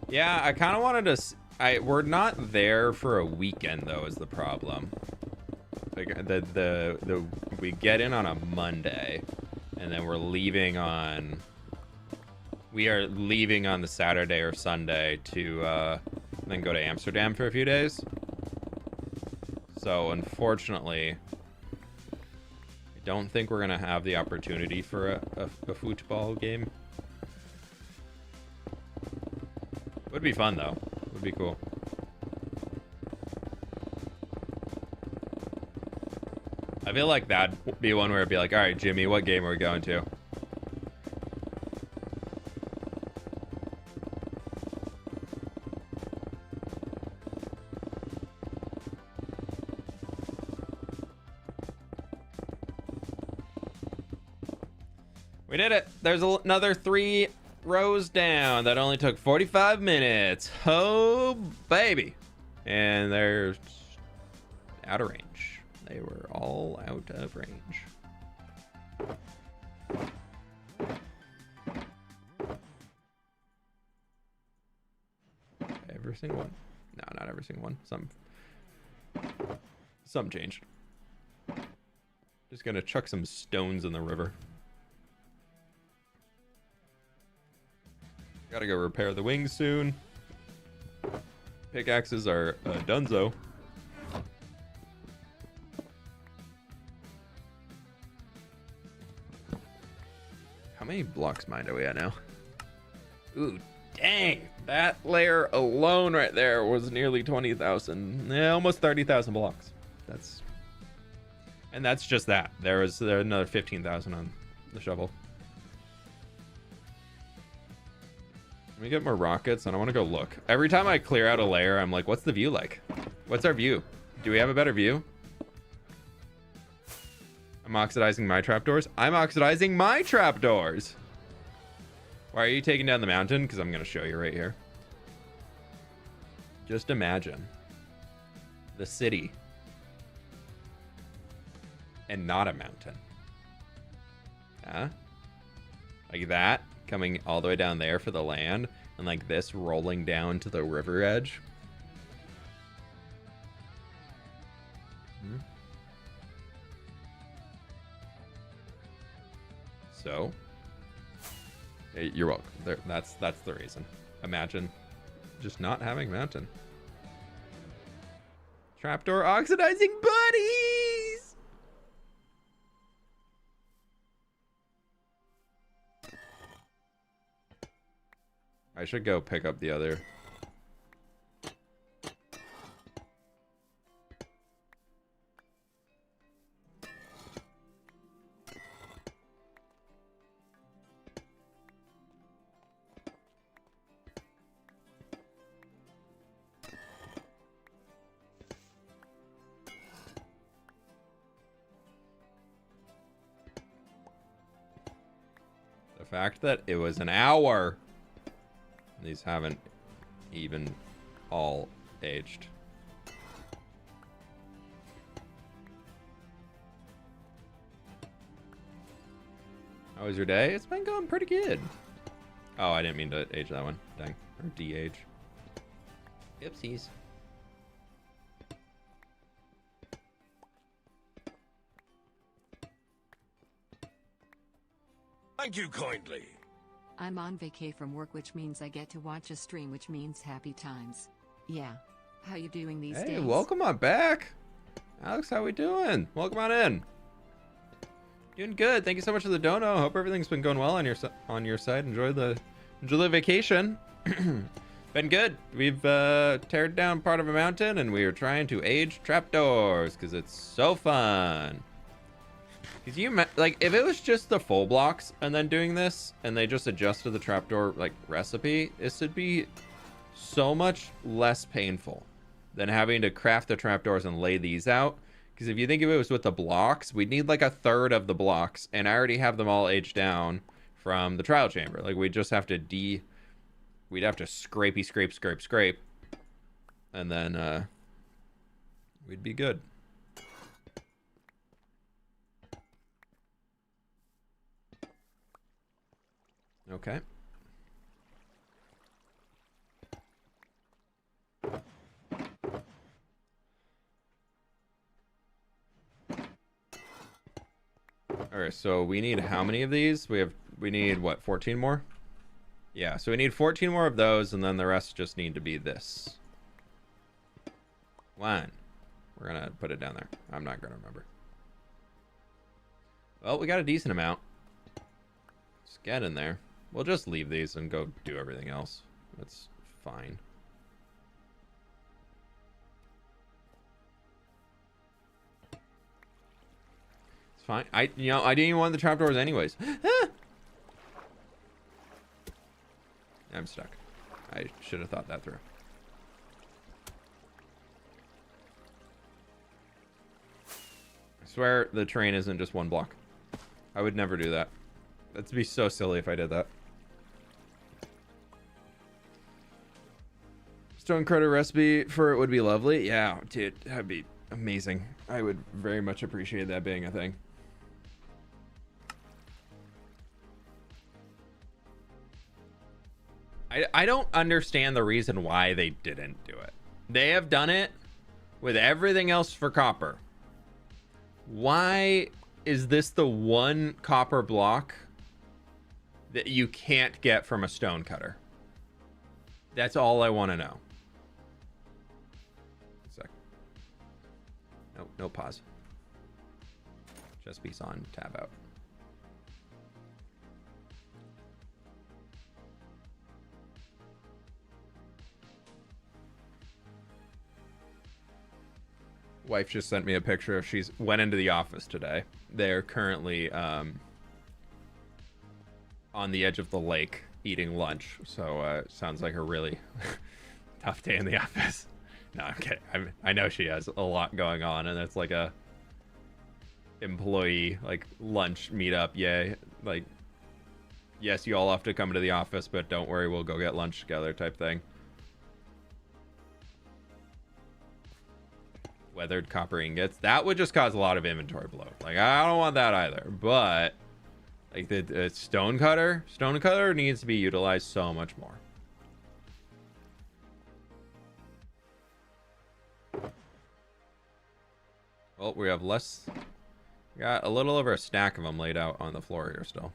Yeah, I kind of wanted to. We're not there for a weekend though, is the problem. Like we get in on a Monday, and then we are leaving on the Saturday or Sunday to then go to Amsterdam for a few days. So unfortunately, I don't think we're gonna have the opportunity for a football game. Would be fun though. Would be cool. I feel like that'd be one where it'd be like, all right, Jimmy, what game are we going to? We did it. There's another 3 rows down. That only took 45 minutes. Oh, baby. And they're out of range. They were all out of range. Every single one. No, not every single one. Some changed. Just gonna chuck some stones in the river. Gotta go repair the wings soon. Pickaxes are donezo. How many blocks mined are we at now? Ooh, dang. That layer alone right there was nearly 20,000. Yeah, almost 30,000 blocks. And that's just that. There's another 15,000 on the shovel. Let me get more rockets, and I want to go look. Every time I clear out a layer, I'm like, what's the view like? What's our view? Do we have a better view? I'm oxidizing my trapdoors. I'm oxidizing my trapdoors. Why are you taking down the mountain? Because I'm going to show you right here. Just imagine the city and not a mountain. Huh? Like that, coming all the way down there for the land, and like this rolling down to the river edge. So, hey, you're welcome. There, that's the reason. Imagine just not having mountain. Trapdoor oxidizing buddies. I should go pick up the other. The fact that it was an hour. These haven't even all aged. How was your day? It's been going pretty good. Oh, I didn't mean to age that one. Dang. Or de-age. Oopsies. Thank you kindly. I'm on vacay from work, which means I get to watch a stream, which means happy times. Yeah. How you doing these days? Hey, welcome on back. Alex, how we doing? Welcome on in. Doing good. Thank you so much for the dono. Hope everything's been going well on your side. Enjoy the vacation. Been good. We've teared down part of a mountain, and we are trying to age trapdoors because it's so fun. Because like, if it was just the full blocks and then doing this, and they just adjusted the trapdoor like recipe, this would be so much less painful than having to craft the trapdoors and lay these out. Because if you think of it was with the blocks, we'd need like a third of the blocks, and I already have them all aged down from the trial chamber. Like, we'd just have to we'd have to scrape, and then we'd be good. Okay. All right, so we need how many of these? We need what, 14 more? Yeah, so we need 14 more of those, and then the rest just need to be this. One. We're gonna put it down there. I'm not gonna remember. Well, we got a decent amount. Let's get in there. We'll just leave these and go do everything else. That's fine. It's fine. I didn't even want the trapdoors anyways. I'm stuck. I should have thought that through. I swear the train isn't just one block. I would never do that. That'd be so silly if I did that. Stone cruder recipe for it would be lovely. Yeah, dude, that'd be amazing. I would very much appreciate that being a thing. I don't understand the reason why they didn't do it. They have done it with everything else for copper. Why is this the one copper block that you can't get from a stone cutter? That's all I want to know. A sec. No pause. Just piece on, tab out. Wife just sent me a picture of she's went into the office today. They're currently on the edge of the lake eating lunch, so sounds like a really tough day in the office. No, I'm kidding. I know she has a lot going on, and it's like a employee like lunch meetup. Yay! Like, yes, you all have to come to the office, but don't worry, we'll go get lunch together type thing. Weathered copper ingots. That would just cause a lot of inventory bloat. Like, I don't want that either. But like the stone cutter needs to be utilized so much more. Well, we have less. We got a little over a stack of them laid out on the floor here still.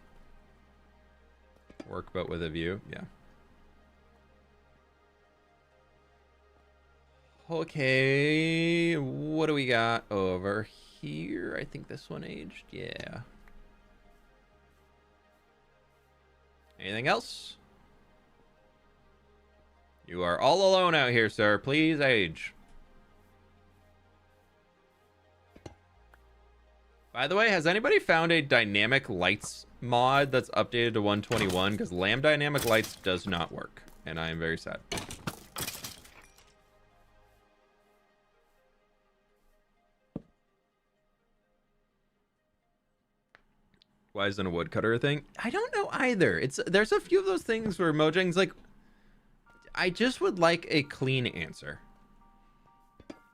Work but with a view. Yeah. Okay, what do we got over here? I think this one aged. Yeah. Anything else? You are all alone out here, sir. Please age. By the way, has anybody found a dynamic lights mod that's updated to 121? Because lamb dynamic lights does not work, and I am very sad. Why isn't a woodcutter a thing? I don't know either. There's a few of those things where Mojang's like, I just would like a clean answer.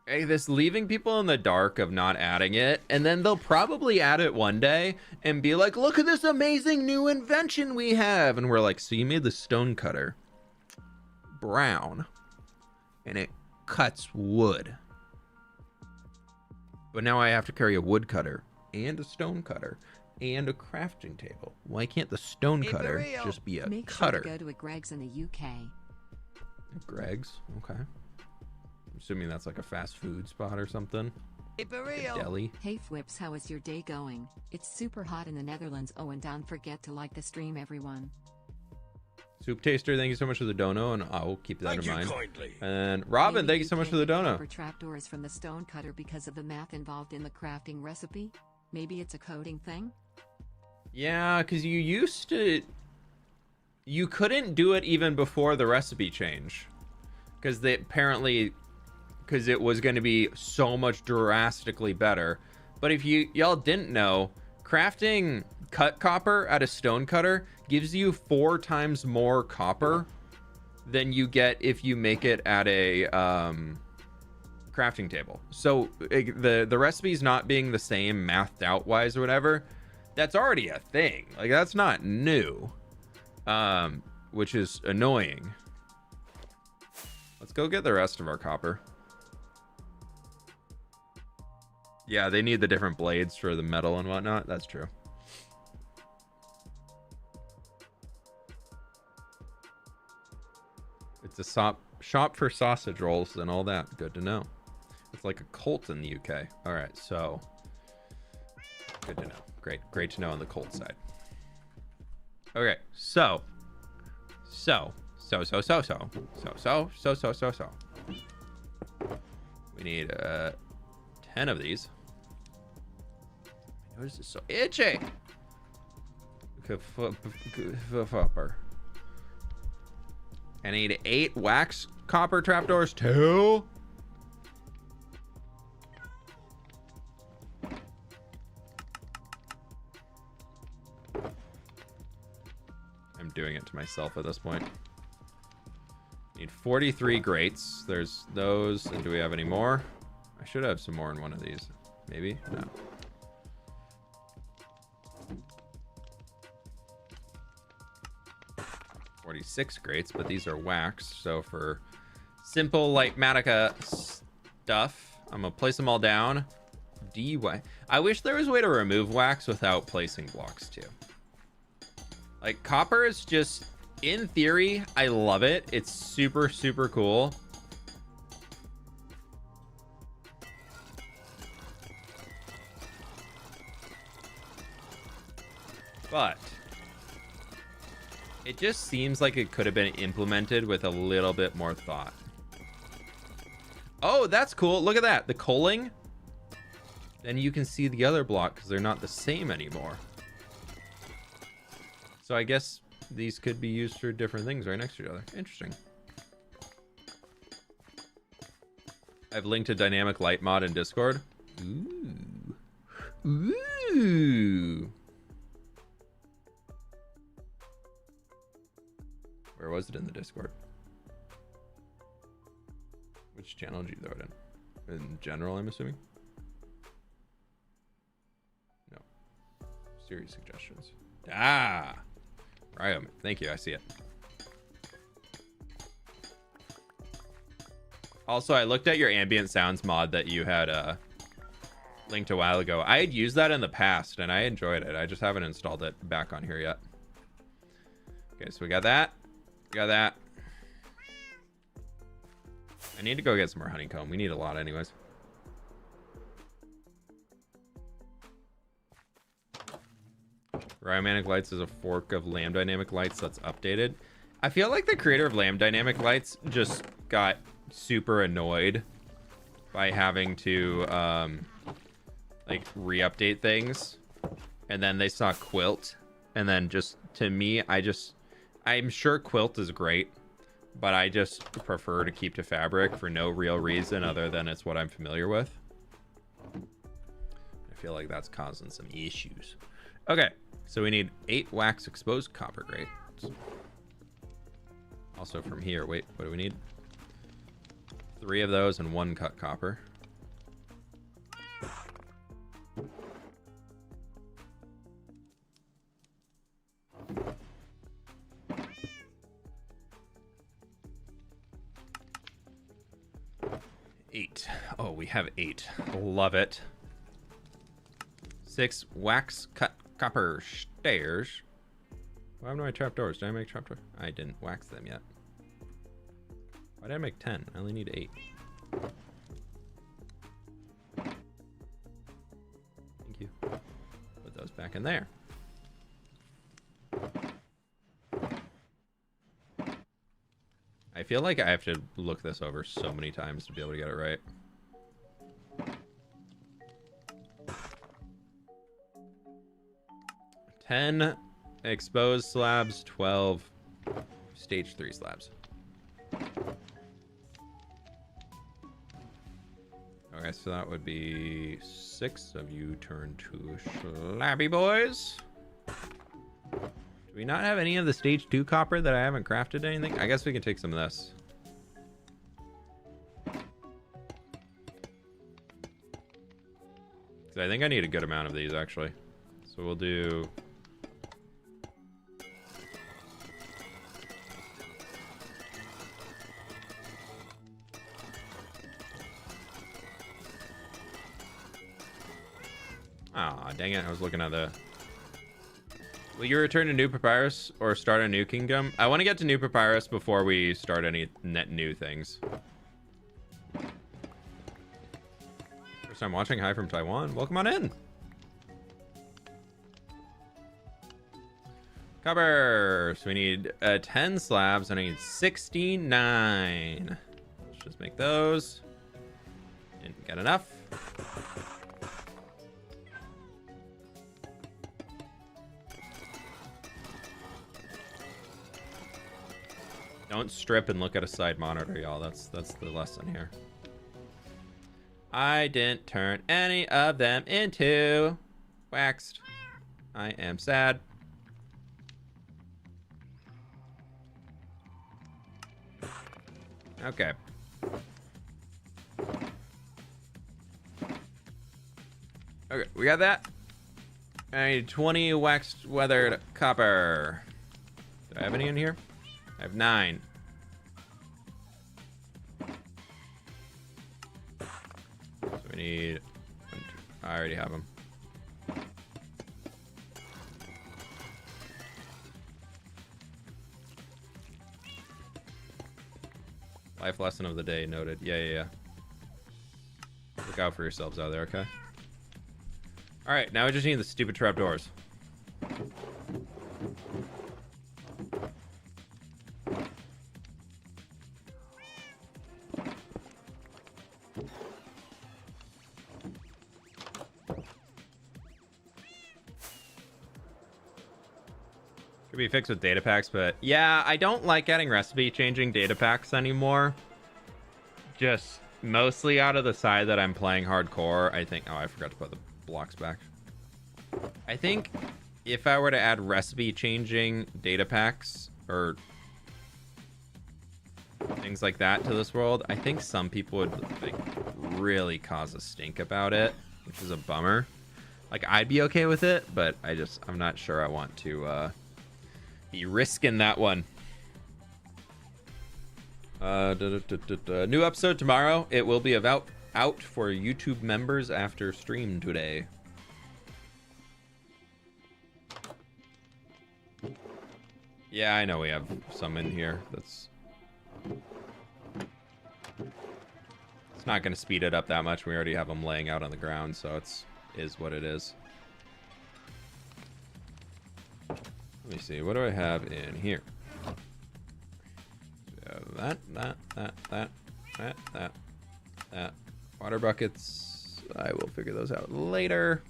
Hey, this leaving people in the dark of not adding it, and then they'll probably add it one day and be like, look at this amazing new invention we have. And we're like, so you made the stone cutter brown and it cuts wood. But now I have to carry a woodcutter and a stone cutter and a crafting table. Why can't the stone cutter just be a Make cutter? Sure to go to a Greg's in the UK. Greg's? Okay. I'm assuming that's like a fast food spot or something. Like a deli. Hey fWhips, how is your day going? It's super hot in the Netherlands. Oh, and don't forget to like the stream, everyone. Soup Taster, thank you so much for the dono, and I'll keep that in mind. Kindly. And Robin, Maybe thank you so much for the can't dono. get trapdoors from the stone cutter because of the math involved in the crafting recipe. Maybe it's a coding thing. Yeah, because you couldn't do it even before the recipe change, because they apparently, because it was going to be so much drastically better. But if y'all didn't know, crafting cut copper at a stone cutter gives you 4 times more copper than you get if you make it at a crafting table. So the recipes not being the same mathed out wise or whatever, that's already a thing. Like, that's not new, which is annoying. Let's go get the rest of our copper. Yeah, they need the different blades for the metal and whatnot. That's true. to shop for sausage rolls and all that. Good to know. It's like a cult in the UK. All right, so good to know. Great to know on the cult side. Okay, so we need 10 of these. What is this so itchy? I need 8 wax copper trapdoors too. I'm doing it to myself at this point. Need 43 grates. There's those. And do we have any more? I should have some more in one of these. Maybe? No. Six grates, but these are wax. So for simple like Matica stuff, I'm gonna place them all down. I wish there was a way to remove wax without placing blocks too. Like copper is just, in theory, I love it. It's super cool. But it just seems like it could have been implemented with a little bit more thought. Oh, that's cool. Look at that. The culling. Then you can see the other block because they're not the same anymore. So I guess these could be used for different things right next to each other. Interesting. I've linked a dynamic light mod in Discord. Ooh. Where was it in the Discord? Which channel did you throw it in? In general, I'm assuming? No. Series suggestions. Ah! Right. Thank you. I see it. Also, I looked at your ambient sounds mod that you had linked a while ago. I had used that in the past, and I enjoyed it. I just haven't installed it back on here yet. Okay, so we got that. Got that. I need to go get some more honeycomb. We need a lot anyways. Rhyomanic Lights is a fork of Lamb Dynamic Lights that's updated. I feel like the creator of Lamb Dynamic Lights just got super annoyed by having to like re-update things. And then they saw Quilt. And then just, to me, I'm sure Quilt is great, but I just prefer to keep to Fabric for no real reason other than it's what I'm familiar with. I feel like that's causing some issues. Okay, so we need 8 wax exposed copper grates. Also from here, wait, what do we need? 3 of those and 1 cut copper. Oh, we have 8. Love it. 6 wax cut copper stairs. What happened to my trapdoors? Did I make trapdoors? I didn't wax them yet. Why did I make 10? I only need 8. Thank you. Put those back in there. I feel like I have to look this over so many times to be able to get it right. $10 exposed slabs, 12 stage 3 slabs. Okay, so that would be 6 of you turn to slabby boys. Do we not have any of the stage 2 copper that I haven't crafted anything? I guess we can take some of this. I think I need a good amount of these, actually. So we'll do... Ah, dang it. I was looking at the... Will you return to New Papyrus or start a new kingdom? I want to get to New Papyrus before we start any net new things. First time watching. Hi from Taiwan. Welcome on in. Copper. So we need 10 slabs and I need 69. Let's just make those. Didn't get enough. Don't strip and look at a side monitor, y'all. That's the lesson here. I didn't turn any of them into waxed. I am sad. Okay. Okay, we got that. I need 20 waxed weathered copper. Do I have any in here? I have 9. So we need... I already have them. Life lesson of the day noted. Yeah. Look out for yourselves out there, okay? Alright, now we just need the stupid trapdoors. Could be fixed with data packs, but yeah, I don't like adding recipe changing data packs anymore. Just mostly out of the side that I'm playing hardcore. I think, oh, I forgot to put the blocks back. I think if I were to add recipe changing data packs or things like that to this world, I think some people would like really cause a stink about it, which is a bummer. Like, I'd be okay with it, but I'm not sure I want to be risking that one. New episode tomorrow. It will be out for YouTube members after stream today. Yeah, I know we have some in here. It's not going to speed it up that much. We already have them laying out on the ground, so is what it is. Let me see. What do I have in here? That. Water buckets. I will figure those out later.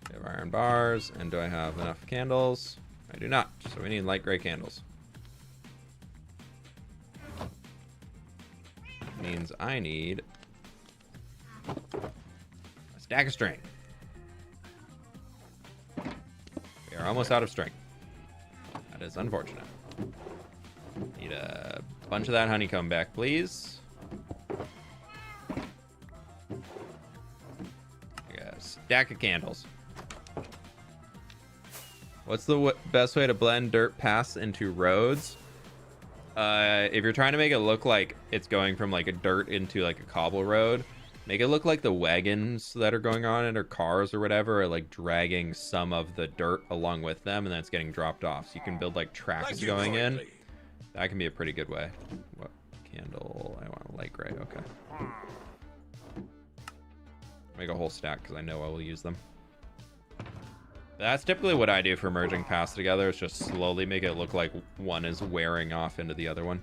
We have iron bars. And do I have enough candles? I do not. So we need light gray candles. Means I need a stack of string. We are almost out of string. That is unfortunate. Need a bunch of that honeycomb back, please. I got a stack of candles. What's the best way to blend dirt paths into roads? If you're trying to make it look like it's going from like a dirt into like a cobble road, make it look like the wagons that are going on it or cars or whatever are like dragging some of the dirt along with them, and then it's getting dropped off. So you can build like tracks going in. That can be a pretty good way. What candle? I want a light gray. Okay. Make a whole stack because I know I will use them. That's typically what I do for merging paths together. Is just slowly make it look like one is wearing off into the other one.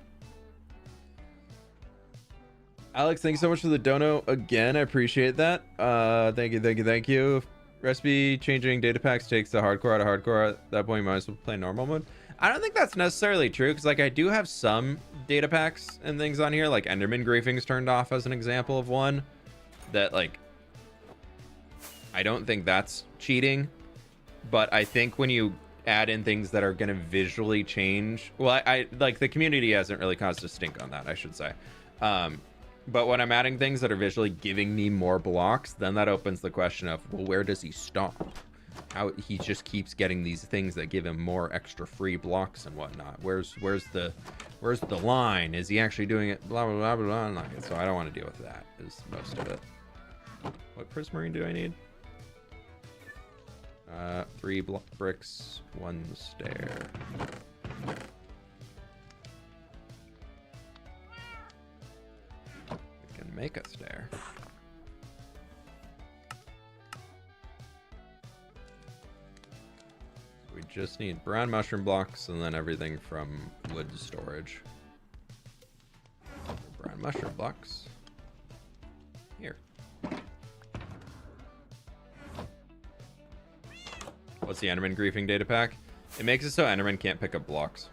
Alex, thanks so much for the dono again. I appreciate that. Thank you. Recipe changing data packs takes the hardcore out of hardcore. At that point, you might as well play normal mode. I don't think that's necessarily true, because like I do have some data packs and things on here, like Enderman griefings turned off as an example of one that like I don't think that's cheating. But I think when you add in things that are going to visually change, well, I like the community hasn't really caused a stink on that, I should say. But when I'm adding things that are visually giving me more blocks, then that opens the question of, well, where does he stop? How he just keeps getting these things that give him more extra free blocks and whatnot. Where's the line? Is he actually doing it? Blah blah blah blah blah. So I don't want to deal with that. Is most of it. What prismarine do I need? 3 bricks, 1 stair. We can make a stair. We just need brown mushroom blocks and then everything from wood storage. Brown mushroom blocks. Here. What's the Enderman griefing data pack? It makes it so Enderman can't pick up blocks.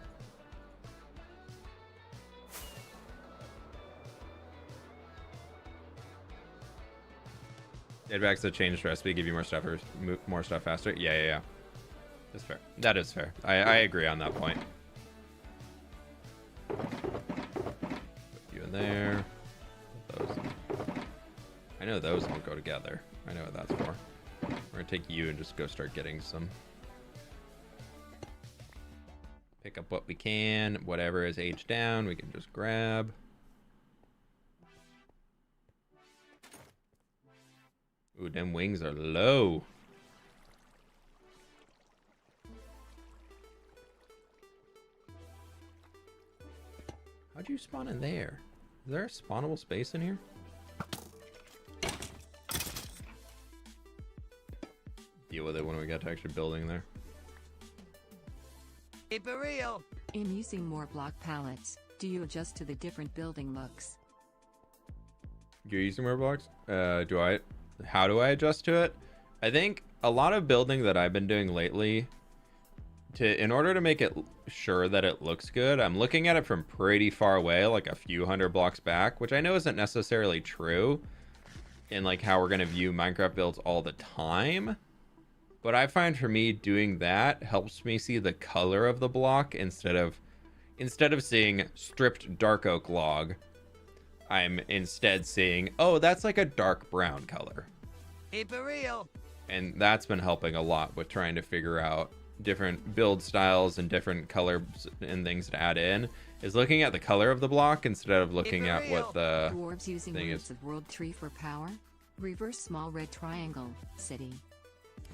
Data packs that change recipe give you more stuff or more stuff faster. Yeah. That's fair. That is fair. I agree on that point. Put you in there. Put those in. I know those won't go together. I know what that's for. We're gonna take you and just go start getting some. Pick up what we can. Whatever is aged down, we can just grab. Ooh, them wings are low. How'd you spawn in there? Is there a spawnable space in here? Deal with it when we get to actually building there. Keep it real. I'm using more block pallets. Do you adjust to the different building looks? You're using more blocks? How do I adjust to it? I think a lot of building that I've been doing lately, in order to make it sure that it looks good, I'm looking at it from pretty far away, like a few hundred blocks back, which I know isn't necessarily true in like how we're going to view Minecraft builds all the time. But I find for me doing that helps me see the color of the block instead of seeing stripped dark oak log. I'm instead seeing, oh, that's like a dark brown color. Keep it real. And that's been helping a lot with trying to figure out different build styles and different colors and things to add in, is looking at the color of the block instead of looking at what the Dwarves using thing roots is. of world tree for power. Reverse small red triangle. City.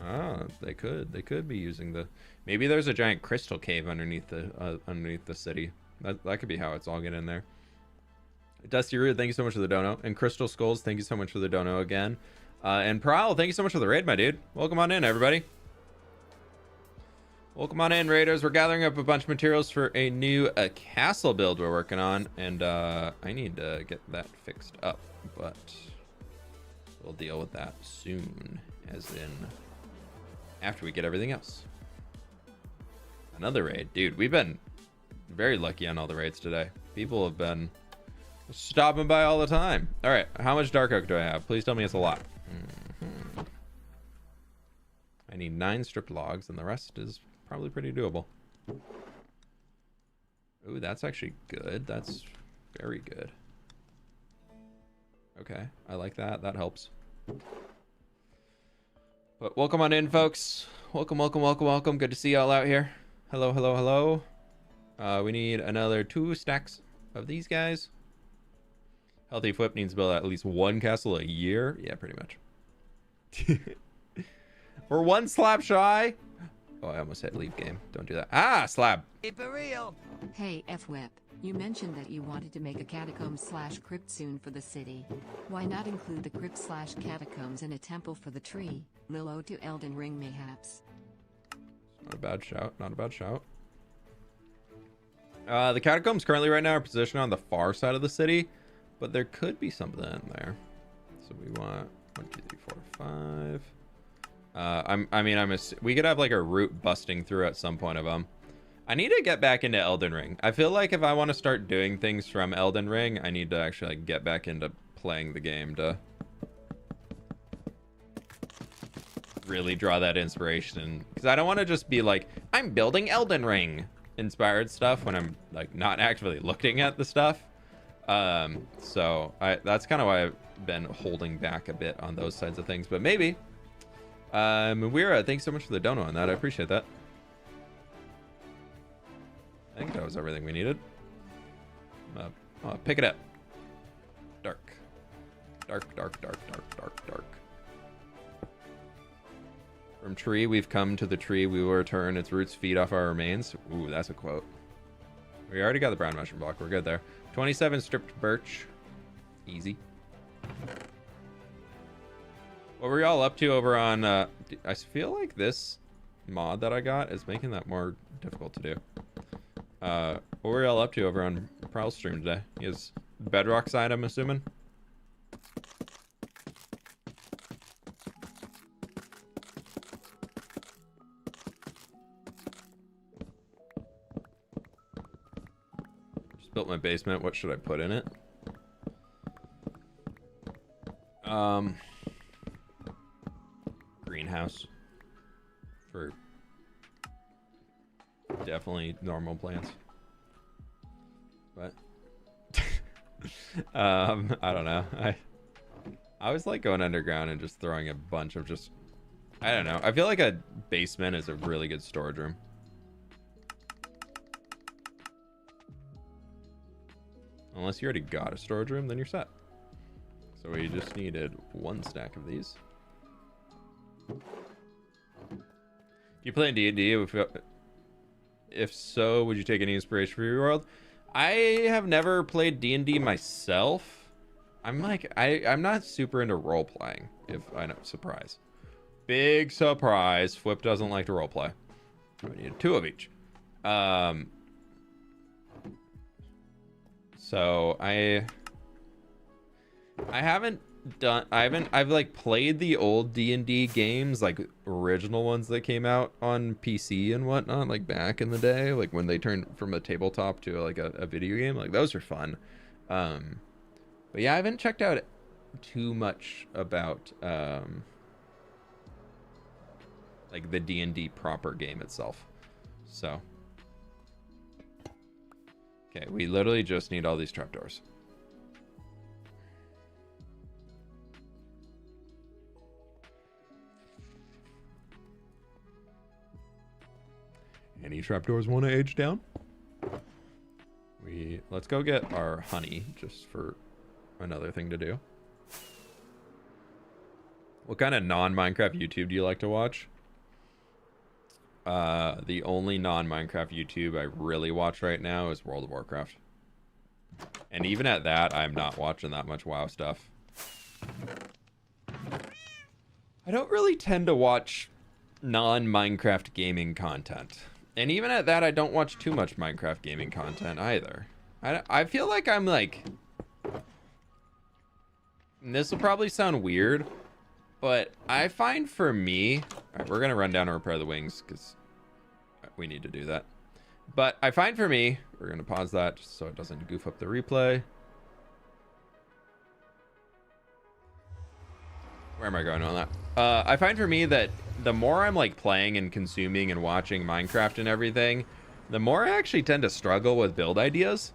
Ah, they could be using the, maybe there's a giant crystal cave underneath the city. That could be how it's all getting in there. Dusty Root, thank you so much for the dono. And Crystal Skulls, thank you so much for the dono again. And Prowl, thank you so much for the raid, my dude. Welcome on in, everybody. Welcome on in, raiders. We're gathering up a bunch of materials for a new castle build we're working on, and I need to get that fixed up, but we'll deal with that soon, as in after we get everything else. Another raid. Dude, we've been very lucky on all the raids today. People have been stopping by all the time. All right, how much dark oak do I have? Please tell me it's a lot. I need 9 stripped logs, and the rest is probably pretty doable. Ooh, that's actually good. That's very good. Okay, I like that. That helps. But welcome on in, folks. Welcome. Good to see y'all out here. Hello. We need another 2 stacks of these guys. Healthy fWhip needs to build at least 1 castle a year. Yeah, pretty much. We're 1 slab shy. Oh, I almost hit leave game. Don't do that. Ah, slab. Keep it real. Hey, fWhip, you mentioned that you wanted to make a catacomb/crypt soon for the city. Why not include the crypt/catacombs in a temple for the tree? Lilo to Elden Ring mayhaps. Not a bad shout. The catacombs currently right now are positioned on the far side of the city, but there could be something in there. So we want 1, 2, 3, 4, 5. We could have like a route busting through at some point of them. I need to get back into Elden Ring. I feel like if I want to start doing things from Elden Ring, I need to actually like get back into playing the game to really draw that inspiration. Because I don't want to just be like, I'm building Elden Ring inspired stuff when I'm like not actively looking at the stuff. So that's kind of why I've been holding back a bit on those sides of things. But maybe. Mawira, thanks so much for the dono on that. I appreciate that. I think that was everything we needed. Pick it up. Dark. From tree we've come, to the tree we will return. Its roots feed off our remains. Ooh, that's a quote. We already got the brown mushroom block. We're good there. 27 stripped birch. Easy. What were y'all up to over on... I feel like this mod that I got is making that more difficult to do. What were y'all up to over on Prowl's stream today? He has bedrock side, I'm assuming? Just built my basement. What should I put in it? Greenhouse for definitely normal plants, but I don't know. I was like going underground and just throwing a bunch of just, I don't know. I feel like a basement is a really good storage room. Unless you already got a storage room, then you're set. So we just needed 1 stack of these. Do you play in D&D? If so, would you take any inspiration for your world? I have never played D&D myself. I'm not super into role playing. If I know, surprise, big surprise. fWhip doesn't like to role play. We need 2 of each. So I've like played the old D&D games, like original ones that came out on PC and whatnot, like back in the day, like when they turned from a tabletop to like a video game. Like those are fun. But yeah, I haven't checked out too much about like the D&D proper game itself. So okay, we literally just need all these trapdoors. Any trapdoors want to age down? Let's go get our honey just for another thing to do. What kind of non-Minecraft YouTube do you like to watch? The only non-Minecraft YouTube I really watch right now is World of Warcraft. And even at that, I'm not watching that much WoW stuff. I don't really tend to watch non-Minecraft gaming content. And even at that, I don't watch too much Minecraft gaming content either. I feel like I'm like... And this will probably sound weird, but I find for me... Alright, we're going to run down and repair the wings, because we need to do that. But I find for me... We're going to pause that, just so it doesn't goof up the replay. Where am I going on that? I find for me that the more I'm like playing and consuming and watching Minecraft and everything, the more I actually tend to struggle with build ideas.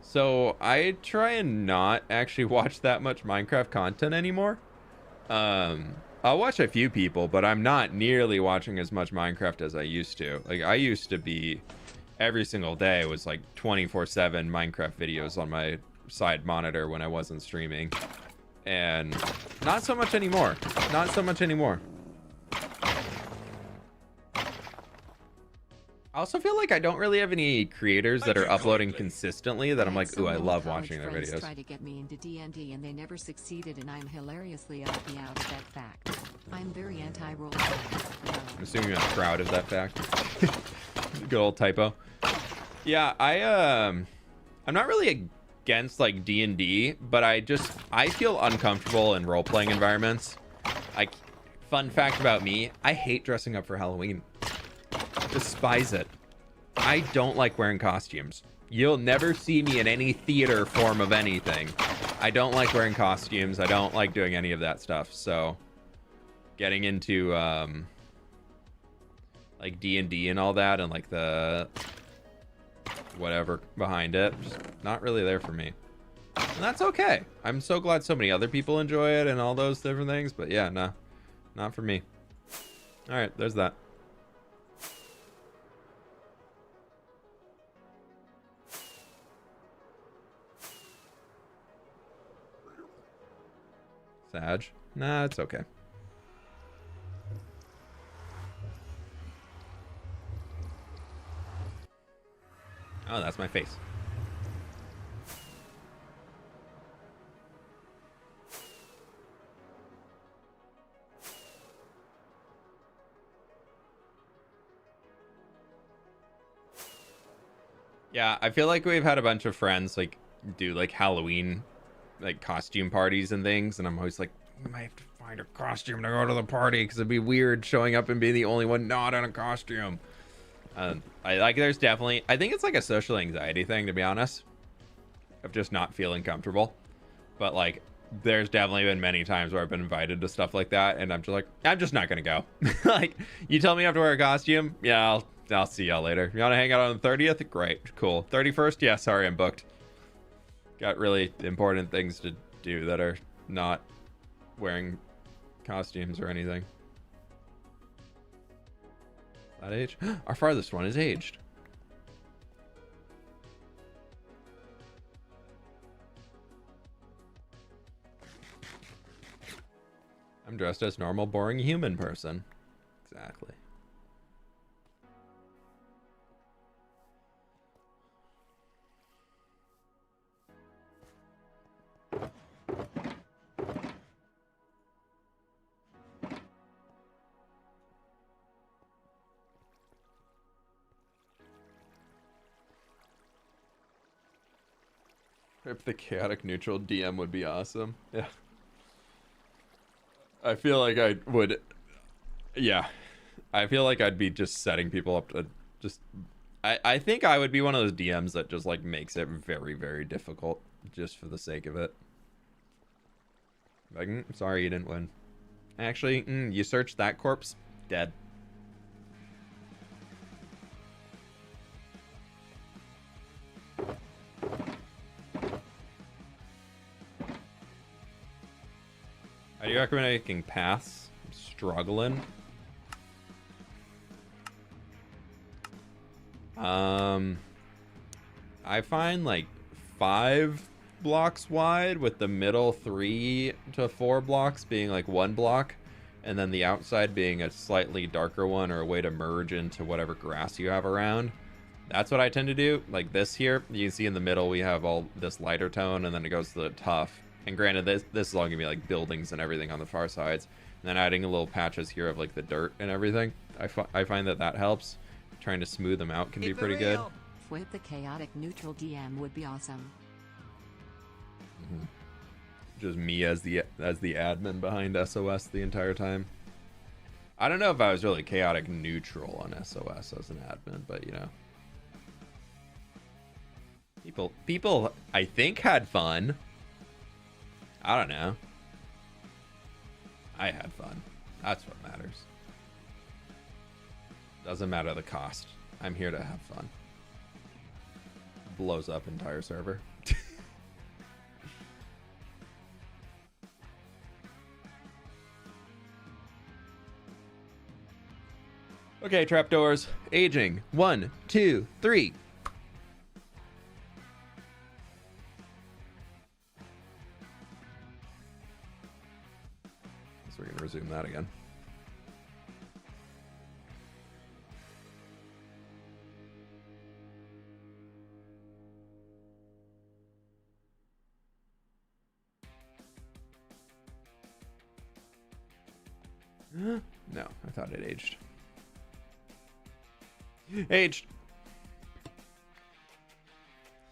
So I try and not actually watch that much Minecraft content anymore. I'll watch a few people, but I'm not nearly watching as much Minecraft as I used to. Like I used to be every single day was like 24/7 Minecraft videos on my side monitor when I wasn't streaming. And not so much anymore. Not so much anymore. I also feel like I don't really have any creators that are uploading consistently that I'm like, ooh, I love watching their videos. Try to get me into D&D and they never succeeded, and I'm hilariously happy out of that fact. I'm very anti-role. I'm assuming you're not proud of that fact. Good old typo. Yeah, I'm not really against like D&D, but I feel uncomfortable in role-playing environments. Like, fun fact about me, I hate dressing up for Halloween. Despise it. I don't like wearing costumes. You'll never see me in any theater form of anything. I don't like wearing costumes. I don't like doing any of that stuff. So getting into like D&D and all that, and like the whatever behind it, just not really there for me. And that's okay. I'm so glad so many other people enjoy it and all those different things, but yeah, no, not for me. All right, there's that. Sag? Nah, it's okay. Oh, that's my face. Yeah, I feel like we've had a bunch of friends like do like Halloween like costume parties and things, and I'm always like, we might have to find a costume to go to the party because it'd be weird showing up and being the only one not in a costume. I like, there's definitely, I think it's like a social anxiety thing, to be honest, of just not feeling comfortable. But like, there's definitely been many times where I've been invited to stuff like that, and I'm just like, I'm just not gonna go. Like, you tell me I have to wear a costume, yeah, I'll see y'all later. You want to hang out on the 30th? Great, cool. 31st? Yeah, sorry, I'm booked. Got really important things to do that are not wearing costumes or anything. That age? Our farthest one is aged. I'm dressed as normal, boring human person. Exactly. If the chaotic neutral DM would be awesome. Yeah. I feel like I would. Yeah. I feel like I'd be just setting people up to just. I think I would be one of those DMs that just like makes it very, very difficult just for the sake of it. Like, sorry you didn't win. Actually, you searched that corpse, dead. How do you recommend making paths? I'm struggling. I find like 5 blocks wide with the middle 3 to 4 blocks being like 1 block, and then the outside being a slightly darker one or a way to merge into whatever grass you have around. That's what I tend to do. Like this here, you can see in the middle we have all this lighter tone, and then it goes to the tough. And granted, this is all gonna be like buildings and everything on the far sides, and then adding a little patches here of like the dirt and everything. I find that helps. Trying to smooth them out can be pretty good. fWhip the chaotic neutral DM would be awesome. Just me as the admin behind SOS the entire time. I don't know if I was really chaotic neutral on SOS as an admin, but you know, people I think had fun. I don't know. I had fun. That's what matters. Doesn't matter the cost. I'm here to have fun. Blows up entire server. Okay, trapdoors. Aging. 1, 2, 3. So we're gonna resume that again. No, I thought it aged. Aged.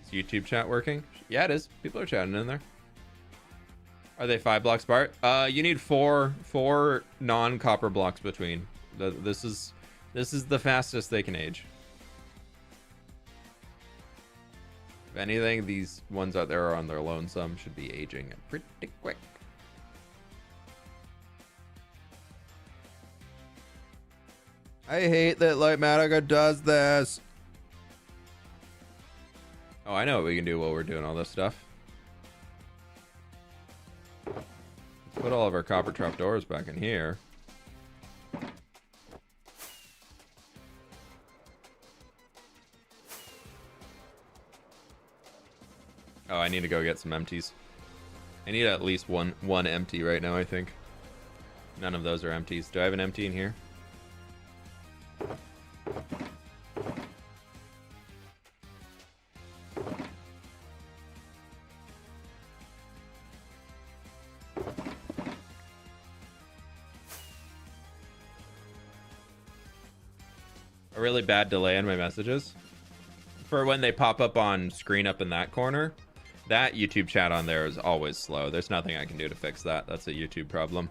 Is YouTube chat working? Yeah, it is. People are chatting in there. Are they 5 blocks apart? You need four non-copper blocks between. This is the fastest they can age. If anything, these ones out there are on their lonesome should be aging pretty quick. I hate that Lightmatica does this. Oh, I know what we can do while we're doing all this stuff. Let's put all of our copper trapdoors back in here. Oh, I need to go get some empties. I need at least one empty right now, I think. None of those are empties. Do I have an empty in here? a really bad delay on my messages for when they pop up on screen up in that corner. That YouTube chat on there is always slow. There's nothing I can do to fix that. That's a YouTube problem.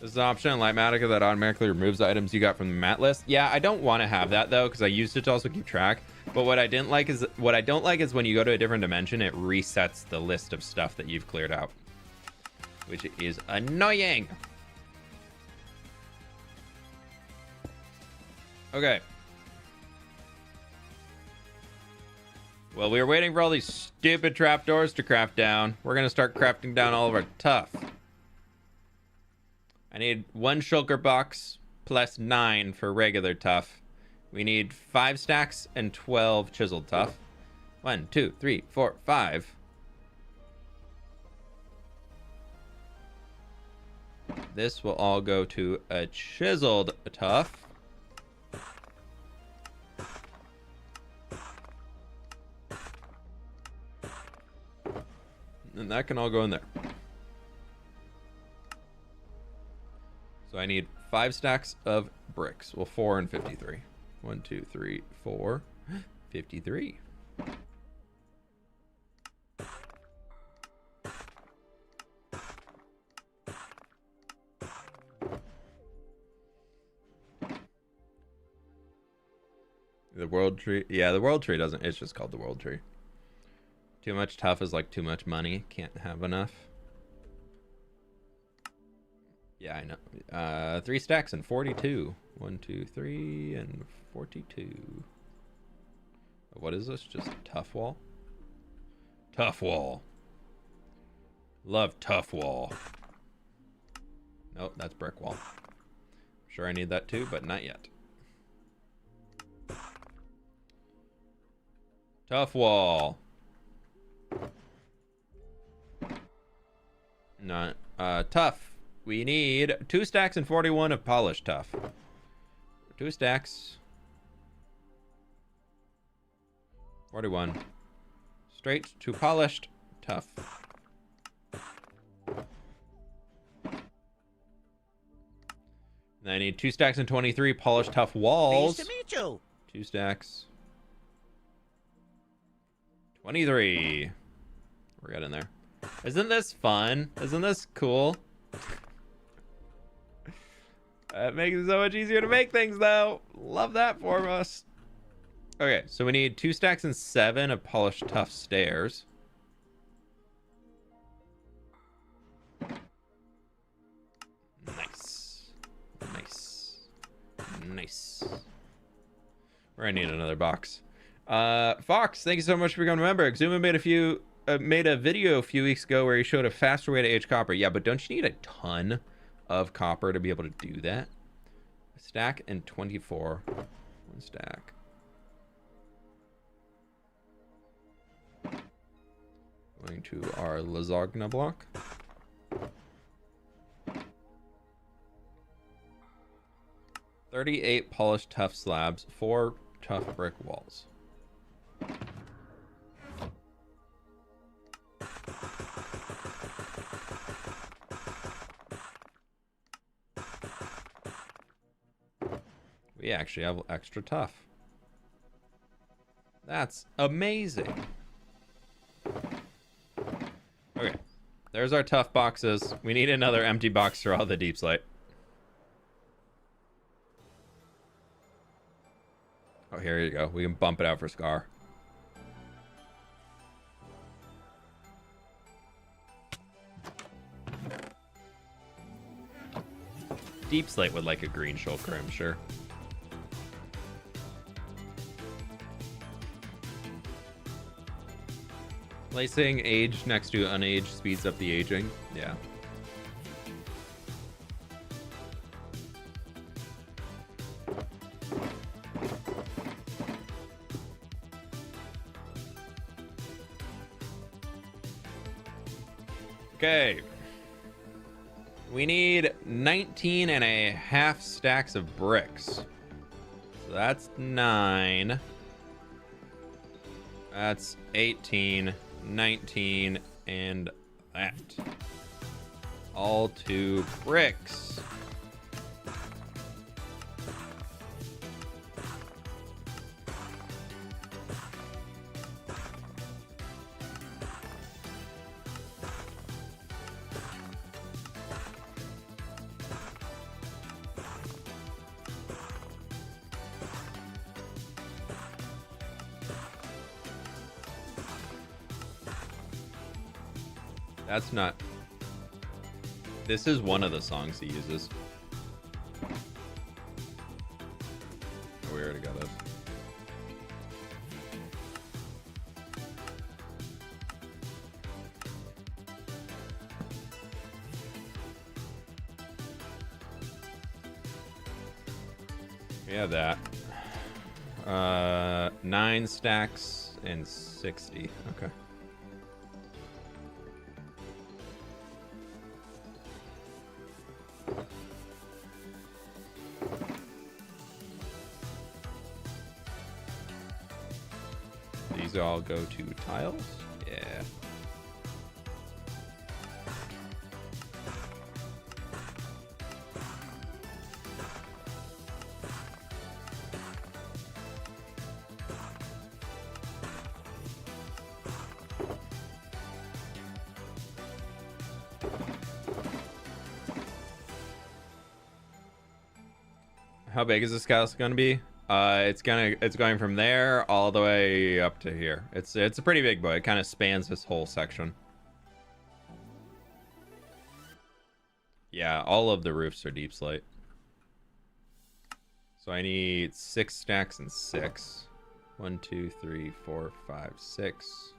There's an option in Lightmatica that automatically removes the items you got from the mat list. Yeah, I don't want to have that though, because I used it to also keep track. But what I don't like is when you go to a different dimension, it resets the list of stuff that you've cleared out, which is annoying. Okay. Well, we were waiting for all these stupid trapdoors to craft down. We're gonna start crafting down all of our tough. I need 1 shulker box plus 9 for regular tough. We need 5 stacks and 12 chiseled tough. 1, 2, 3, 4, 5. This will all go to a chiseled tough. And that can all go in there. So I need 5 stacks of bricks. Well, 4 and 53. 1, 2, 3, 4, 53. The world tree. Yeah, the world tree doesn't. It's just called the world tree. Too much tough is like too much money. Can't have enough. Yeah, I know. 3 stacks and 42. 1, 2, 3, and 42. What is this? Just tough wall? Tough wall. Love tough wall. Nope, that's brick wall. Sure I need that too, but not yet. Tough wall. Not tough. We need 2 stacks and 41 of polished tough. 2 stacks. 41. Straight to polished tough. And I need 2 stacks and 23 polished tough walls. Nice to meet you. 2 stacks. 23. We're getting there. Isn't this fun? Isn't this cool? It makes it so much easier to make things, though. Love that for us. Okay, so we need 2 stacks and 7 of polished tough stairs. Nice. Nice. Nice. We're gonna need another box. Fox, thank you so much for becoming a member. Exuma made a video a few weeks ago where he showed a faster way to age copper. Yeah, but don't you need a ton of copper to be able to do that? A stack and 24. 1 stack. Going to our lasagna block. $38 polished tough slabs, 4 tough brick walls. We actually have extra tough. That's amazing. Okay, there's our tough boxes. We need another empty box for all the deep slate. Oh, here you go. We can bump it out for Scar. Deep slate would like a green shulker, I'm sure. Placing age next to unaged speeds up the aging. Yeah. Okay. We need 19 and a half stacks of bricks. So that's 9. That's 18, 19, and that. All 2 bricks. That's not... This is one of the songs he uses. Oh, we already got this. We have that. 9 stacks and 60. Okay. These all go to tiles? Yeah. How big is this house going to be? It's going from there all the way up to here. It's a pretty big boy. It kind of spans this whole section. Yeah, all of the roofs are deep slate. So I need 6 stacks and 6. 1, 2, 3, 4, 5, 6.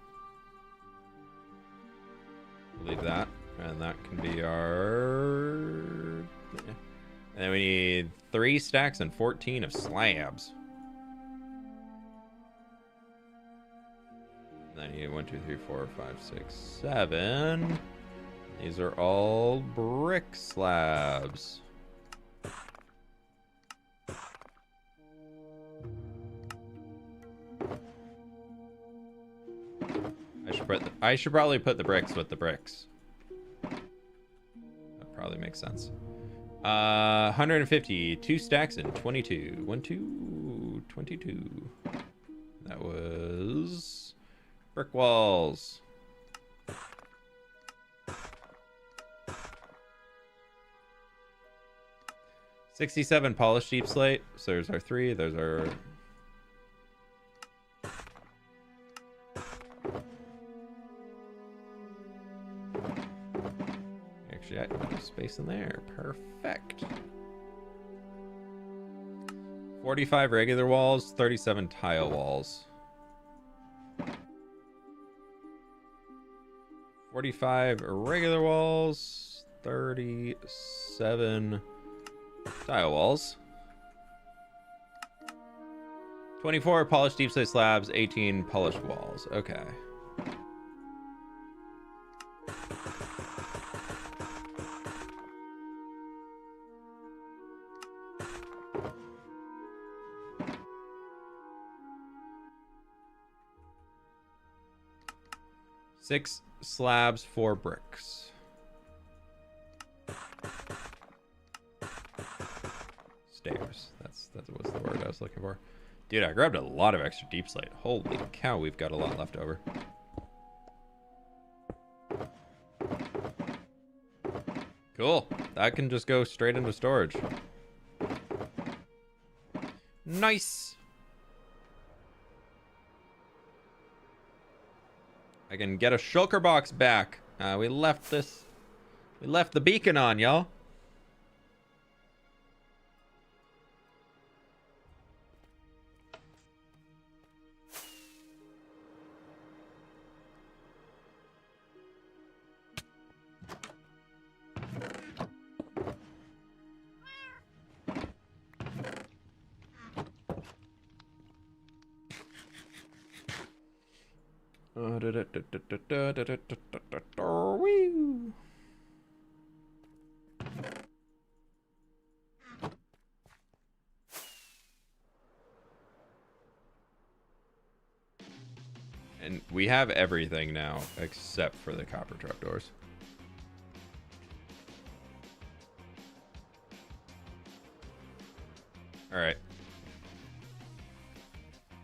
Leave that, and that can be our. Yeah. And then we need 3 stacks and 14 of slabs. And then you need 1, 2, 3, 4, 5, 6, 7. These are all brick slabs. I should probably put the bricks with the bricks. That probably makes sense. 150, 2 stacks and 22. 1, 2, 22. That was brick walls. $67 polished deep slate. So there's our 3. There's our. Actually, I have space in there. Perfect. 45 regular walls, 37 tile walls. 45 regular walls, 37 tile walls. 24 polished deep slate slabs, 18 polished walls. Okay. Six slabs, 4 bricks. Stairs. That's what's the word I was looking for. Dude, I grabbed a lot of extra deep slate. Holy cow, we've got a lot left over. Cool. That can just go straight into storage. Nice. I can get a shulker box back. We left the beacon on, y'all. And we have everything now except for the copper trapdoors. All right.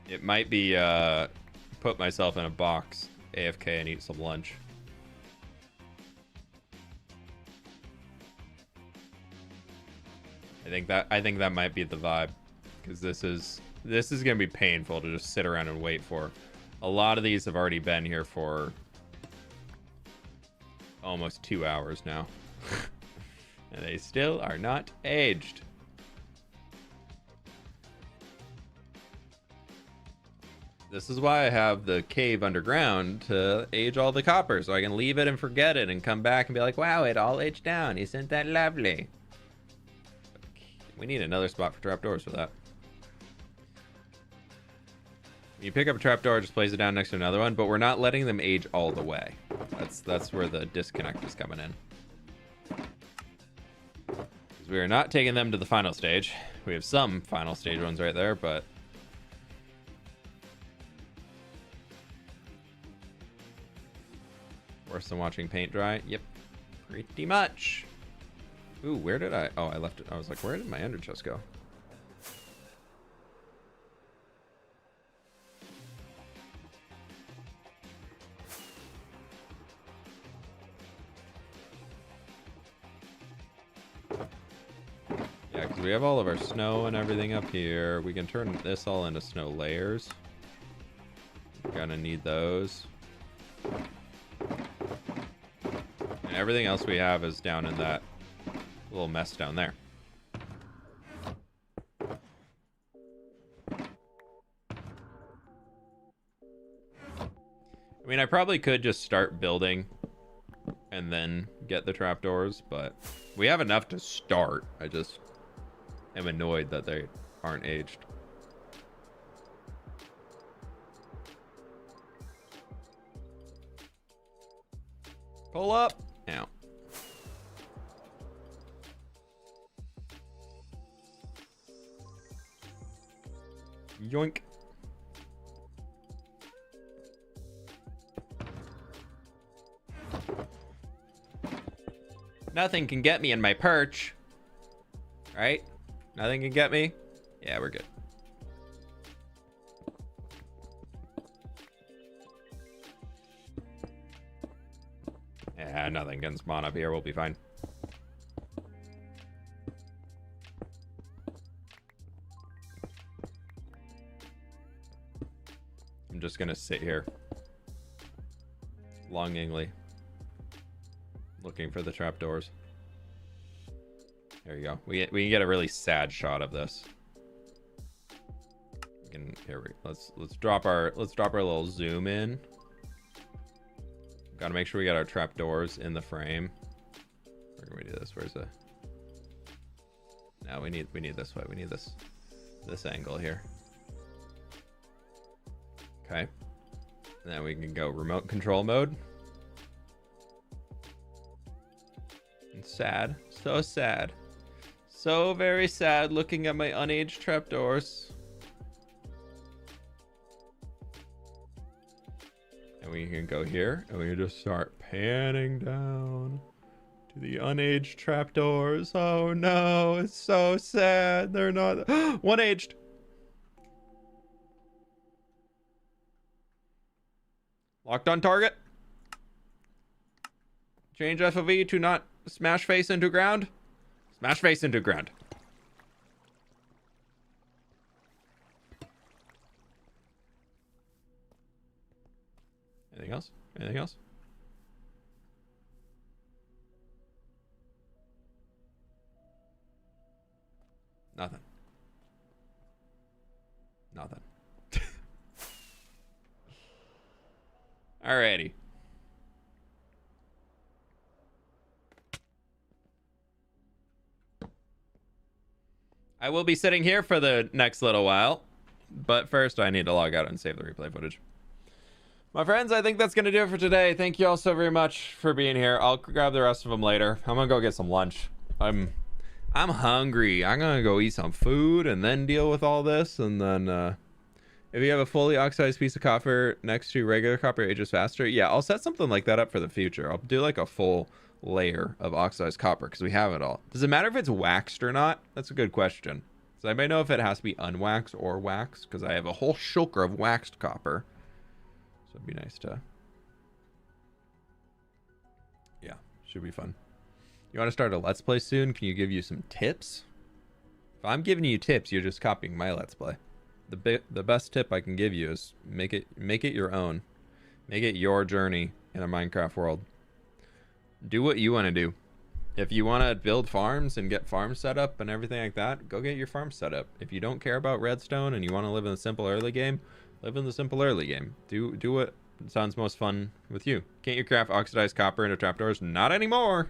It might be put myself in a box, AFK, and eat some lunch. I think that might be the vibe, because this is gonna be painful to just sit around and wait for. A lot of these have already been here for almost 2 hours now. And they still are not aged. This is why I have the cave underground to age all the copper, so I can leave it and forget it and come back and be like, wow, it all aged down. Isn't that lovely? We need another spot for trapdoors for that. When you pick up a trapdoor, just place it down next to another one, but we're not letting them age all the way. That's where the disconnect is coming in. Because we are not taking them to the final stage. We have some final stage ones right there, but worse than watching paint dry? Yep, pretty much. Ooh, where did I... Oh, I left it. I was like, where did my ender chest go? Yeah, because we have all of our snow and everything up here. We can turn this all into snow layers. We're gonna need those. And everything else we have is down in that little mess down there. I mean, I probably could just start building and then get the trapdoors, but we have enough to start. I just am annoyed that they aren't aged. Pull up. Now. Yoink. Nothing can get me in my perch. Right? Nothing can get me? Yeah, we're good. Yeah, nothing can spawn up here. We'll be fine. I'm just gonna sit here longingly looking for the trapdoors. There you go. We can get a really sad shot of this. We can let's drop our little zoom in. Gotta make sure we got our trapdoors in the frame. Where can we do this? Where's the... No, we need this way. We need this angle here. Okay. Then we can go remote control mode. And sad. So sad. So very sad looking at my unaged trapdoors. And we can go here and we can just start panning down to the unaged trapdoors. Oh no, it's so sad. They're not one aged. Locked on target. Change FOV to not smash face into ground. Smash face into ground. Anything else? Anything else? Nothing. Nothing. Alrighty. I will be sitting here for the next little while, but first I need to log out and save the replay footage. My friends, I think that's going to do it for today. Thank you all so very much for being here. I'll grab the rest of them later. I'm going to go get some lunch. I'm hungry. I'm going to go eat some food and then deal with all this. And then if you have a fully oxidized piece of copper next to regular copper, it ages faster. Yeah, I'll set something like that up for the future. I'll do like a full layer of oxidized copper because we have it all. Does it matter if it's waxed or not? That's a good question. So I might know if it has to be unwaxed or waxed because I have a whole shulker of waxed copper. So it'd be nice to... Yeah, should be fun. You want to start a Let's Play soon? Can you give you some tips? If I'm giving you tips, you're just copying my Let's Play. The best tip I can give you is make it your own. Make it your journey in a Minecraft world. Do what you want to do. If you want to build farms and get farms set up and everything like that, go get your farm set up. If you don't care about redstone and you want to live in the simple early game, live in the simple early game. Do what sounds most fun with you. Can't you craft oxidized copper into trapdoors? Not anymore.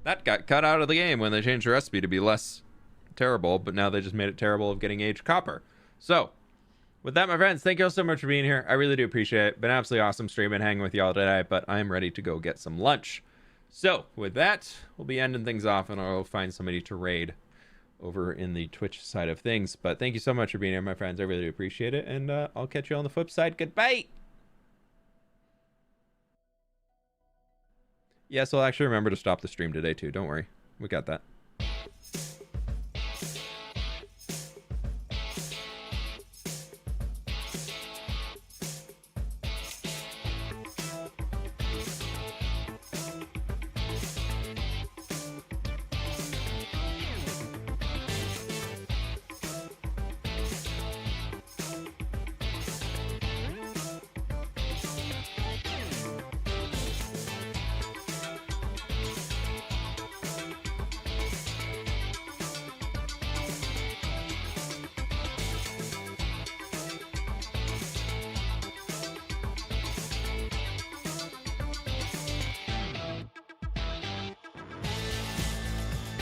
That got cut out of the game when they changed the recipe to be less terrible, but now they just made it terrible of getting aged copper. So, with that, my friends, thank you all so much for being here. I really do appreciate it. Been absolutely awesome streaming, hanging with y'all today, but I'm ready to go get some lunch. So, with that, we'll be ending things off, and I'll find somebody to raid over in the Twitch side of things. But thank you so much for being here, my friends. I really do appreciate it, and I'll catch you on the flip side. Goodbye! Yes, I'll actually remember to stop the stream today, too. Don't worry. We got that.